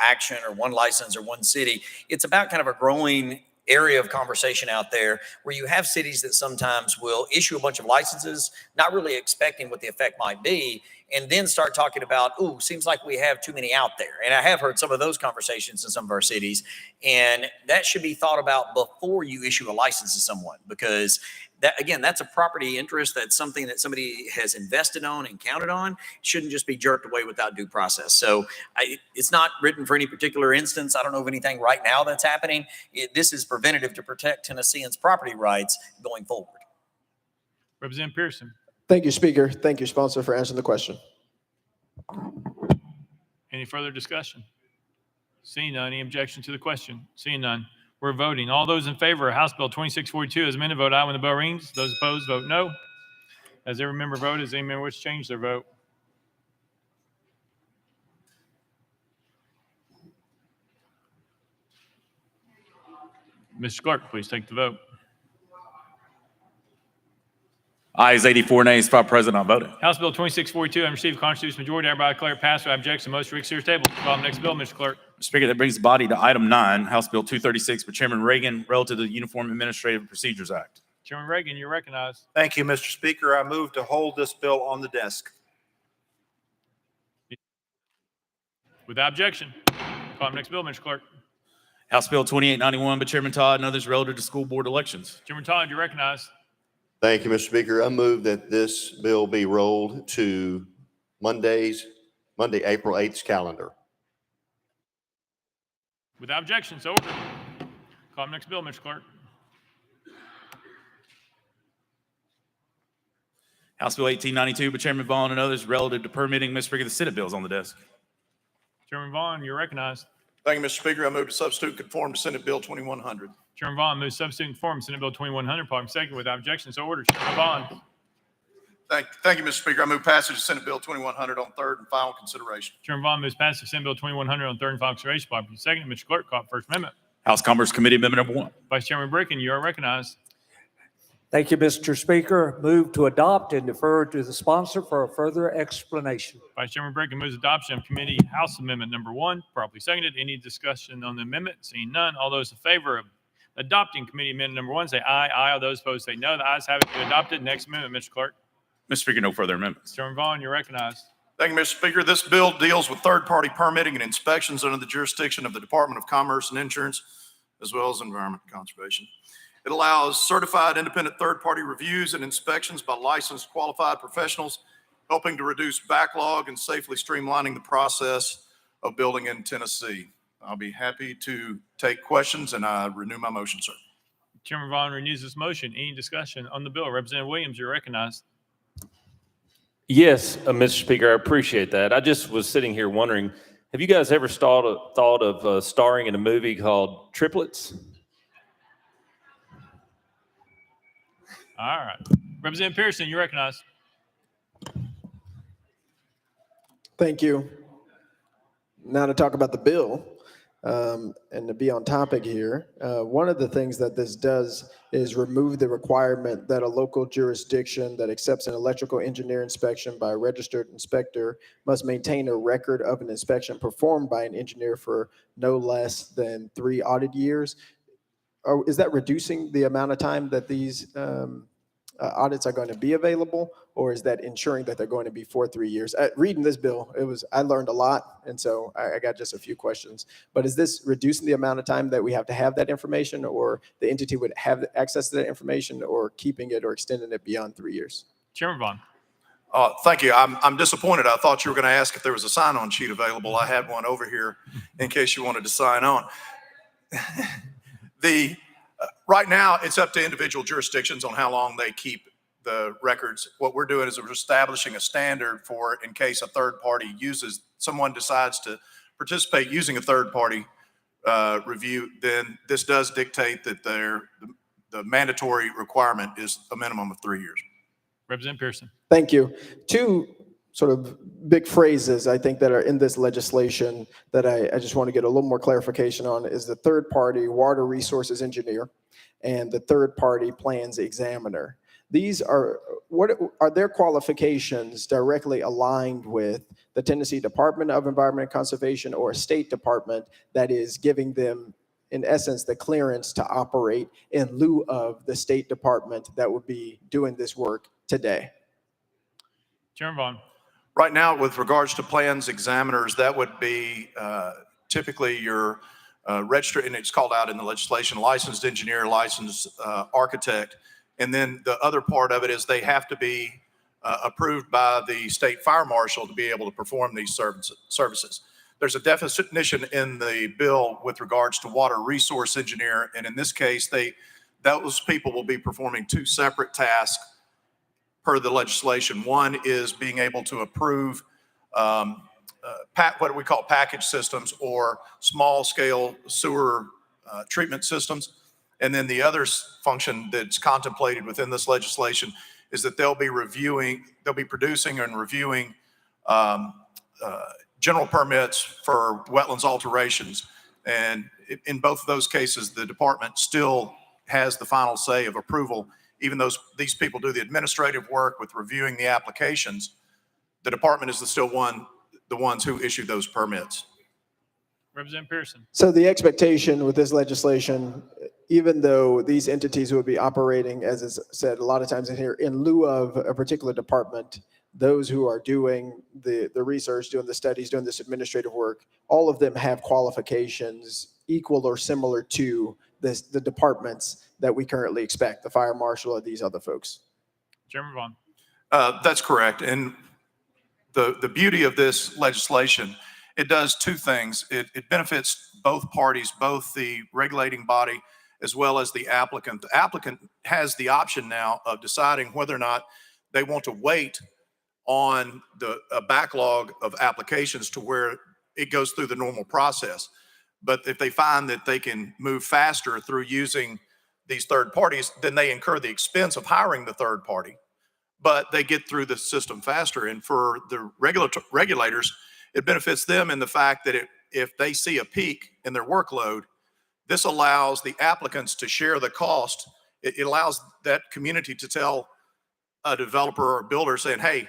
action or one license or one city. It's about kind of a growing area of conversation out there where you have cities that sometimes will issue a bunch of licenses, not really expecting what the effect might be, and then start talking about, seems like we have too many out there. And I have heard some of those conversations in some of our cities, and that should be thought about before you issue a license to someone, because that, again, that's a property interest. That's something that somebody has invested on and counted on. It shouldn't just be jerked away without due process. So it's not written for any particular instance. I don't know of anything right now that's happening. This is preventative to protect Tennesseans' property rights going forward. Representative Pearson. Thank you, Speaker. Thank you, sponsor, for answering the question. Any further discussion? Seeing none, any objection to the question? Seeing none, we're voting. All those in favor of House Bill 2642 as amended, vote aye when the bell rings. Those opposed, vote no. As every member voted, does any member wish to change their vote? Mr. Clerk, please take the vote. Ayes 84, nays 5 present, not voting. House Bill 2642, having received a constitutional majority, hereby declare passed without objection. Motion to reconsider table. Call the next bill, Mr. Clerk. Mr. Speaker, that brings the body to item 9, House Bill 236 by Chairman Reagan, relative to the Uniform Administrative Procedures Act. Chairman Reagan, you're recognized. Thank you, Mr. Speaker. I move to hold this bill on the desk. Without objection. Call the next bill, Mr. Clerk. House Bill 2891 by Chairman Todd and others relative to school board elections. Chairman Todd, you're recognized. Thank you, Mr. Speaker. I move that this bill be rolled to Monday, April 8th's calendar. Without objection, so ordered. Call the next bill, Mr. Clerk. House Bill 1892 by Chairman Vaughn and others relative to permitting. Mr. Speaker, the Senate bill is on the desk. Chairman Vaughn, you're recognized. Thank you, Mr. Speaker. I move to substitute conform to Senate Bill 2100. Chairman Vaughn moves substitute and form Senate Bill 2100. Problem second without objection. So ordered. Chairman Vaughn. Thank you, Mr. Speaker. I move passage of Senate Bill 2100 on third and final consideration. Chairman Vaughn moves passage of Senate Bill 2100 on third and final consideration. Problem second. Mr. Clerk, call First Amendment. House Commerce Committee Amendment number 1. Vice Chairman Bricken, you are recognized. Thank you, Mr. Speaker. Move to adopt and defer to the sponsor for a further explanation. Vice Chairman Bricken moves adoption of Committee House Amendment number 1. Properly seconded. Any discussion on the amendment? Seeing none. All those in favor of adopting Committee Amendment number 1 say aye. Aye. All those opposed say no. The ayes have it. Adopted. Next amendment, Mr. Clerk. Mr. Speaker, no further amendments. Chairman Vaughn, you're recognized. Thank you, Mr. Speaker. This bill deals with third-party permitting and inspections under the jurisdiction of the Department of Commerce and Insurance, as well as Environment and Conservation. It allows certified independent third-party reviews and inspections by licensed qualified professionals, helping to reduce backlog and safely streamlining the process of building in Tennessee. I'll be happy to take questions, and I renew my motion, sir. Chairman Vaughn renews this motion. Any discussion on the bill? Representative Williams, you're recognized. Yes, Mr. Speaker, I appreciate that. I just was sitting here wondering, have you guys ever thought of starring in a movie called Triplets? All right. Representative Pearson, you're recognized. Thank you. Now to talk about the bill, and to be on topic here, one of the things that this does is remove the requirement that a local jurisdiction that accepts an electrical engineer inspection by a registered inspector must maintain a record of an inspection performed by an engineer for no less than 3 audit years. Is that reducing the amount of time that these audits are going to be available, or is that ensuring that they're going to be for 3 years? Reading this bill, I learned a lot, and so I got just a few questions. But is this reducing the amount of time that we have to have that information, or the entity would have access to that information, or keeping it or extending it beyond 3 years? Chairman Vaughn. Thank you. I'm disappointed. I thought you were going to ask if there was a sign-on sheet available. I had one over here in case you wanted to sign on. Right now, it's up to individual jurisdictions on how long they keep the records. What we're doing is we're establishing a standard for in case a third party someone decides to participate using a third party review, then this does dictate that the mandatory requirement is a minimum of 3 years. Representative Pearson. Thank you. Two sort of big phrases I think that are in this legislation that I just want to get a little more clarification on is the third party water resources engineer and the third party plans examiner. These are, what are their qualifications directly aligned with the Tennessee Department of Environment and Conservation or a state department that is giving them, in essence, the clearance to operate in lieu of the state department that would be doing this work today? Chairman Vaughn. Right now, with regards to plans examiners, that would be typically your registered, and it's called out in the legislation, licensed engineer, licensed architect. And then the other part of it is they have to be approved by the state fire marshal to be able to perform these services. There's a definition in the bill with regards to water resource engineer, and in this case, those people will be performing 2 separate tasks per the legislation. One is being able to approve what we call package systems or small scale sewer treatment systems. And then the other function that's contemplated within this legislation is that they'll be producing and reviewing general permits for wetlands alterations. And in both of those cases, the department still has the final say of approval. Even though these people do the administrative work with reviewing the applications, the department is still the ones who issue those permits. Representative Pearson. So the expectation with this legislation, even though these entities would be operating, as is said a lot of times in here, in lieu of a particular department, those who are doing the research, doing the studies, doing this administrative work, all of them have qualifications equal or similar to the departments that we currently expect, the fire marshal or these other folks. Chairman Vaughn. That's correct. And the beauty of this legislation, it does 2 things. It benefits both parties, both the regulating body as well as the applicant. The applicant has the option now of deciding whether or not they want to wait on a backlog of applications to where it goes through the normal process. But if they find that they can move faster through using these third parties, then they incur the expense of hiring the third party, but they get through the system faster. And for the regulators, it benefits them in the fact that if they see a peak in their workload, this allows the applicants to share the cost. It allows that community to tell a developer or builder saying, hey,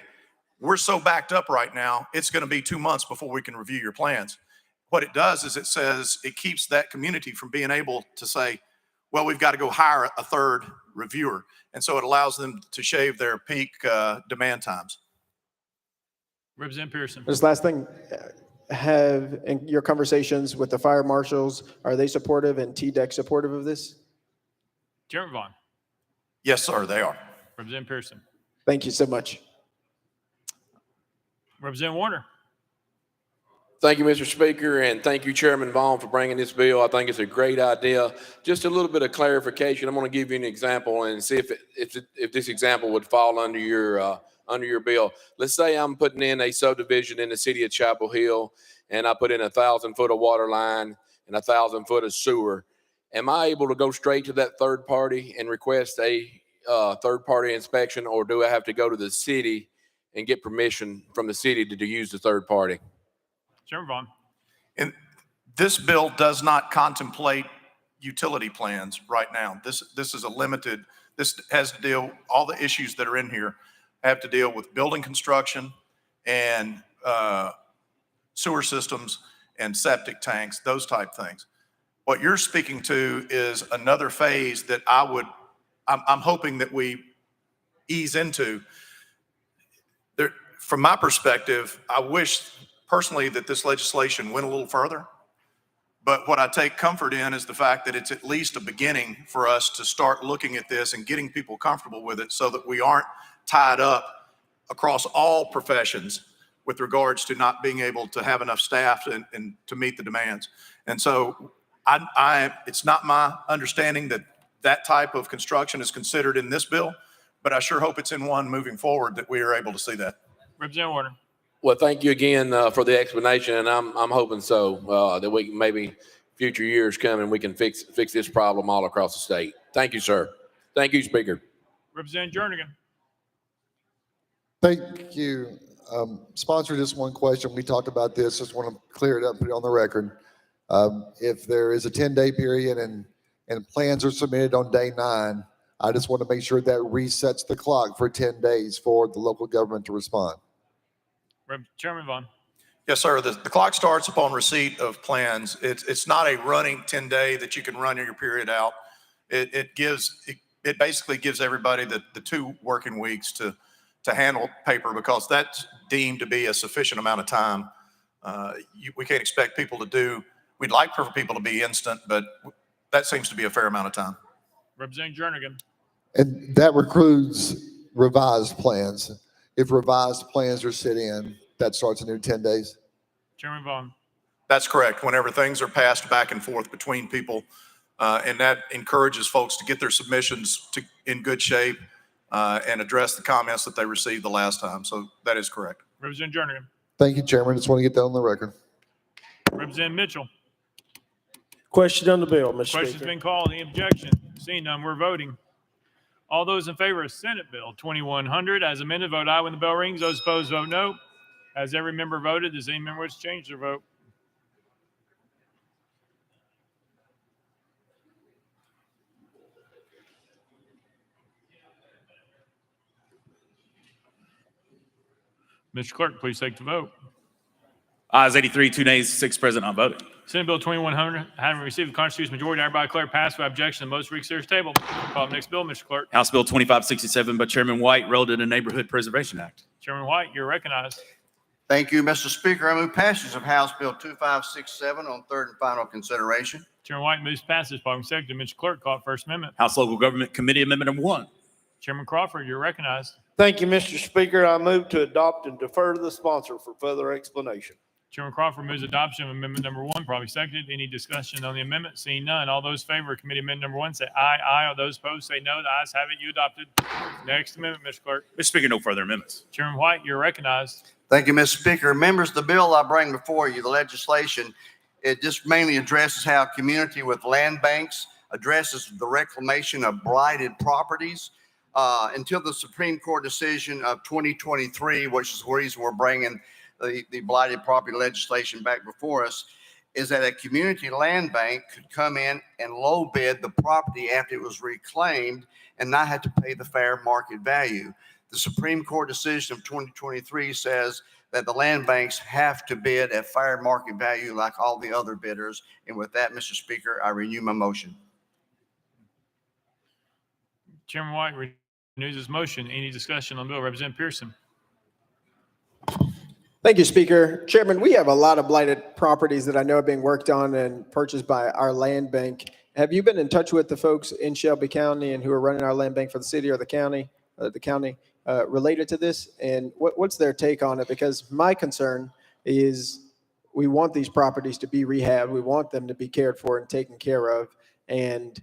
we're so backed up right now, it's going to be 2 months before we can review your plans. What it does is it keeps that community from being able to say, well, we've got to go hire a third reviewer. And so it allows them to shave their peak demand times. Representative Pearson. This last thing, have in your conversations with the fire marshals, are they supportive and TDEC supportive of this? Chairman Vaughn. Yes, sir, they are. Representative Pearson. Thank you so much. Representative Warner. Thank you, Mr. Speaker, and thank you, Chairman Vaughn, for bringing this bill. I think it's a great idea. Just a little bit of clarification. I'm going to give you an example and see if this example would fall under your bill. Let's say I'm putting in a subdivision in the city of Chapel Hill, and I put in 1,000 foot of water line and 1,000 foot of sewer. Am I able to go straight to that third party and request a third party inspection, or do I have to go to the city and get permission from the city to use the third party. Chairman Vaughn. And this bill does not contemplate utility plans right now. This is a limited, this has to deal, all the issues that are in here have to deal with building construction and sewer systems and septic tanks, those type things. What you're speaking to is another phase that I'm hoping that we ease into. There, from my perspective, I wish personally that this legislation went a little further. But what I take comfort in is the fact that it's at least a beginning for us to start looking at this and getting people comfortable with it so that we aren't tied up across all professions with regards to not being able to have enough staff and to meet the demands. And so it's not my understanding that that type of construction is considered in this bill, but I sure hope it's in one moving forward that we are able to see that. Representative Warner. Well, thank you again for the explanation, and I'm hoping so that we can maybe future years come and we can fix this problem all across the state. Thank you, sir. Thank you, Speaker. Representative Jernigan. Thank you. Sponsor, just one question. We talked about this. Just want to clear it up, put it on the record. If there is a 10-day period and plans are submitted on day 9, I just want to make sure that resets the clock for 10 days for the local government to respond. Chairman Vaughn. Yes, sir. The clock starts upon receipt of plans. It's not a running 10-day that you can run your period out. It basically gives everybody the 2 working weeks to handle paper because that's deemed to be a sufficient amount of time. We can't expect people to do, we'd like for people to be instant, but that seems to be a fair amount of time. Representative Jernigan. And that includes revised plans. If revised plans are sent in, that starts a new 10 days. Chairman Vaughn. That's correct. Whenever things are passed back and forth between people, and that encourages folks to get their submissions in good shape and address the comments that they received the last time. So that is correct. Representative Jernigan. Thank you, Chairman. Just want to get that on the record. Representative Mitchell. Question on the bill, Mr. Question's Speaker. been called. Any objection? Seeing none, we're voting. All those in favor of Senate Bill 2100 as amended, vote aye when the bell rings. Those opposed, vote no. Has every member voted? Does any member wish to change their vote? Mr. Clerk, please take the vote. Ayes 83, 2 nays, 6 present, not voting. Senate Bill 2100, having received the constitutional majority, I hereby declare passed without objection. The most reconsidered table. Call the next bill, Mr. Clerk. House Bill 2567 by Chairman White, relative to the Neighborhood Preservation Act. Chairman White, you're recognized. Thank you, Mr. Speaker. I move passage of House Bill 2567 on third and final consideration. Chairman White moves passage. Following second, Mr. Clerk, call First Amendment. House Local Government Committee Amendment number 1. Chairman Crawford, you're recognized. Thank you, Mr. Speaker. I move to adopt and defer to the sponsor for further explanation. Chairman Crawford moves adoption of amendment number 1, probably seconded. Any discussion on the amendment? Seeing none. All those in favor of committee amendment number 1 say aye. Aye. All those opposed say no. The ayes have it. You adopted. Next amendment, Mr. Clerk. Mr. Speaker, no further amendments. Chairman White, you're recognized. Thank you, Mr. Speaker. Members, the bill I bring before you, the legislation, it just mainly addresses how community with land banks addresses the reclamation of blighted properties. Until the Supreme Court decision of 2023, which is the reason we're bringing the blighted property legislation back before us, is that a community land bank could come in and low bid the property after it was reclaimed and not have to pay the fair market value. The Supreme Court decision of 2023 says that the land banks have to bid at fair market value like all the other bidders. And with that, Mr. Speaker, I renew my motion. Chairman White renews his motion. Any discussion on the bill? Representative Pearson. Thank you, Speaker. Chairman, we have a lot of blighted properties that I know are being worked on and purchased by our land bank. Have you been in touch with the folks in Shelby County and who are running our land bank for the city or the county related to this? And what's their take on it? Because my concern is we want these properties to be rehabbed. We want them to be cared for and taken care of. And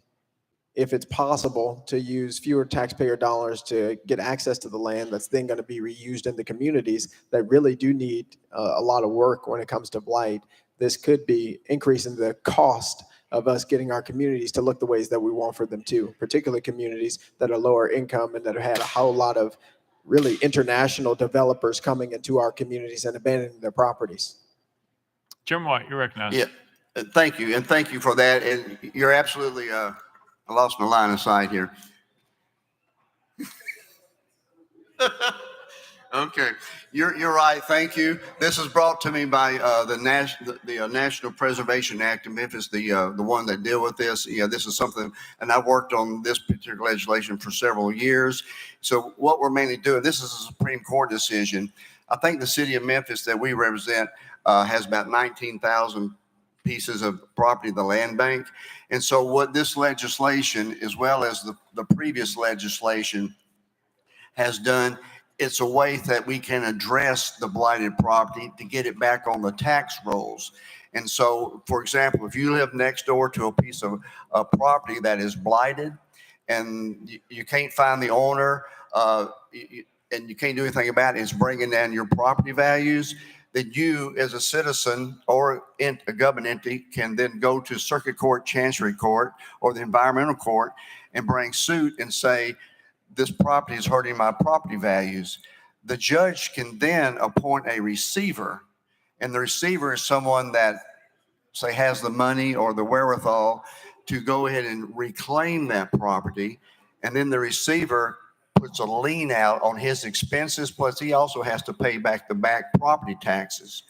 if it's possible to use fewer taxpayer dollars to get access to the land that's then going to be reused in the communities that really do need a lot of work when it comes to blight, this could be increasing the cost of us getting our communities to look the ways that we want for them to, particularly communities that are lower income and that have had a whole lot of really international developers coming into our communities and abandoning their properties. Chairman White, you're recognized. Yeah, thank you, and thank you for that. And you're absolutely, I lost my line of sight here. Okay, you're right. Thank you. This is brought to me by the National Preservation Act of Memphis, the one that deal with this. Yeah, this is something, and I've worked on this particular legislation for several years. So what we're mainly doing, this is a Supreme Court decision. I think the city of Memphis that we represent has about 19,000 pieces of property, the land bank. And so what this legislation, as well as the previous legislation, has done, it's a way that we can address the blighted property to get it back on the tax rolls. And so, for example, if you live next door to a piece of property that is blighted and you can't find the owner and you can't do anything about it, it's bringing down your property values, then you as a citizen or a government entity can then go to circuit court, chancery court, or the environmental court and bring suit and say, this property is hurting my property values. The judge can then appoint a receiver, and the receiver is someone that, say, has the money or the wherewithal to go ahead and reclaim that property. And then the receiver puts a lien out on his expenses, plus he also has to pay back the back property taxes.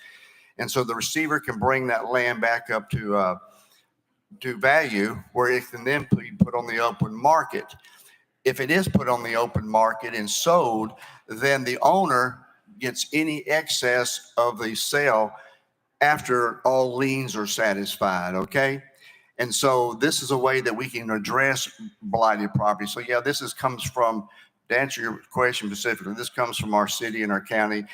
And so the receiver can bring that land back up to value where it can then be put on the open market. If it is put on the open market and sold, then the owner gets any excess of the sale after all liens are satisfied, okay? And so this is a way that we can address blighted property. So yeah, comes from, to answer your question specifically, this comes from our city and our county.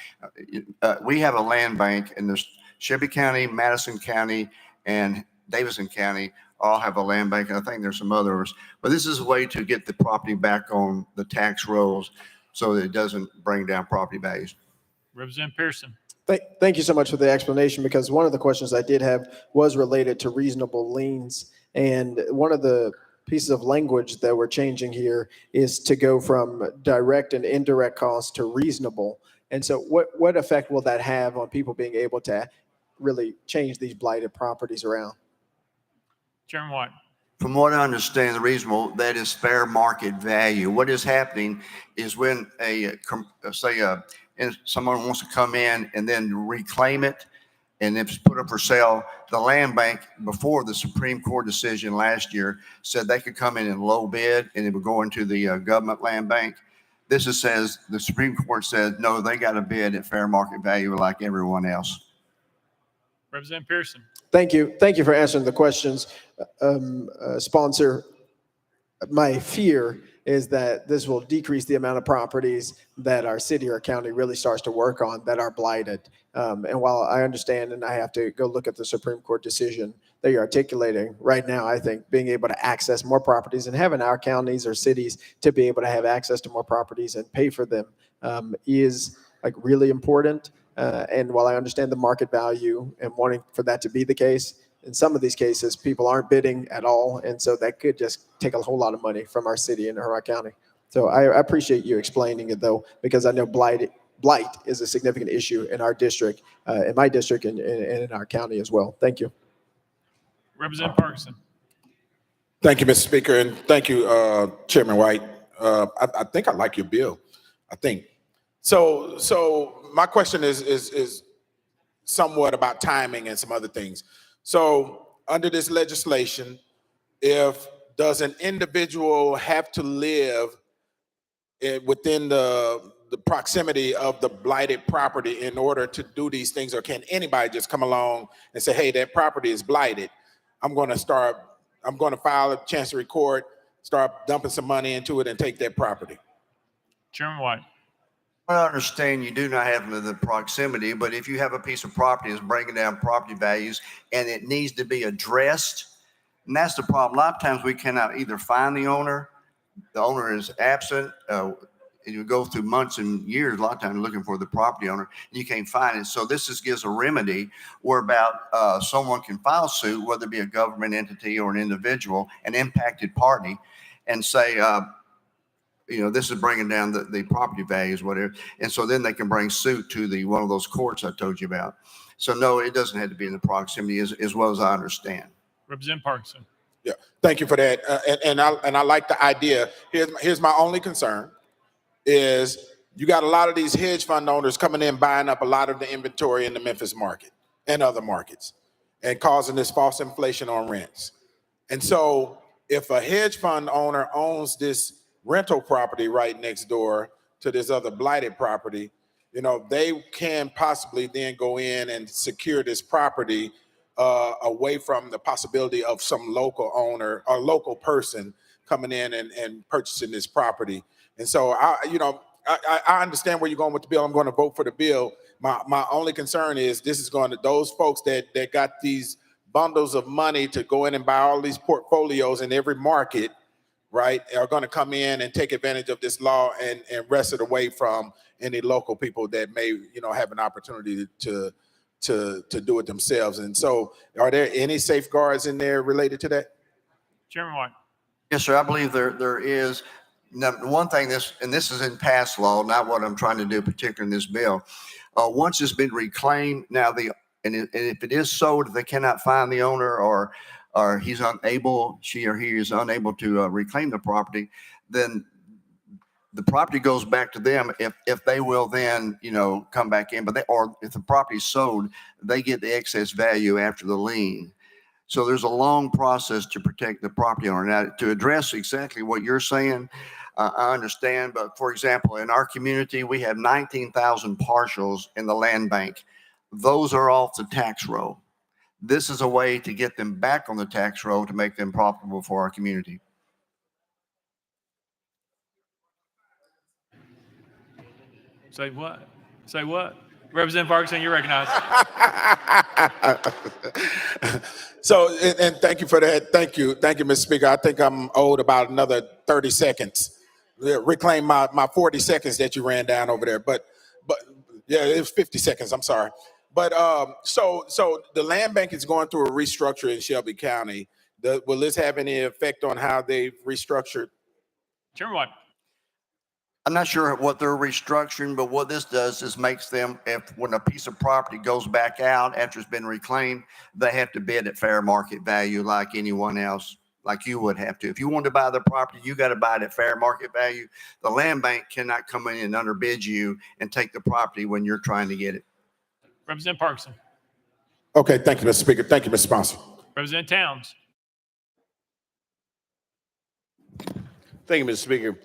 We have a land bank in the Shelby County, Madison County, and Davidson County all have a land bank, and I think there's some others. But this is a way to get the property back on the tax rolls so that it doesn't bring down property values. Representative Pearson. Thank you so much for the explanation, because one of the questions I did have was related to reasonable liens. And one of the pieces of language that we're changing here is to go from direct and indirect costs to reasonable. And so what effect will that have on people being able to really change these blighted properties around? Chairman White. From what I understand, the reasonable, that is fair market value. What is happening is when someone wants to come in and then reclaim it, and if it's put up for sale, the land bank, before the Supreme Court decision last year, said they could come in and low bid and it would go into the government land bank. Says the Supreme Court said, no, they got to bid at fair market value like everyone else. Representative Pearson. Thank you. Thank you for answering the questions. Sponsor, my fear is that this will decrease the amount of properties that our city or county really starts to work on that are blighted. And while I understand, and I have to go look at the Supreme Court decision that you're articulating right now, I think being able to access more properties and having our counties or cities to be able to have access to more properties and pay for them is like really important. And while I understand the market value and wanting for that to be the case, in some of these cases, people aren't bidding at all. And so that could just take a whole lot of money from our city and our county. So I appreciate you explaining it, though, because I know blight is a significant issue in our district, in my district, and in our county as well. Thank you. Representative Parkinson. Thank you, Mr. Speaker, and thank you, Chairman White. I think I like your bill. I think so. My question is somewhat about timing and some other things. So under this legislation, does an individual have to live within the proximity of the blighted property in order to do these things, or can anybody just come along and say, hey, that property is blighted, I'm going to file a chancery court, start dumping some money into it and take that property? Chairman White. I understand you do not have the proximity, but if you have a piece of property that's bringing down property values and it needs to be addressed, and that's the problem. A lot of times we cannot either find the owner is absent, and you go through months and years, a lot of times looking for the property owner, and you can't find it. So this gives a remedy whereby someone can file suit, whether it be a government entity or an individual, an impacted party, and say, this is bringing down the property values, whatever. And so then they can bring suit to one of those courts I told you about. So no, it doesn't have to be in the proximity as well as I understand. Representative Parkinson. Yeah, thank you for that. And I like the idea. Here's my only concern is you got a lot of these hedge fund owners coming in, buying up a lot of the inventory in the Memphis market and other markets and causing this false inflation on rents. And so if a hedge fund owner owns this rental property right next door to this other blighted property, they can possibly then go in and secure this property away from the possibility of some local owner or local person coming in and purchasing this property. And so I understand where you're going with the bill. I'm going to vote for the bill. My only concern is this is going to those folks that got these bundles of money to go in and buy all these portfolios in every market, right, are going to come in and take advantage of this law and wrest it away from any local people that may, have an opportunity to do it themselves. And so are there any safeguards in there related to that? Chairman White. Yes, sir. I believe there is. Now, one thing this is in past law, not what I'm trying to do, particularly in this bill. Once it's been reclaimed, now and if it is sold, if they cannot find the owner or she or he is unable to reclaim the property, then the property goes back to them if they will then, come back in. Or if the property is sold, they get the excess value after the lien. So there's a long process to protect the property owner. Now, to address exactly what you're saying, I understand. But for example, in our community, we have 19,000 partials in the land bank. Those are off the tax roll. This is a way to get them back on the tax roll to make them profitable for our community. Say what? Say what? Representative Parkinson, you're recognized. So, and thank you for that. Thank you, Mr. Speaker. I think I'm owed about another 30 seconds. Reclaim my 40 seconds that you ran down over there. But yeah, it was 50 seconds. I'm sorry. But so the land bank is going through a restructure in Shelby County. Will this have any effect on how they've restructured? Chairman White. I'm not sure what they're restructuring, but what this does is makes them, when a piece of property goes back out after it's been reclaimed, they have to bid at fair market value like anyone else, like you would have to. If you want to buy the property, you got to buy it at fair market value. The land bank cannot come in and underbid you and take the property when you're trying to get it. Representative Parkinson. Okay, thank you, Mr. Speaker. Thank you, Mr. Sponsor. Representative Towns. Thank you, Mr. Speaker.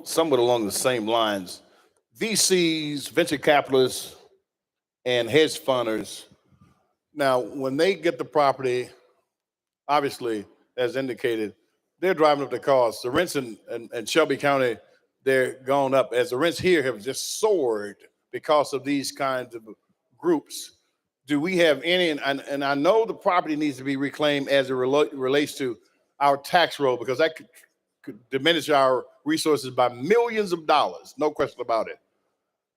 Somewhat along the same lines, VCs, venture capitalists, and hedge funders, now, when they get the property, obviously, as indicated, they're driving up the costs. The rents in Shelby County, they're gone up, as the rents here have just soared because of these kinds of groups. Do we have any, and I know the property needs to be reclaimed as it relates to our tax roll, because that could diminish our resources by millions of dollars, no question about it.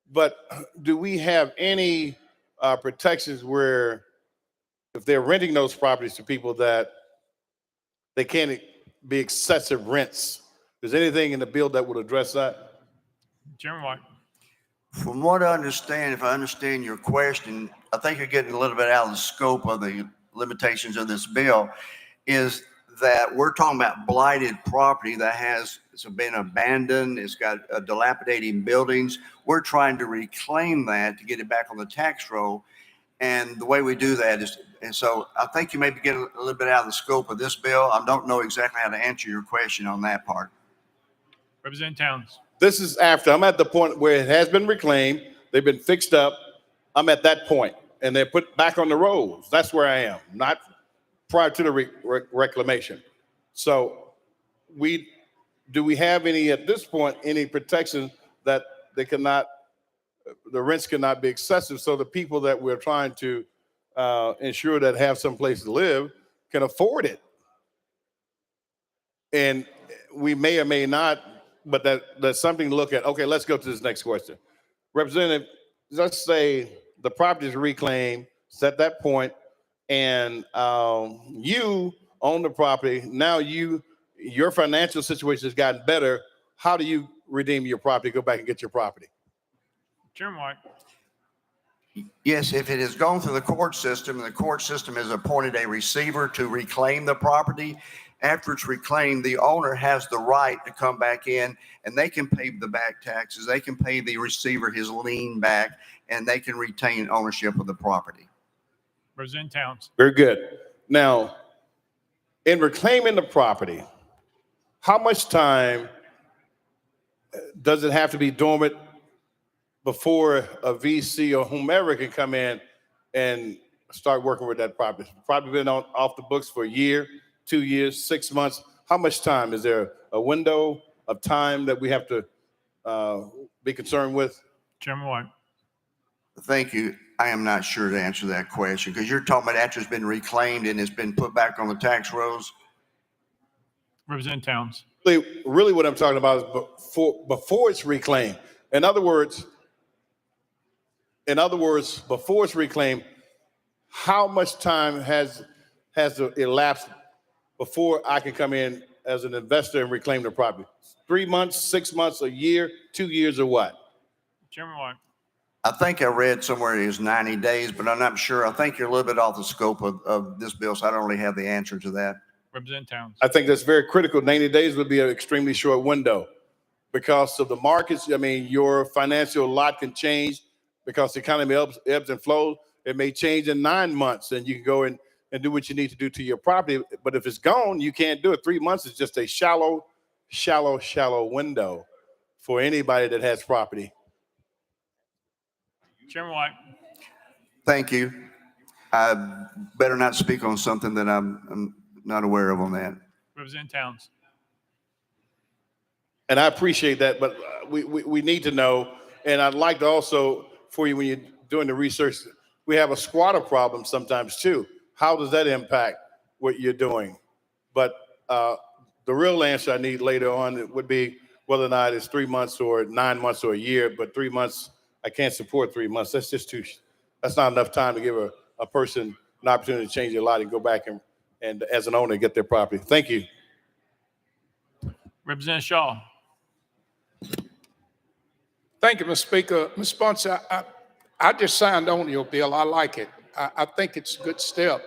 But do we have any protections where if they're renting those properties to people that they can't be excessive rents? Is there anything in the bill that would address that? Chairman White. From what I understand, if I understand your question, I think you're getting a little bit out of the scope of the limitations of this bill, is that we're talking about blighted property that it's been abandoned, it's got dilapidating buildings. We're trying to reclaim that to get it back on the tax roll. And the way we do that is, and so I think you may be getting a little bit out of the scope of this bill. I don't know exactly how to answer your question on that part. Representative Towns. This is after, I'm at the point where it has been reclaimed, they've been fixed up. I'm at that point, and they're put back on the rolls. That's where I am, not prior to the reclamation. So do we have any, at this point, any protection that the rents cannot be excessive, so the people that we're trying to ensure that have some place to live can afford it? And we may or may not, but that's something to look at. Okay, let's go to this next question. Representative, let's say the property is reclaimed, it's at that point, and you own the property. Now your financial situation has gotten better. how do you redeem your property, go back and get your property? Chairman White. Yes, if it has gone through the court system, and the court system has appointed a receiver to reclaim the property, after it's reclaimed, the owner has the right to come back in, and they can pay the back taxes. They can pay the receiver his lien back, and they can retain ownership of the property. Representative Towns. Very good. Now, in reclaiming the property, how much time does it have to be dormant before a VC or whomever can come in and start working with that property? Probably been off the books for a year, 2 years, 6 months. How much time? Is there a window of time that we have to be concerned with? Chairman White. Thank you. I am not sure to answer that question because you're talking about after it's been reclaimed and it's been put back on the tax rolls. Representative Towns. Really what I'm talking about is before it's reclaimed. In other words, before it's reclaimed, how much time has elapsed before I can come in as an investor and reclaim the property? 3 months, 6 months, a year, 2 years, or what? Chairman White. I think I read somewhere it is 90 days, but I'm not sure. I think you're a little bit off the scope of this bill, so I don't really have the answer to that. Representative Towns. I think that's very critical. 90 days would be an extremely short window because of the markets. I mean, your financial lot can change because the economy ebbs and flows. It may change in 9 months and you can go and do what you need to do to your property. But if it's gone, you can't do it. 3 months is just a shallow window for anybody that has property. Chairman White. Thank you. I better not speak on something that I'm not aware of on that. Representative Towns. And I appreciate that, but we need to know. And I'd like to also, for you, when you're doing the research, we have a squatter problem sometimes too. How does that impact what you're doing? But the real answer I need later on would be whether or not it's 3 months or 9 months or a year. But 3 months, I can't support 3 months. That's just that's not enough time to give a person an opportunity to change their lot and go back and as an owner get their property. Thank you. Representative Shaw. Thank you, Mr. Speaker. Mr. Sponsor, I just signed on your bill. I like it. I think it's a good step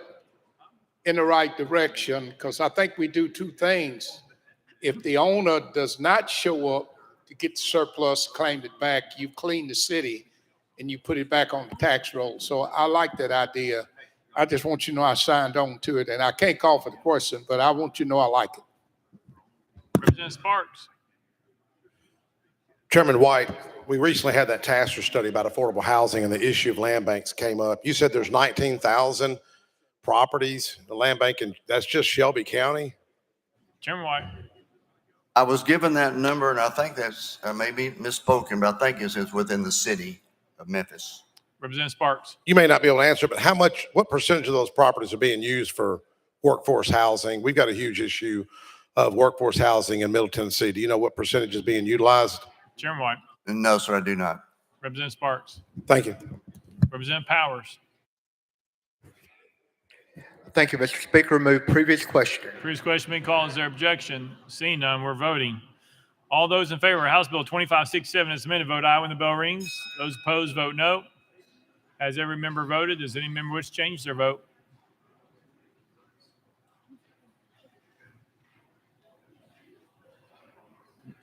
in the right direction because I think we do two things. If the owner does not show up to get the surplus, claim it back, you clean the city and you put it back on the tax roll. So I like that idea. I just want you to know I signed on to it, and I can't call for the question, but I want you to know I like it. Representative Sparks. Chairman White, we recently had that task force study about affordable housing and the issue of land banks came up. You said there's 19,000 properties, the land bank, and that's just Shelby County? Chairman White. I was given that number, and I think that's maybe misspoken, but I think it's within the city of Memphis. Representative Sparks. You may not be able to answer, but what percentage of those properties are being used for workforce housing? We've got a huge issue of workforce housing in Middle Tennessee. Do you know what percentage is being utilized? Chairman White. No, sir, I do not. Representative Sparks. Thank you. Representative Powers. Thank you, Mr. Speaker. Move previous question. Previous question being called. Is there objection? Seeing none, we're voting. All those in favor of House Bill 2567 as amended, vote aye when the bell rings. Those opposed, vote no. Has every member voted? Does any member wish to change their vote?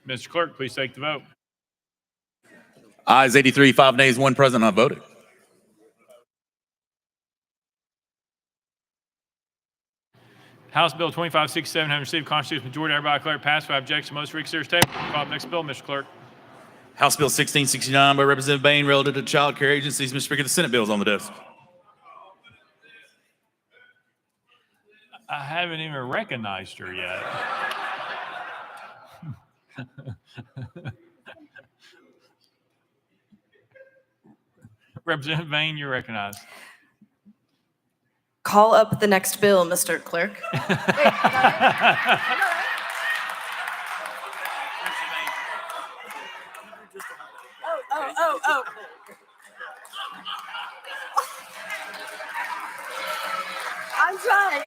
Mr. Clerk, please take the vote. Ayes 83, 5 nays, 1 present, not voted. House Bill 2567 having received constitutional majority, hereby declare passed by objection. Most reconsider table. Call the next bill, Mr. Clerk. House Bill 1669 by Representative Bain relative to child care agencies. Mr. Speaker, the Senate bill is on the desk. I haven't even recognized her yet. Representative Bain, you're recognized. Call up the next bill, Mr. Clerk. Oh. I'm trying.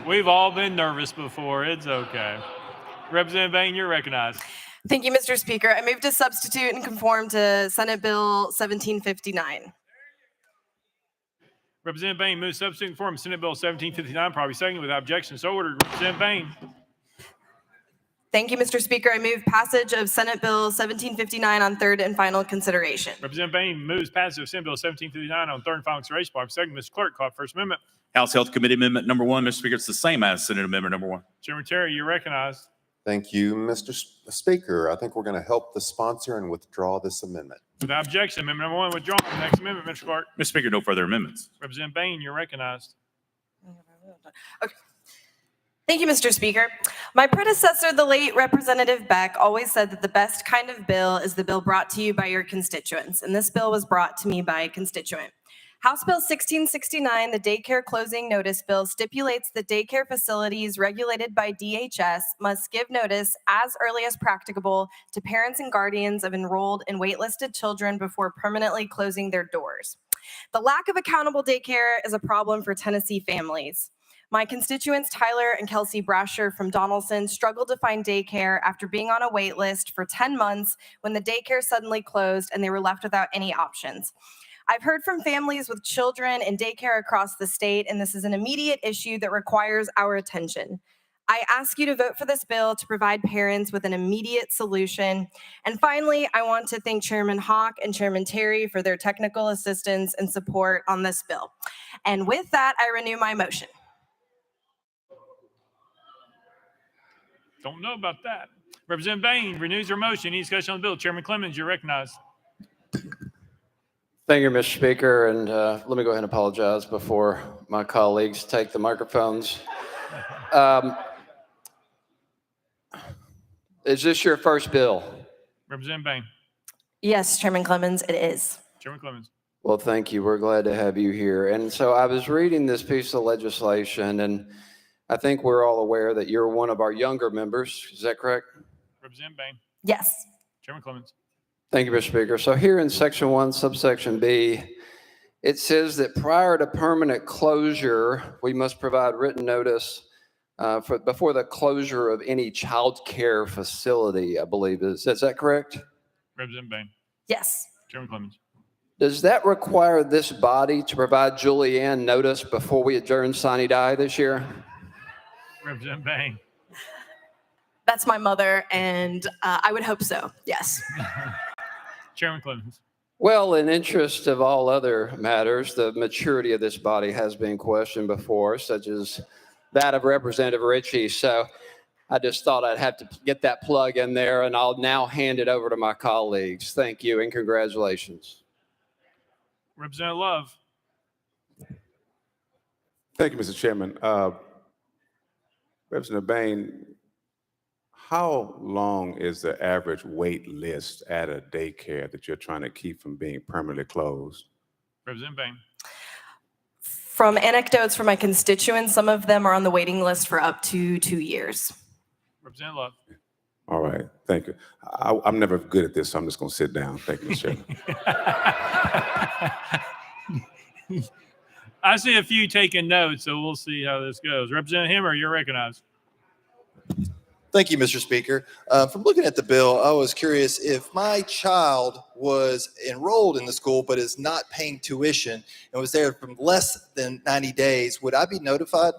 We've all been nervous before. It's okay. Representative Bain, you're recognized. Thank you, Mr. Speaker. I move to substitute and conform to Senate Bill 1759. Representative Bain moves substitute and conform to Senate Bill 1759, probably second without objection. So ordered. Representative Bain. Thank you, Mr. Speaker. I move passage of Senate Bill 1759 on third and final consideration. Representative Bain moves passage of Senate Bill 1759 on third and final consideration, probably second. Mr. Clerk, call First Amendment. House Health Committee Amendment number 1, Mr. Speaker, it's the same as Senate Amendment number 1. Chairman Terry, you're recognized. Thank you, Mr. Speaker. I think we're going to help the sponsor and withdraw this amendment. Without objection, amendment number 1 withdrawn. Next amendment, Mr. Clark. Mr. Speaker, no further amendments. Representative Bain, you're recognized. Okay. Thank you, Mr. Speaker. My predecessor, the late Representative Beck, always said that the best kind of bill is the bill brought to you by your constituents, and this bill was brought to me by a constituent. House Bill 1669, the Daycare Closing Notice Bill, stipulates that daycare facilities regulated by DHS must give notice as early as practicable to parents and guardians of enrolled and waitlisted children before permanently closing their doors. The lack of accountable daycare is a problem for Tennessee families. My constituents Tyler and Kelsey Brasher from Donaldson struggled to find daycare after being on a wait list for 10 months when the daycare suddenly closed and they were left without any options. I've heard from families with children in daycare across the state, and this is an immediate issue that requires our attention. I ask you to vote for this bill to provide parents with an immediate solution. And finally, I want to thank Chairman Hawk and Chairman Terry for their technical assistance and support on this bill. And with that, I renew my motion. Don't know about that. Representative Bain renews her motion. Any discussion on the bill? Chairman Clemens, you're recognized. Thank you, Mr. Speaker, and let me go ahead and apologize before my colleagues take the microphones. Is this your first bill? Representative Bain. Yes, Chairman Clemens, it is. Chairman Clemens. Well, thank you. We're glad to have you here. And so I was reading this piece of legislation, and I think we're all aware that you're one of our younger members. Is that correct? Representative Bain. Yes. Chairman Clemens. Thank you, Mr. Speaker. So here in Section 1, subsection B, it says that prior to permanent closure, we must provide written notice before the closure of any child care facility, I believe. Is that correct? Representative Bain. Yes. Chairman Clemens. Does that require this body to provide Julianne notice before we adjourn sine die this year? Representative Bain. That's my mother, and I would hope so, yes. Chairman Clemens. Well, in interest of all other matters, the maturity of this body has been questioned before, such as that of Representative Ritchie. So I just thought I'd have to get that plug in there, and I'll now hand it over to my colleagues. Thank you and congratulations. Representative Love. Thank you, Mr. Chairman. Representative Bain, how long is the average wait list at a daycare that you're trying to keep from being permanently closed? Representative Bain. From anecdotes from my constituents, some of them are on the waiting list for up to 2 years. Representative Love. All right, thank you. I'm never good at this, so I'm just going to sit down. Thank you, Mr. Chairman. I see a few taking notes, so we'll see how this goes. Representative Hemmer, you're recognized. Thank you, Mr. Speaker. From looking at the bill, I was curious if my child was enrolled in the school but is not paying tuition and was there from less than 90 days, would I be notified?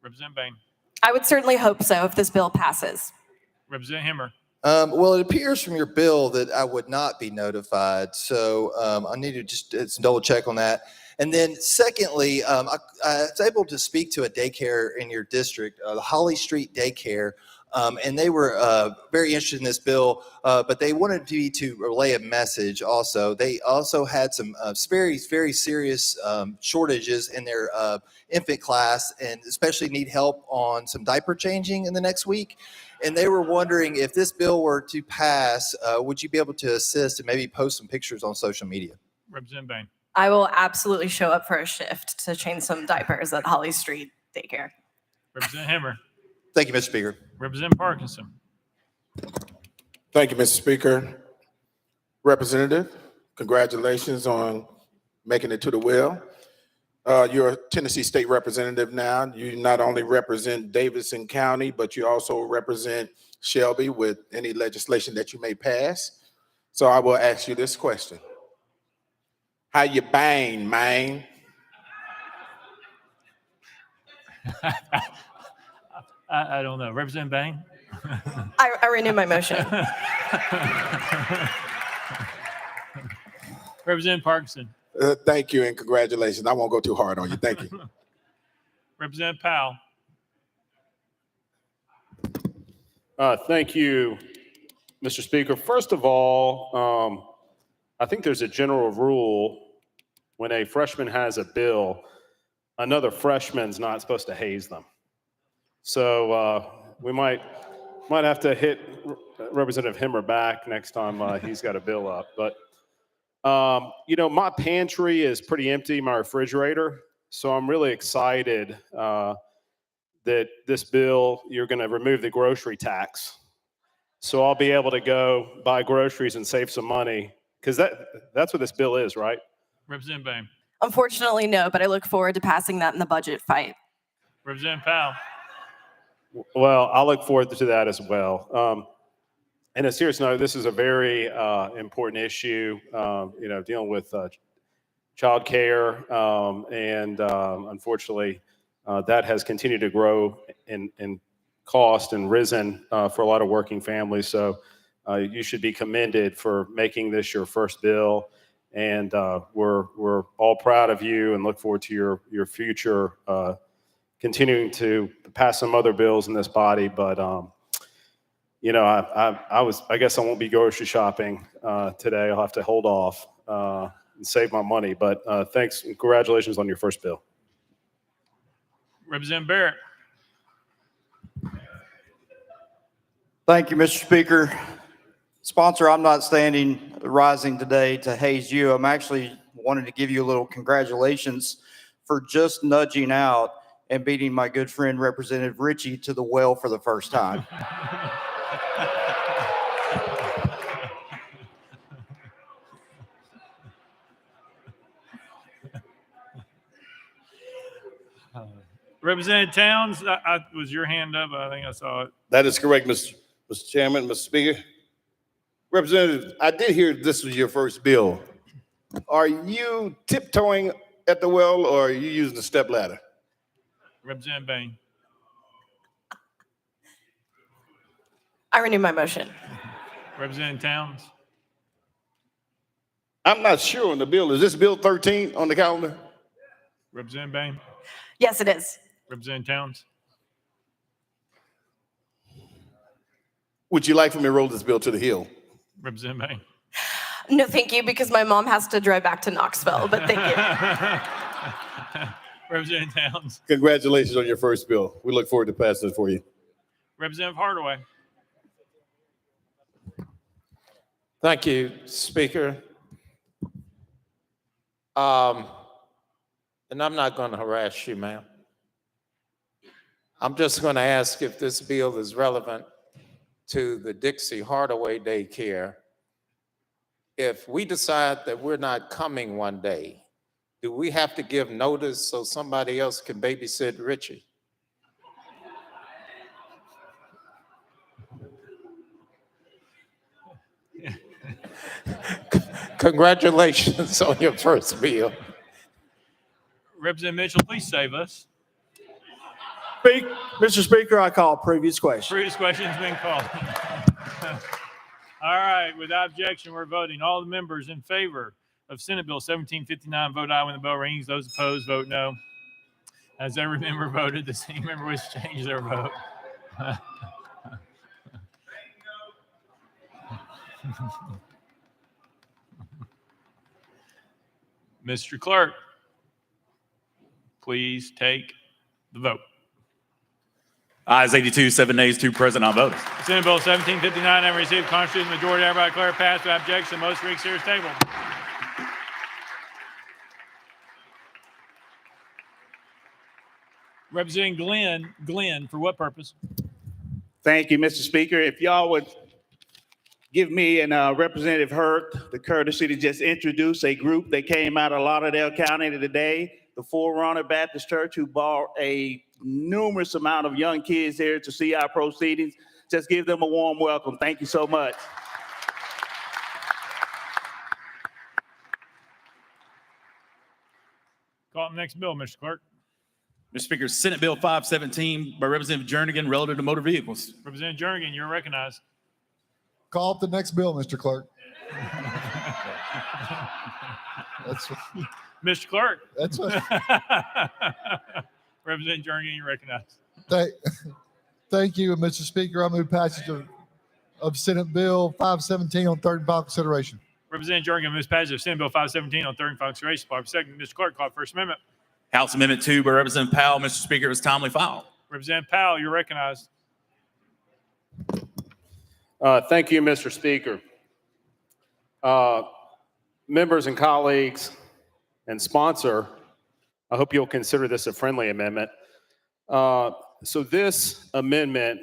Representative Bain. I would certainly hope so if this bill passes. Representative Hemmer. Well, it appears from your bill that I would not be notified, so I need to just double check on that. And then secondly, I was able to speak to a daycare in your district, the Holly Street Daycare, and they were very interested in this bill, but they wanted me to relay a message also. They also had some very, very serious shortages in their infant class and especially need help on some diaper changing in the next week. And they were wondering if this bill were to pass, would you be able to assist and maybe post some pictures on social media? Representative Bain. I will absolutely show up for a shift to change some diapers at Holly Street Daycare. Representative Hemmer. Thank you, Mr. Speaker. Representative Parkinson. Thank you, Mr. Speaker. Representative, congratulations on making it to the well. You're a Tennessee State Representative now. You not only represent Davidson County, but you also represent Shelby with any legislation that you may pass. So I will ask you this question. How you bang, man? I don't know. Representative Bain? I renew my motion. Representative Parkinson. Thank you and congratulations. I won't go too hard on you. Thank you. Representative Powell. Thank you, Mr. Speaker. First of all, I think there's a general rule when a freshman has a bill, another freshman's not supposed to haze them. So we might have to hit Representative Himmer back next time he's got a bill up. But my pantry is pretty empty, my refrigerator. So I'm really excited that this bill, you're going to remove the grocery tax. So I'll be able to go buy groceries and save some money, because that's what this bill is, right? Representative Bain. Unfortunately, no, but I look forward to passing that in the budget fight. Representative Powell. Well, I'll look forward to that as well. And a serious note, this is a very important issue, dealing with child care. And unfortunately, that has continued to grow in cost and risen for a lot of working families. So you should be commended for making this your first bill. And we're all proud of you and look forward to your future continuing to pass some other bills in this body. But I guess I won't be grocery shopping today. I'll have to hold off and save my money. But thanks and congratulations on your first bill. Representative Barrett. Thank you, Mr. Speaker. Sponsor, I'm not rising today to haze you. I'm actually wanting to give you a little congratulations for just nudging out and beating my good friend Representative Ritchie to the well for the first time. Representative Towns, was your hand up? I think I saw it. That is correct, Mr. Chairman, Mr. Speaker. Representative, I did hear this was your first bill. Are you tiptoeing at the well or are you using the step ladder? Representative Bain. I renew my motion. Representative Towns. I'm not sure on the bill. Is this Bill 13 on the calendar? Representative Bain. Yes, it is. Representative Towns. Would you like for me to roll this bill to the hill? Representative Bain. No, thank you, because my mom has to drive back to Knoxville, but thank you. Representative Towns. Congratulations on your first bill. We look forward to passing it for you. Representative Hardaway. Thank you, Speaker. And I'm not going to harass you, ma'am. I'm just going to ask if this bill is relevant to the Dixie Hardaway daycare. If we decide that we're not coming one day, do we have to give notice so somebody else can babysit Richie? Congratulations on your first bill. Representative Mitchell, please save us. Mr. Speaker, I call previous question. Previous question's been called. All right, without objection, we're voting. All the members in favor of Senate Bill 1759 vote aye when the bell rings. Those opposed vote no. As every member voted, the same member wishes to change their vote. Mr. Clerk, please take the vote. Ayes 82, 7 nays, 2 present, not voting. Senate Bill 1759 having received constitutional majority, hereby declare passed without objection. Most read series table. Representing Glenn, for what purpose? Thank you, Mr. Speaker. If y'all would give me and Representative Hurt the courtesy to just introduce a group that came out of Lauderdale County today the Forerunner Baptist Church, who brought a numerous amount of young kids here to see our proceedings. Just give them a warm welcome. Thank you so much. Call up the next bill, Mr. Clerk. Mr. Speaker, Senate Bill 517 by Representative Jernigan relative to motor vehicles. Representative Jernigan, you're recognized. Call up the next bill, Mr. Clerk. That's Mr. Clerk. That's what. Representative Jernigan, you're recognized. Thank you, Mr. Speaker. I move passage of Senate Bill 517 on third and final consideration. Representative Jernigan moves passage of Senate Bill 517 on third and final consideration. Second, Mr. Clerk, call First Amendment. House Amendment 2 by Representative Powell. Mr. Speaker, it was timely filed. Representative Powell, you're recognized. Thank you, Mr. Speaker. Members and colleagues and sponsor, I hope you'll consider this a friendly amendment. So this amendment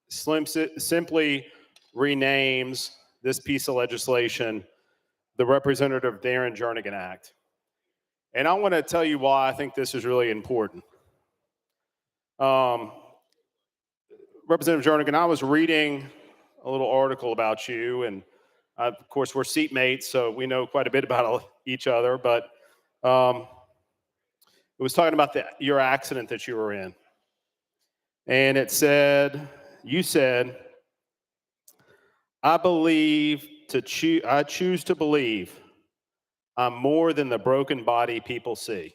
simply renames this piece of legislation the Representative Darren Jernigan Act. And I want to tell you why I think this is really important. Representative Jernigan, I was reading a little article about you, and of course, we're seatmates, so we know quite a bit about each other, but it was talking about your accident that you were in. And it said, you said, I choose to believe I'm more than the broken body people see.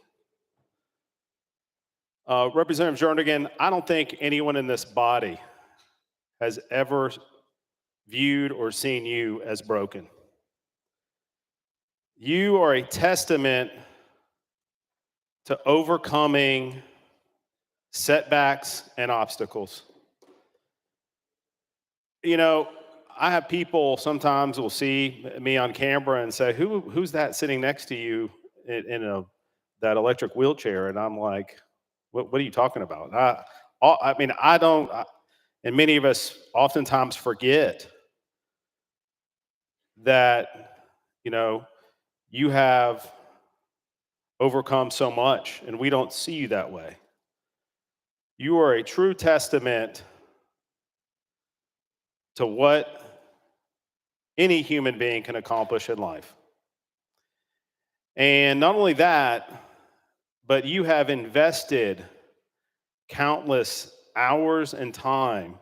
Representative Jernigan, I don't think anyone in this body has ever viewed or seen you as broken. You are a testament to overcoming setbacks and obstacles. You know, I have people sometimes will see me on camera and say, who's that sitting next to you in that electric wheelchair? And I'm like, what are you talking about? And many of us oftentimes forget that, you have overcome so much, and we don't see you that way. You are a true testament to what any human being can accomplish in life. And not only that, but you have invested countless hours and time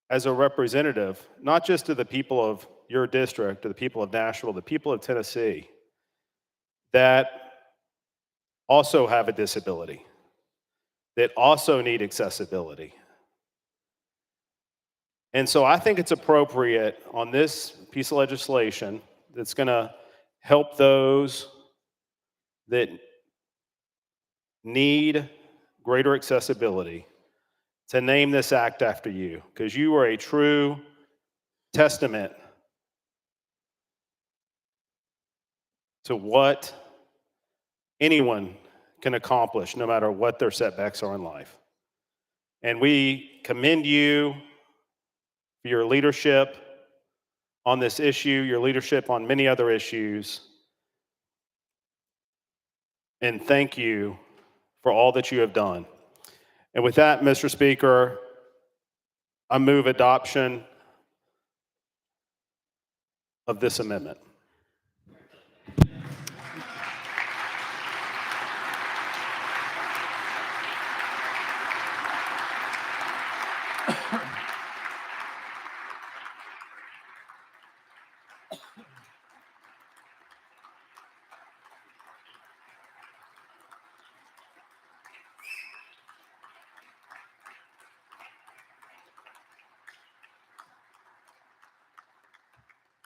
as a representative, not just to the people of your district, to the people of Nashville, the people of Tennessee, that also have a disability, that also need accessibility. And so I think it's appropriate on this piece of legislation that's going to help those that need greater accessibility to name this act after you, because you are a true testament to what anyone can accomplish, no matter what their setbacks are in life. And we commend you for your leadership on this issue, your leadership on many other issues. And thank you for all that you have done. And with that, Mr. Speaker, I move adoption of this amendment.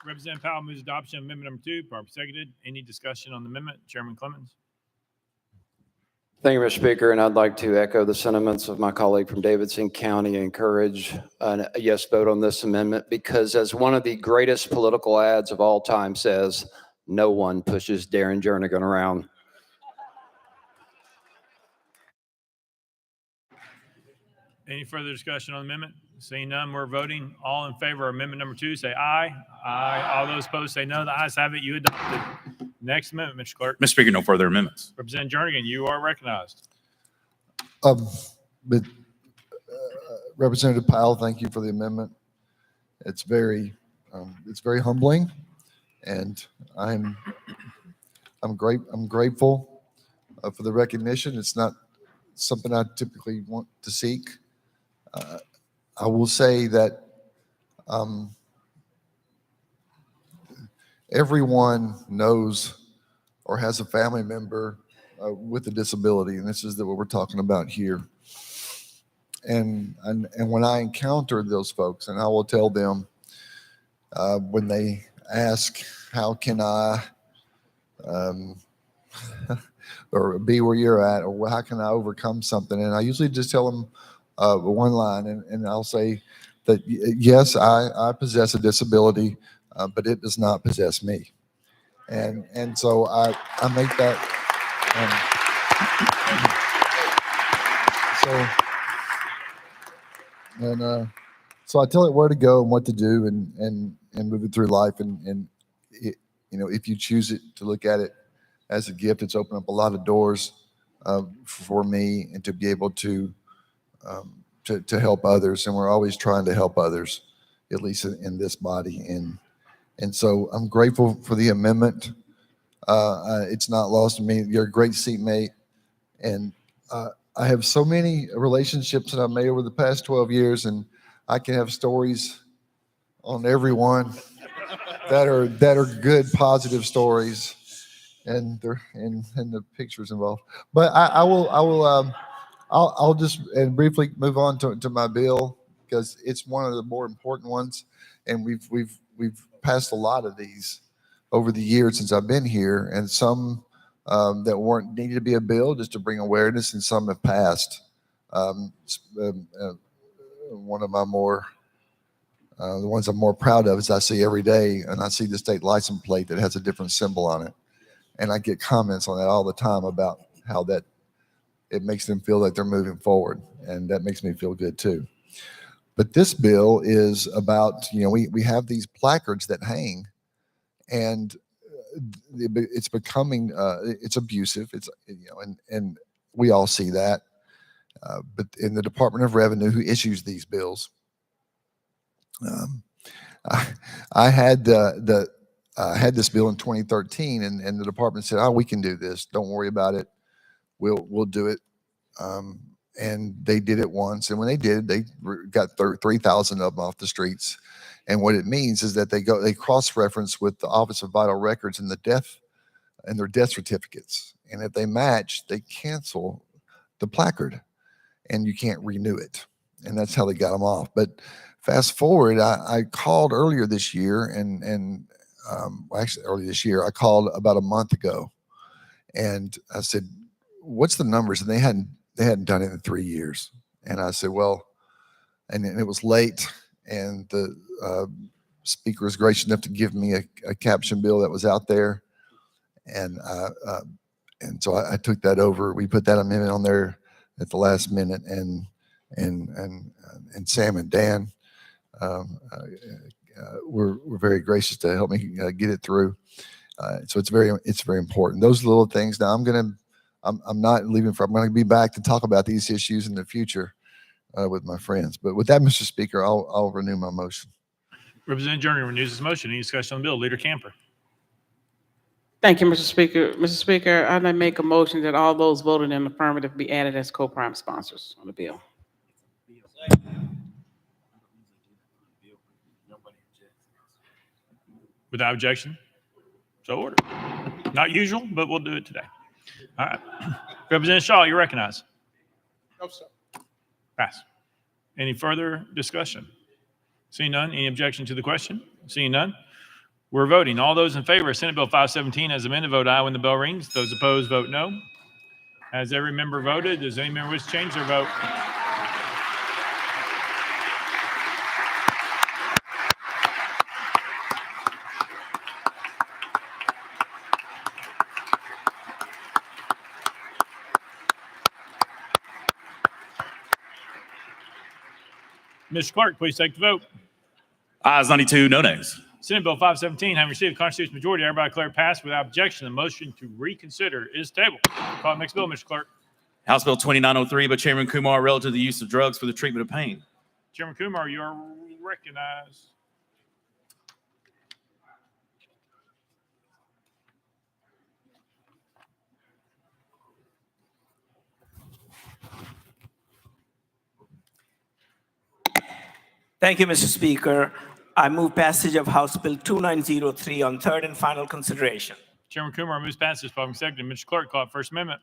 Representative Powell moves adoption of amendment number 2, properly seconded. Any discussion on the amendment? Chairman Clemens. Thank you, Mr. Speaker, and I'd like to echo the sentiments of my colleague from Davidson County and encourage a yes vote on this amendment, because as one of the greatest political ads of all time says, no one pushes Darren Jernigan around. Any further discussion on the amendment? Seeing none, we're voting. All in favor of amendment number 2, say aye. Aye. All those opposed say no. The ayes have it. You adopted. Next amendment, Mr. Clerk. Mr. Speaker, no further amendments. Representative Jernigan, you are recognized. But Representative Powell, thank you for the amendment. It's very humbling, and I'm grateful for the recognition. It's not something I typically want to seek. I will say that everyone knows or has a family member with a disability, and this is what we're talking about here. And when I encounter those folks, and I will tell them when they ask, how can I or be where you're at, or how can I overcome something? And I usually just tell them one line, and I'll say that, yes, I possess a disability, but it does not possess me. And so I make that. So I tell it where to go and what to do, and move it through life. And it, if you choose it to look at it as a gift, it's opened up a lot of doors for me, and to be able to help others. And we're always trying to help others, at least in this body. And so I'm grateful for the amendment. It's not lost to me. You're a great seatmate, and I have so many relationships that I've made over the past 12 years, and I can have stories on everyone that are good, positive stories, and the pictures involved. But I'll just briefly move on to my bill, because it's one of the more important ones, and we've passed a lot of these over the years since I've been here, and some that weren't needed to be a bill just to bring awareness, and some have passed. One of my the ones I'm more proud of is I see every day, and I see the state license plate that has a different symbol on it, and I get comments on that all the time about how that it makes them feel like they're moving forward, and that makes me feel good too. But this bill is about, we have these placards that hang, and it's becoming it's abusive. It's and we all see that. But in the Department of Revenue, who issues these bills, I had had this bill in 2013, and the department said, "Oh, we can do this. Don't worry about it. We'll do it." And they did it once, and when they did, they got 3,000 of them off the streets. And what it means is that they cross-reference with the Office of Vital Records and their death certificates. And if they match, they cancel the placard, and you can't renew it. And that's how they got them off. But fast forward, I called earlier this year, actually earlier this year, I called about a month ago, and I said, "What's the numbers?" And they hadn't done it in 3 years. And I said, "Well," and it was late, and the speaker was gracious enough to give me a caption bill that was out there, and so I took that over. We put that amendment on there at the last minute, and Sam and Dan were very gracious to help me get it through. So it's very important. Those little things. Now I'm not leaving. I'm going to be back to talk about these issues in the future with my friends. But with that, Mr. Speaker, I'll renew my motion. Representative Jernigan renews his motion. Any discussion on the bill? Leader Camper. Thank you, Mr. Speaker. Mr. Speaker, I make a motion that all those voted in affirmative be added as co-prime sponsors on the bill. Without objection, so ordered. Not usual, but we'll do it today. All right. Representative Shaw, you recognize. No, sir. Pass. Any further discussion? Seeing none. Any objection to the question? Seeing none. We're voting. All those in favor of Senate Bill 517 as amended, vote aye when the bell rings. Those opposed, vote no. Has every member voted? Does any member wish to change their vote? Mr. Clerk, please take the vote. Ayes 92, no nays. Senate Bill 517, having received a constitutional majority, I hereby declare passed without objection. The motion to reconsider is tabled. Call the next bill, Mr. Clerk. House Bill 2903 by Chairman Kumar, relative to the use of drugs for the treatment of pain. Chairman Kumar, you are recognized. Thank you, Mr. Speaker. I move passage of House Bill 2903 on third and final consideration. Chairman Kumar moves passage. Following second. Mr. Clerk, call it First Amendment.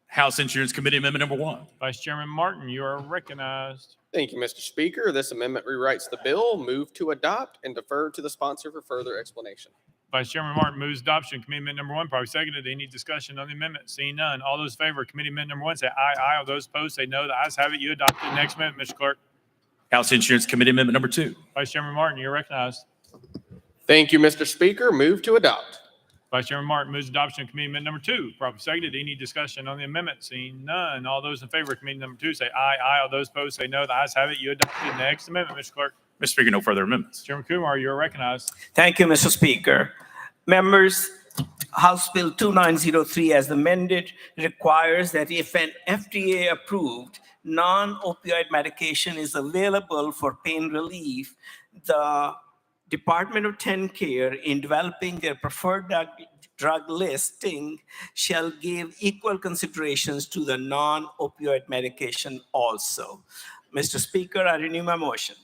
House Insurance Committee Amendment number 1. Vice Chairman Martin, you are recognized. Thank you, Mr. Speaker. This amendment rewrites the bill. Move to adopt and defer to the sponsor for further explanation. Vice Chairman Martin moves adoption. Committee Amendment number 1, probably seconded. Any discussion on the amendment? Seeing none. All those in favor of Committee Amendment number 1 say aye. Aye. All those opposed say no. The ayes have it. You adopted the next amendment, Mr. Clerk. House Insurance Committee Amendment number 2. Vice Chairman Martin, you're recognized. Thank you, Mr. Speaker. Move to adopt. Vice Chairman Martin moves adoption of Committee Amendment number 2. Properly seconded. Any discussion on the amendment? Seeing none. All those in favor of Committee number 2 say aye. Aye. All those opposed say no. The ayes have it. You adopted the next amendment, Mr. Clerk. Mr. Speaker, no further amendments. Chairman Kumar, you're recognized. Thank you, Mr. Speaker. Members, House Bill 2903 as amended requires that if an FDA-approved non-opioid medication is available for pain relief, the Department of Care in developing their preferred drug listing shall give equal considerations to the non-opioid medication also. Mr. Speaker, I renew my motion.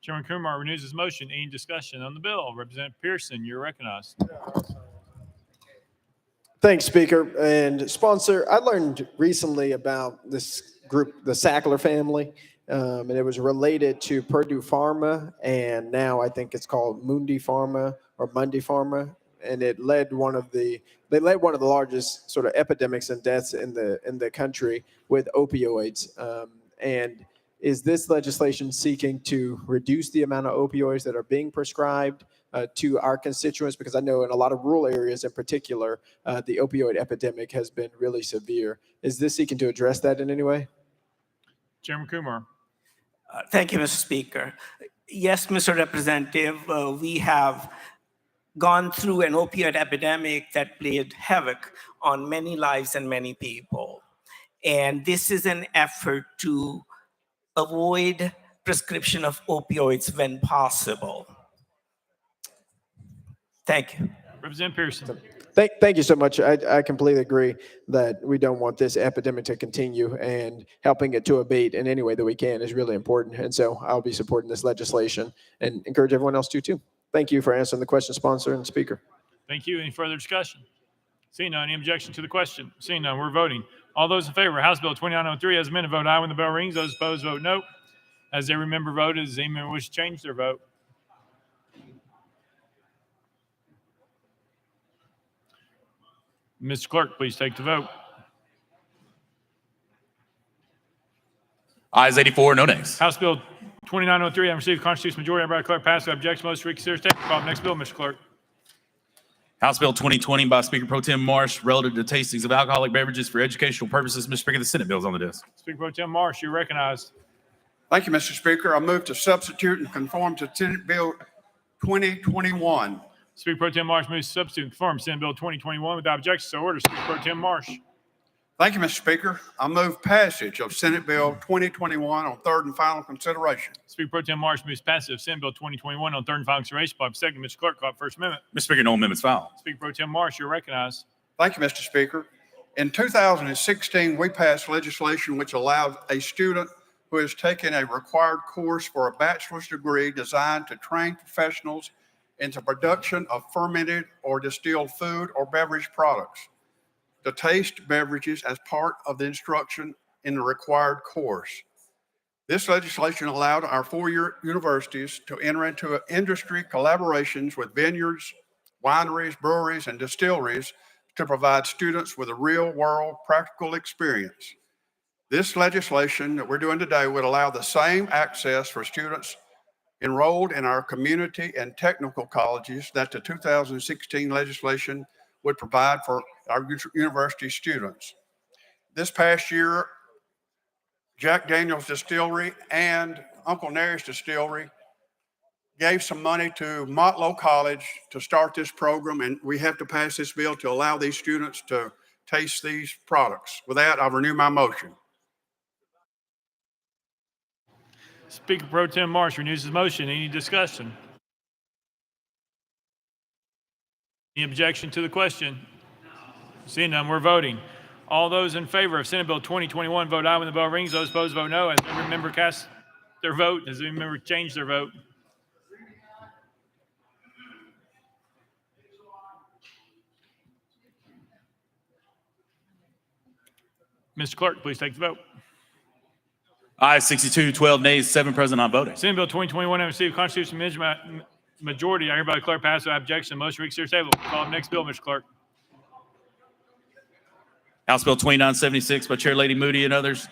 Chairman Kumar renews his motion. Any discussion on the bill? Representative Pearson, you're recognized. Thanks, Speaker. And sponsor, I learned recently about this group, the Sackler family, and it was related to Purdue Pharma, and now I think it's called Mundi Pharma or Mundi Pharma, and they led one of the largest sort of epidemics and deaths in the country with opioids. And is this legislation seeking to reduce the amount of opioids that are being prescribed to our constituents? Because I know in a lot of rural areas in particular, the opioid epidemic has been really severe. Is this seeking to address that in any way? Chairman Kumar. Thank you, Mr. Speaker. Yes, Mr. Representative, we have gone through an opioid epidemic that played havoc on many lives and many people. And this is an effort to avoid prescription of opioids when possible. Thank you. Representative Pearson. Thank you so much. I completely agree that we don't want this epidemic to continue, and helping it to abate in any way that we can is really important. And so I'll be supporting this legislation and encourage everyone else to too. Thank you for answering the question, sponsor and speaker. Thank you. Any further discussion? Seeing none, any objection to the question? Seeing none, we're voting. All those in favor of House Bill 2903 as amended, vote aye when the bell rings. Those opposed, vote no. As every member voted, does any member wish to change their vote? Mr. Clerk, please take the vote. Ayes 84, no nays. House Bill 2903, I received constitutional majority. I hereby declare passed. Without objection, motion to reconsider is taken. Call the next bill, Mr. Clerk. House Bill 2020 by Speaker Pro Tem Marsh, relative to tastings of alcoholic beverages for educational purposes. Mr. Speaker, the Senate bill is on the desk. Speaker Pro Tem Marsh, you're recognized. Thank you, Mr. Speaker. I move to substitute and conform to Senate Bill 2021. Speaker Pro Tem Marsh moves to substitute and conform Senate Bill 2021 without objection. So ordered. Speaker Pro Tem Marsh. Thank you, Mr. Speaker. I move passage of Senate Bill 2021 on third and final consideration. Speaker Pro Tem Marsh moves passage of Senate Bill 2021 on third and final consideration. By second, Mr. Clerk, call First Amendment. Mr. Speaker, no amendments filed. Speaker Pro Tem Marsh, you're recognized. Thank you, Mr. Speaker. In 2016, we passed legislation which allowed a student who has taken a required course for a bachelor's degree designed to train professionals into production of fermented or distilled food or beverage products to taste beverages as part of the instruction in the required course. This legislation allowed our four-year universities to enter into industry collaborations with vineyards, wineries, breweries, and distilleries to provide students with a real-world practical experience. This legislation that we're doing today would allow the same access for students enrolled in our community and technical colleges that the 2016 legislation would provide for our university students. This past year, Jack Daniel's Distillery and Uncle Nary's Distillery gave some money to Motlow College to start this program, and we have to pass this bill to allow these students to taste these products. With that, I'll renew my motion. Speaker Pro Tem Marsh renews his motion. Any discussion? Any objection to the question? Seeing none, we're voting. All those in favor of Senate Bill 2021 vote aye when the bell rings. Those opposed vote no. Has every member cast their vote? Has every member changed their vote? Mr. Clerk, please take the vote. Aye, 62, 12 nays, 7 present, not voting. Senate Bill 2021 has received constitutional majority. I hereby declare passed without objection. Motion reconsider table. Call up next bill, Mr. Clerk. House Bill 2976 by Chair Lady Moody and others.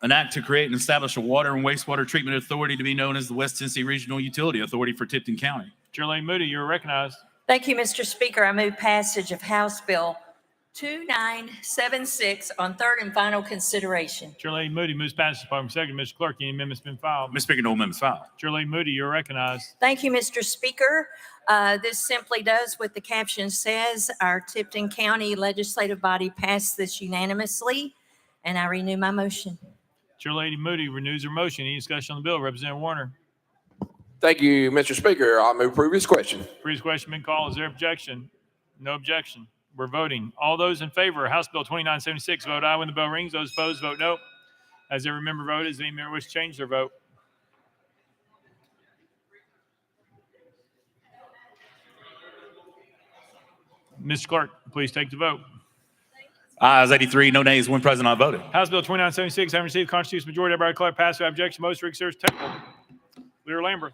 An act to create and establish a water and wastewater treatment authority to be known as the West Tennessee Regional Utility Authority for Tipton County. Chair Lady Moody, you're recognized. Thank you, Mr. Speaker. I move passage of House Bill 2976 on third and final consideration. Chair Lady Moody moves passage. Department Secretary. Mr. Clerk, any amendments been filed? Mr. Speaker, no amendments filed. Chair Lady Moody, you're recognized. Thank you, Mr. Speaker. This simply does what the caption says. Our Tipton County legislative body passed this unanimously, and I renew my motion. Chair Lady Moody renews her motion. Any discussion on the bill? Representative Warner. Thank you, Mr. Speaker. I'll move previous question. Previous question been called. Is there objection? No objection. We're voting. All those in favor of House Bill 2976 vote aye when the bell rings. Those opposed vote no. Has every member voted? Does any member wish to change their vote? Mr. Clerk, please take the vote. Ayes 83, no nays, 1 present, not voting. House Bill 2976 having received constitutional majority, everybody declare passed without objection. Motion reconsider table. Leader Lambert.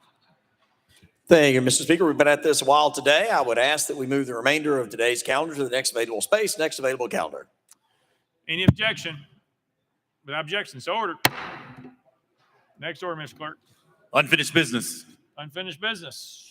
Thank you, Mr. Speaker. We've been at this a while today. I would ask that we move the remainder of today's calendar to the next available space, next available calendar. Any objection? Without objection, so ordered. Next order, Mr. Clerk. Unfinished business. Unfinished business.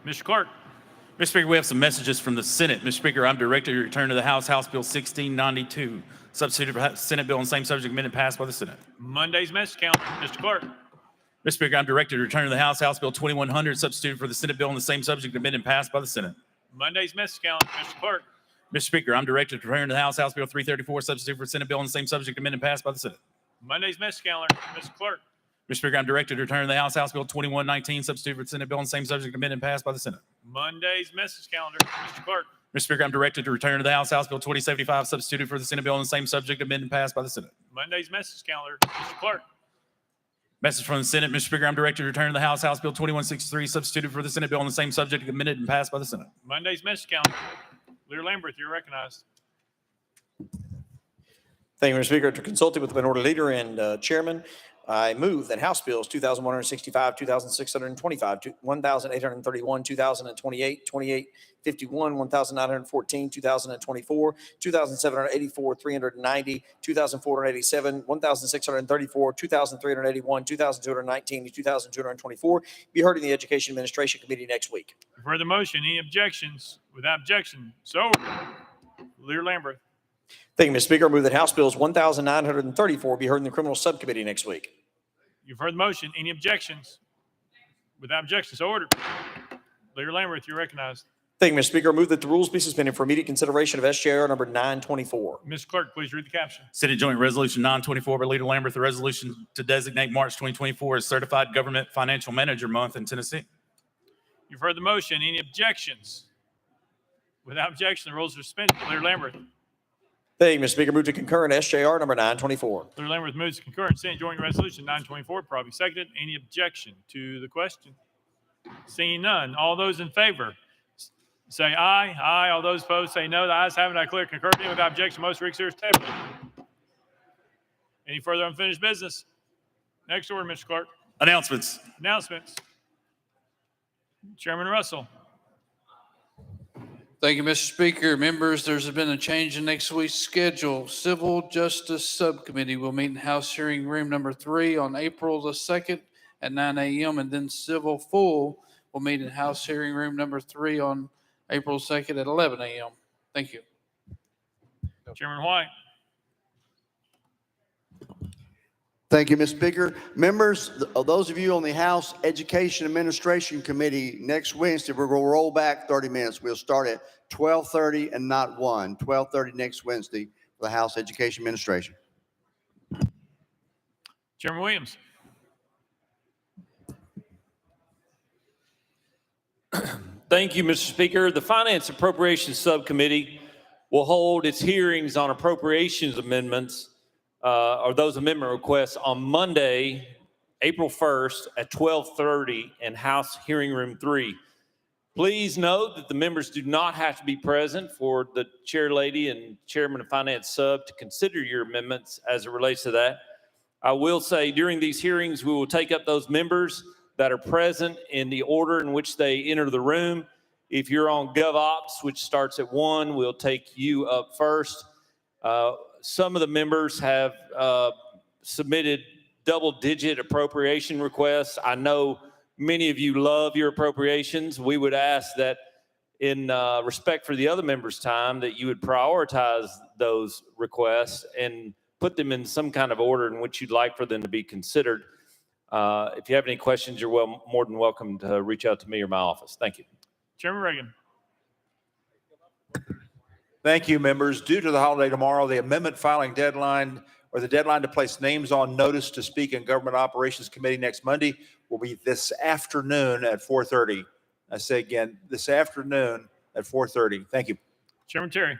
Mr. Clerk. Mr. Speaker, we have some messages from the Senate. Mr. Speaker, I'm directed to return to the House Bill 1692, substituted for Senate bill on same subject amendment passed by the Senate. Monday's message calendar. Mr. Clerk. Mr. Speaker, I'm directed to return to the House Bill 2100, substituted for the Senate bill on the same subject amendment passed by the Senate. Monday's message calendar. Mr. Clerk. Mr. Speaker, I'm directed to return to the House Bill 334, substituted for Senate bill on the same subject amendment passed by the Senate. Monday's message calendar. Mr. Clerk. Mr. Speaker, I'm directed to return to the House Bill 2119, substituted for the Senate bill on the same subject amendment passed by the Senate. Monday's message calendar. Mr. Clerk. Mr. Speaker, I'm directed to return to the House Bill 2075, substituted for the Senate bill on the same subject amendment passed by the Senate. Monday's message calendar. Mr. Clerk. Message from the Senate. Mr. Speaker, I'm directed to return to the House Bill 2163, substituted for the Senate bill on the same subject amended and passed by the Senate. Monday's message calendar. Leader Lambert, you're recognized. Thank you, Mr. Speaker. After consulting with the minority leader and chairman, I move that House Bills 2165, 2625, 1831, 2028, 2851, 1914, 2024, 2784, 390, 2487, 1634, 2381, 2219, and 2224 be heard in the Education Administration Committee next week. You've heard the motion. Any objections? Without objection, so Leader Lambert. Thank you, Mr. Speaker. I move that House Bills 1934 be heard in the Criminal Subcommittee next week. You've heard the motion. Any objections? Without objection, so ordered. Leader Lambert, you're recognized. Thank you, Mr. Speaker. I move that the rules be suspended for immediate consideration of SJR number 924. Mr. Clerk, please read the caption. Senate Joint Resolution 924 by Leader Lambert, the resolution to designate March 2024 as Certified Government Financial Manager Month in Tennessee. You've heard the motion. Any objections? Without objection, the rules are suspended. Leader Lambert. Thank you, Mr. Speaker. Move to concur in SJR number 924. Leader Lambert moves to concur in Senate Joint Resolution 924, probably seconded. Any objection to the question? Seeing none. All those in favor say aye. Aye. All those opposed say no. The ayes have it. I declare concurred without objection. Most reconsider table. Any further unfinished business? Next order, Mr. Clerk. Announcements. Announcements. Chairman Russell. Thank you, Mr. Speaker. Members, there's been a change in next week's schedule. Civil Justice Subcommittee will meet in House Hearing Room number 3 on April the 2nd at 9 a.m. And then Civil Full will meet in House Hearing Room number 3 on April 2nd at 11 a.m. Thank you. Chairman White. Thank you, Mr. Speaker. Members, those of you on the House Education Administration Committee, next Wednesday, we're going to roll back 30 minutes. We'll start at 12:30 and not 1, 12:30 next Wednesday for the House Education Administration. Chairman Williams. Thank you, Mr. Speaker. The Finance Appropriations Subcommittee will hold its hearings on appropriations amendments or those amendment requests on Monday, April 1st at 12:30 in House Hearing Room 3. Please note that the members do not have to be present for the chair lady and chairman of Finance Sub to consider your amendments as it relates to that. I will say during these hearings, we will take up those members that are present in the order in which they enter the room. If you're on GovOps, which starts at 1, we'll take you up first. Some of the members have submitted double-digit appropriation requests. I know many of you love your appropriations. We would ask that in respect for the other members' time, that you would prioritize those requests and put them in some kind of order in which you'd like for them to be considered. If you have any questions, you're more than welcome to reach out to me or my office. Thank you. Chairman Reagan. Thank you, members. Due to the holiday tomorrow, the amendment filing deadline or the deadline to place names on notice to speak in Government Operations Committee next Monday will be this afternoon at 4:30. I say again, this afternoon at 4:30. Thank you. Chairman Terry.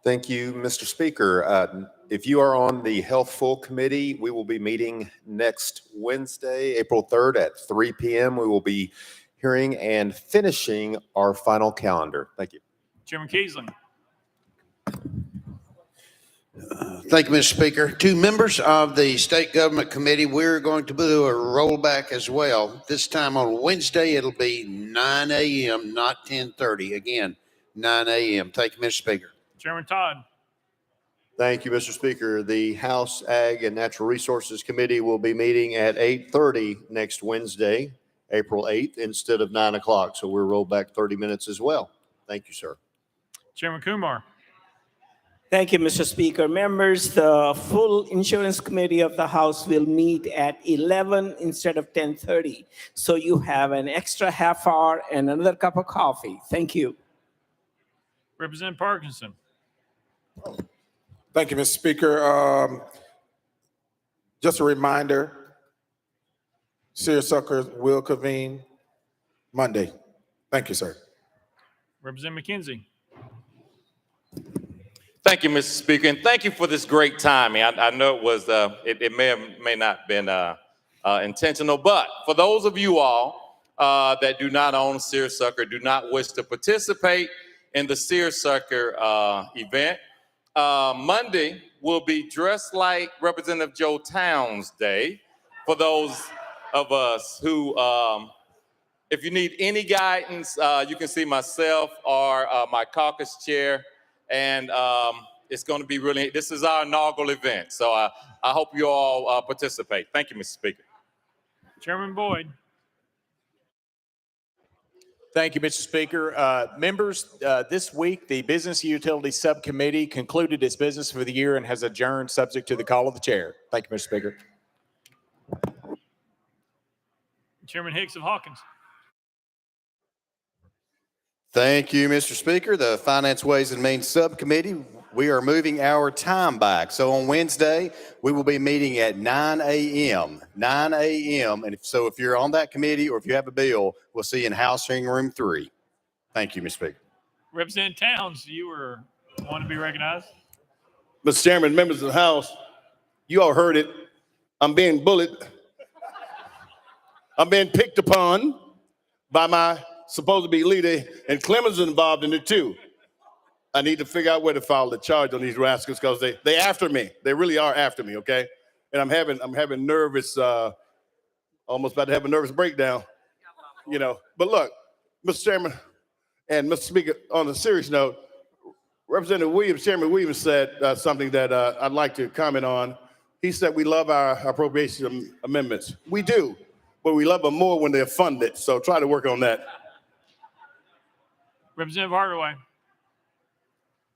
Thank you, Mr. Speaker. If you are on the Health Full Committee, we will be meeting next Wednesday, April 3rd at 3 p.m. We will be hearing and finishing our final calendar. Thank you. Chairman Keesling. Thank you, Mr. Speaker. To members of the State Government Committee, we're going to do a rollback as well. This time on Wednesday, it'll be 9 a.m., not 10:30. Again, 9 a.m. Thank you, Mr. Speaker. Chairman Todd. Thank you, Mr. Speaker. The House Ag and Natural Resources Committee will be meeting at 8:30 next Wednesday, April 8th, instead of 9 o'clock. So we're rolled back 30 minutes as well. Thank you, sir. Chairman Kumar. Thank you, Mr. Speaker. Members, the full Insurance Committee of the House will meet at 11 instead of 10:30. So you have an extra half hour and another cup of coffee. Thank you. Representative Parkinson. Thank you, Mr. Speaker. Just a reminder, seersucker will convene Monday. Thank you, sir. Representative McKenzie. Thank you, Mr. Speaker, and thank you for this great timing. I know it was, it may or may not have been intentional, but for those of you all that do not own seersucker, do not wish to participate in the seersucker event, Monday will be Dressed Like Representative Joe Towns Day for those of us who, if you need any guidance, you can see myself or my caucus chair. And it's going to be really, this is our inaugural event. So I hope you all participate. Thank you, Mr. Speaker. Chairman Boyd. Thank you, Mr. Speaker. Members, this week, the Business and Utilities Subcommittee concluded its business for the year and has adjourned subject to the call of the chair. Thank you, Mr. Speaker. Chairman Hicks of Hawkins. Thank you, Mr. Speaker. The Finance, Ways and Means Subcommittee, we are moving our time back. So on Wednesday, we will be meeting at 9 a.m. 9 a.m. And so if you're on that committee or if you have a bill, we'll see you in House Hearing Room 3. Thank you, Mr. Speaker. Representative Towns, you want to be recognized? Mr. Chairman, members of the House, you all heard it. I'm being bullied. I'm being picked upon by my supposed to be leader, and Clemens is involved in it too. I need to figure out where to file the charge on these rascals because they after me. They really are after me, okay? And I'm having nervous, almost about to have a nervous breakdown, you know. But look, Mr. Chairman, And Mr. Speaker, on a serious note, Chairman Williams said something that I'd like to comment on. He said we love our appropriation amendments. We do, but we love them more when they're funded. So try to work on that. Representative Hardaway.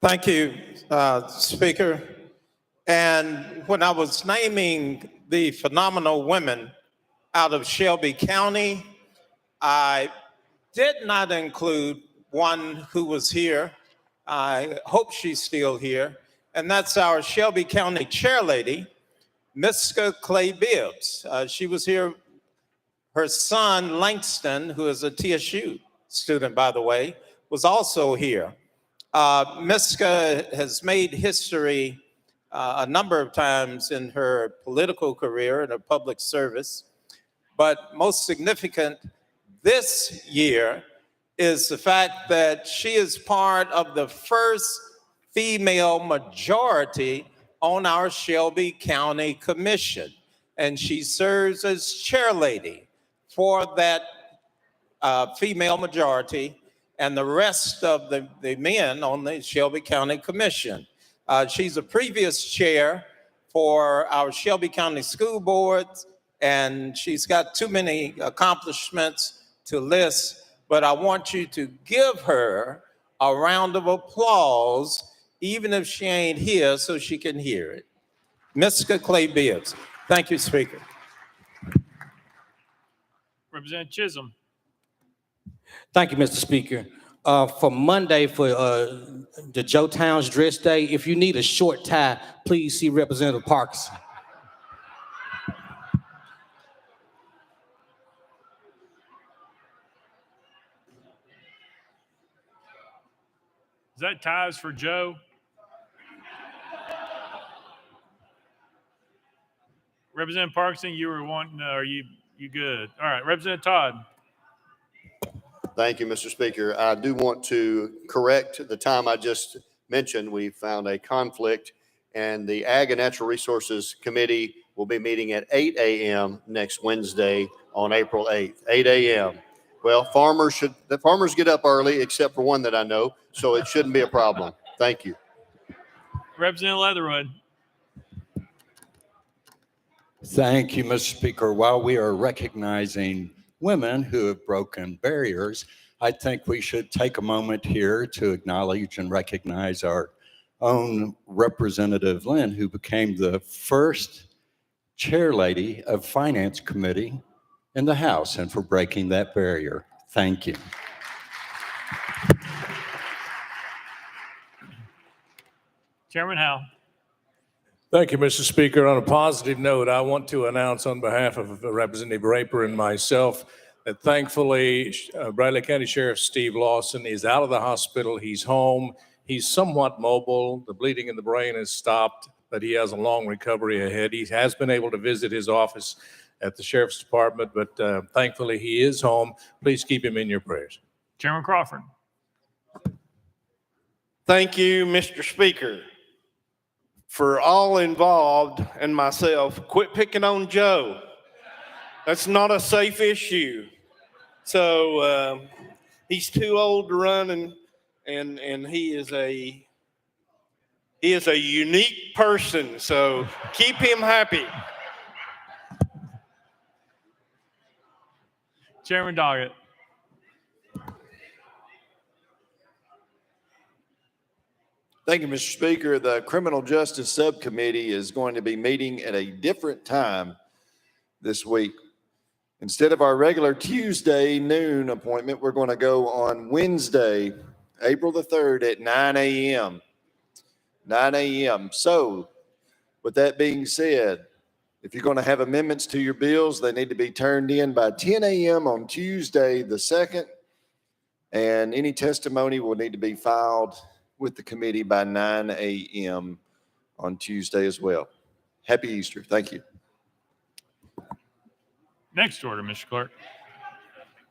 Thank you, Speaker. And when I was naming the phenomenal women out of Shelby County, I did not include one who was here. I hope she's still here. And that's our Shelby County chairlady, Miska Clay Bibbs. She was here. Her son, Langston, who is a TSU student, by the way, was also here. Miska has made history a number of times in her political career and her public service. But most significant this year is the fact that she is part of the first female majority on our Shelby County Commission. And she serves as chairlady for that female majority and the rest of the men on the Shelby County Commission. She's a previous chair for our Shelby County School Boards, and she's got too many accomplishments to list, but I want you to give her a round of applause, even if she ain't here, so she can hear it. Miska Clay Bibbs. Thank you, Speaker. Representative Chisholm. Thank you, Mr. Speaker. For Monday, for the Joe Towns Dress Day, if you need a short tie, please see Representative Parkinson. Is that ties for Joe? Representative Parkinson, you were wanting, are you good? All right, Representative Todd. Thank you, Mr. Speaker. I do want to correct the time I just mentioned. We found a conflict, and the Ag and Natural Resources Committee will be meeting at 8 a.m. next Wednesday on April 8th, 8 a.m. Well, the farmers get up early, except for one that I know, so it shouldn't be a problem. Thank you. Representative Leatherwood. Thank you, Mr. Speaker. While we are recognizing women who have broken barriers, I think we should take a moment here to acknowledge and recognize our own Representative Lynn, who became the first chairlady of Finance Committee in the House, and for breaking that barrier. Thank you. Chairman Howe. Thank you, Mr. Speaker. On a positive note, I want to announce on behalf of Representative Raper and myself that thankfully Bradley County Sheriff Steve Lawson is out of the hospital. He's home. He's somewhat mobile. The bleeding in the brain has stopped, but he has a long recovery ahead. He has been able to visit his office at the Sheriff's Department, but thankfully he is home. Please keep him in your prayers. Chairman Crawford. Thank you, Mr. Speaker. For all involved and myself, quit picking on Joe. That's not a safe issue. So he's too old to run, and he is a unique person. So keep him happy. Chairman Doggett. Thank you, Mr. Speaker. The Criminal Justice Subcommittee is going to be meeting at a different time this week. Instead of our regular Tuesday noon appointment, we're going to go on Wednesday, April the 3rd at 9 a.m. 9 a.m. So, with that being said, if you're going to have amendments to your bills, they need to be turned in by 10 a.m. on Tuesday the 2nd, and any testimony will need to be filed with the committee by 9 a.m. on Tuesday as well. Happy Easter. Thank you. Next order, Mr. Clerk.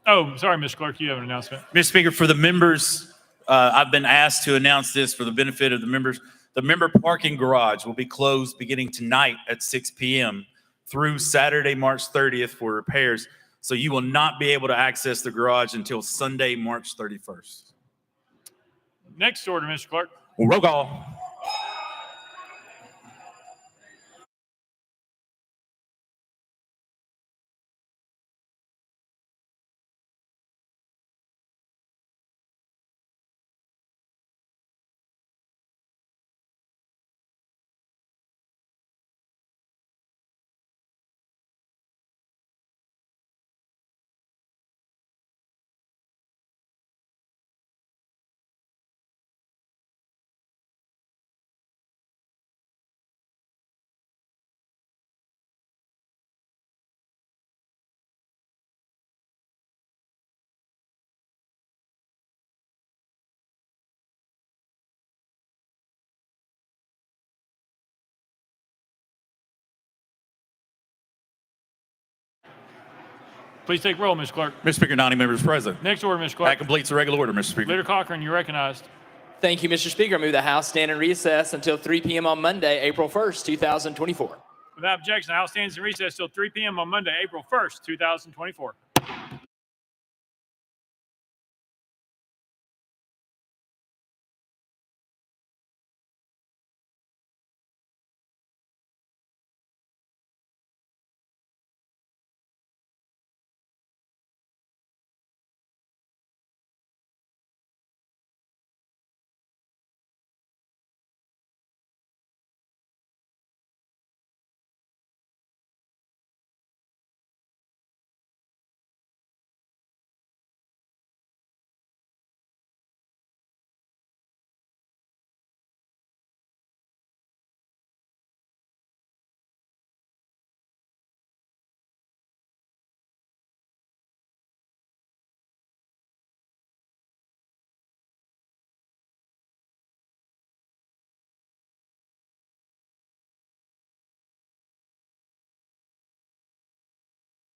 Oh, sorry, Mr. Clerk, you have an announcement. Mr. Speaker, for the members, I've been asked to announce this for the benefit of the members. The member parking garage will be closed beginning tonight at 6 p.m. through Saturday, March 30th for repairs. So you will not be able to access the garage until Sunday, March 31st. Next order, Mr. Clerk. Roll call. Please take roll, Mr. Clerk. Mr. Speaker, 90 members present. Next order, Mr. That Clerk. completes the regular order, Mr. Speaker. Leader Cochran, you're recognized. Thank you, Mr. Speaker. I move the House stand in recess until 3 p.m. on Monday, April 1st, 2024. Without objection, the House stands in recess till 3 p.m. on Monday, April 1st, 2024.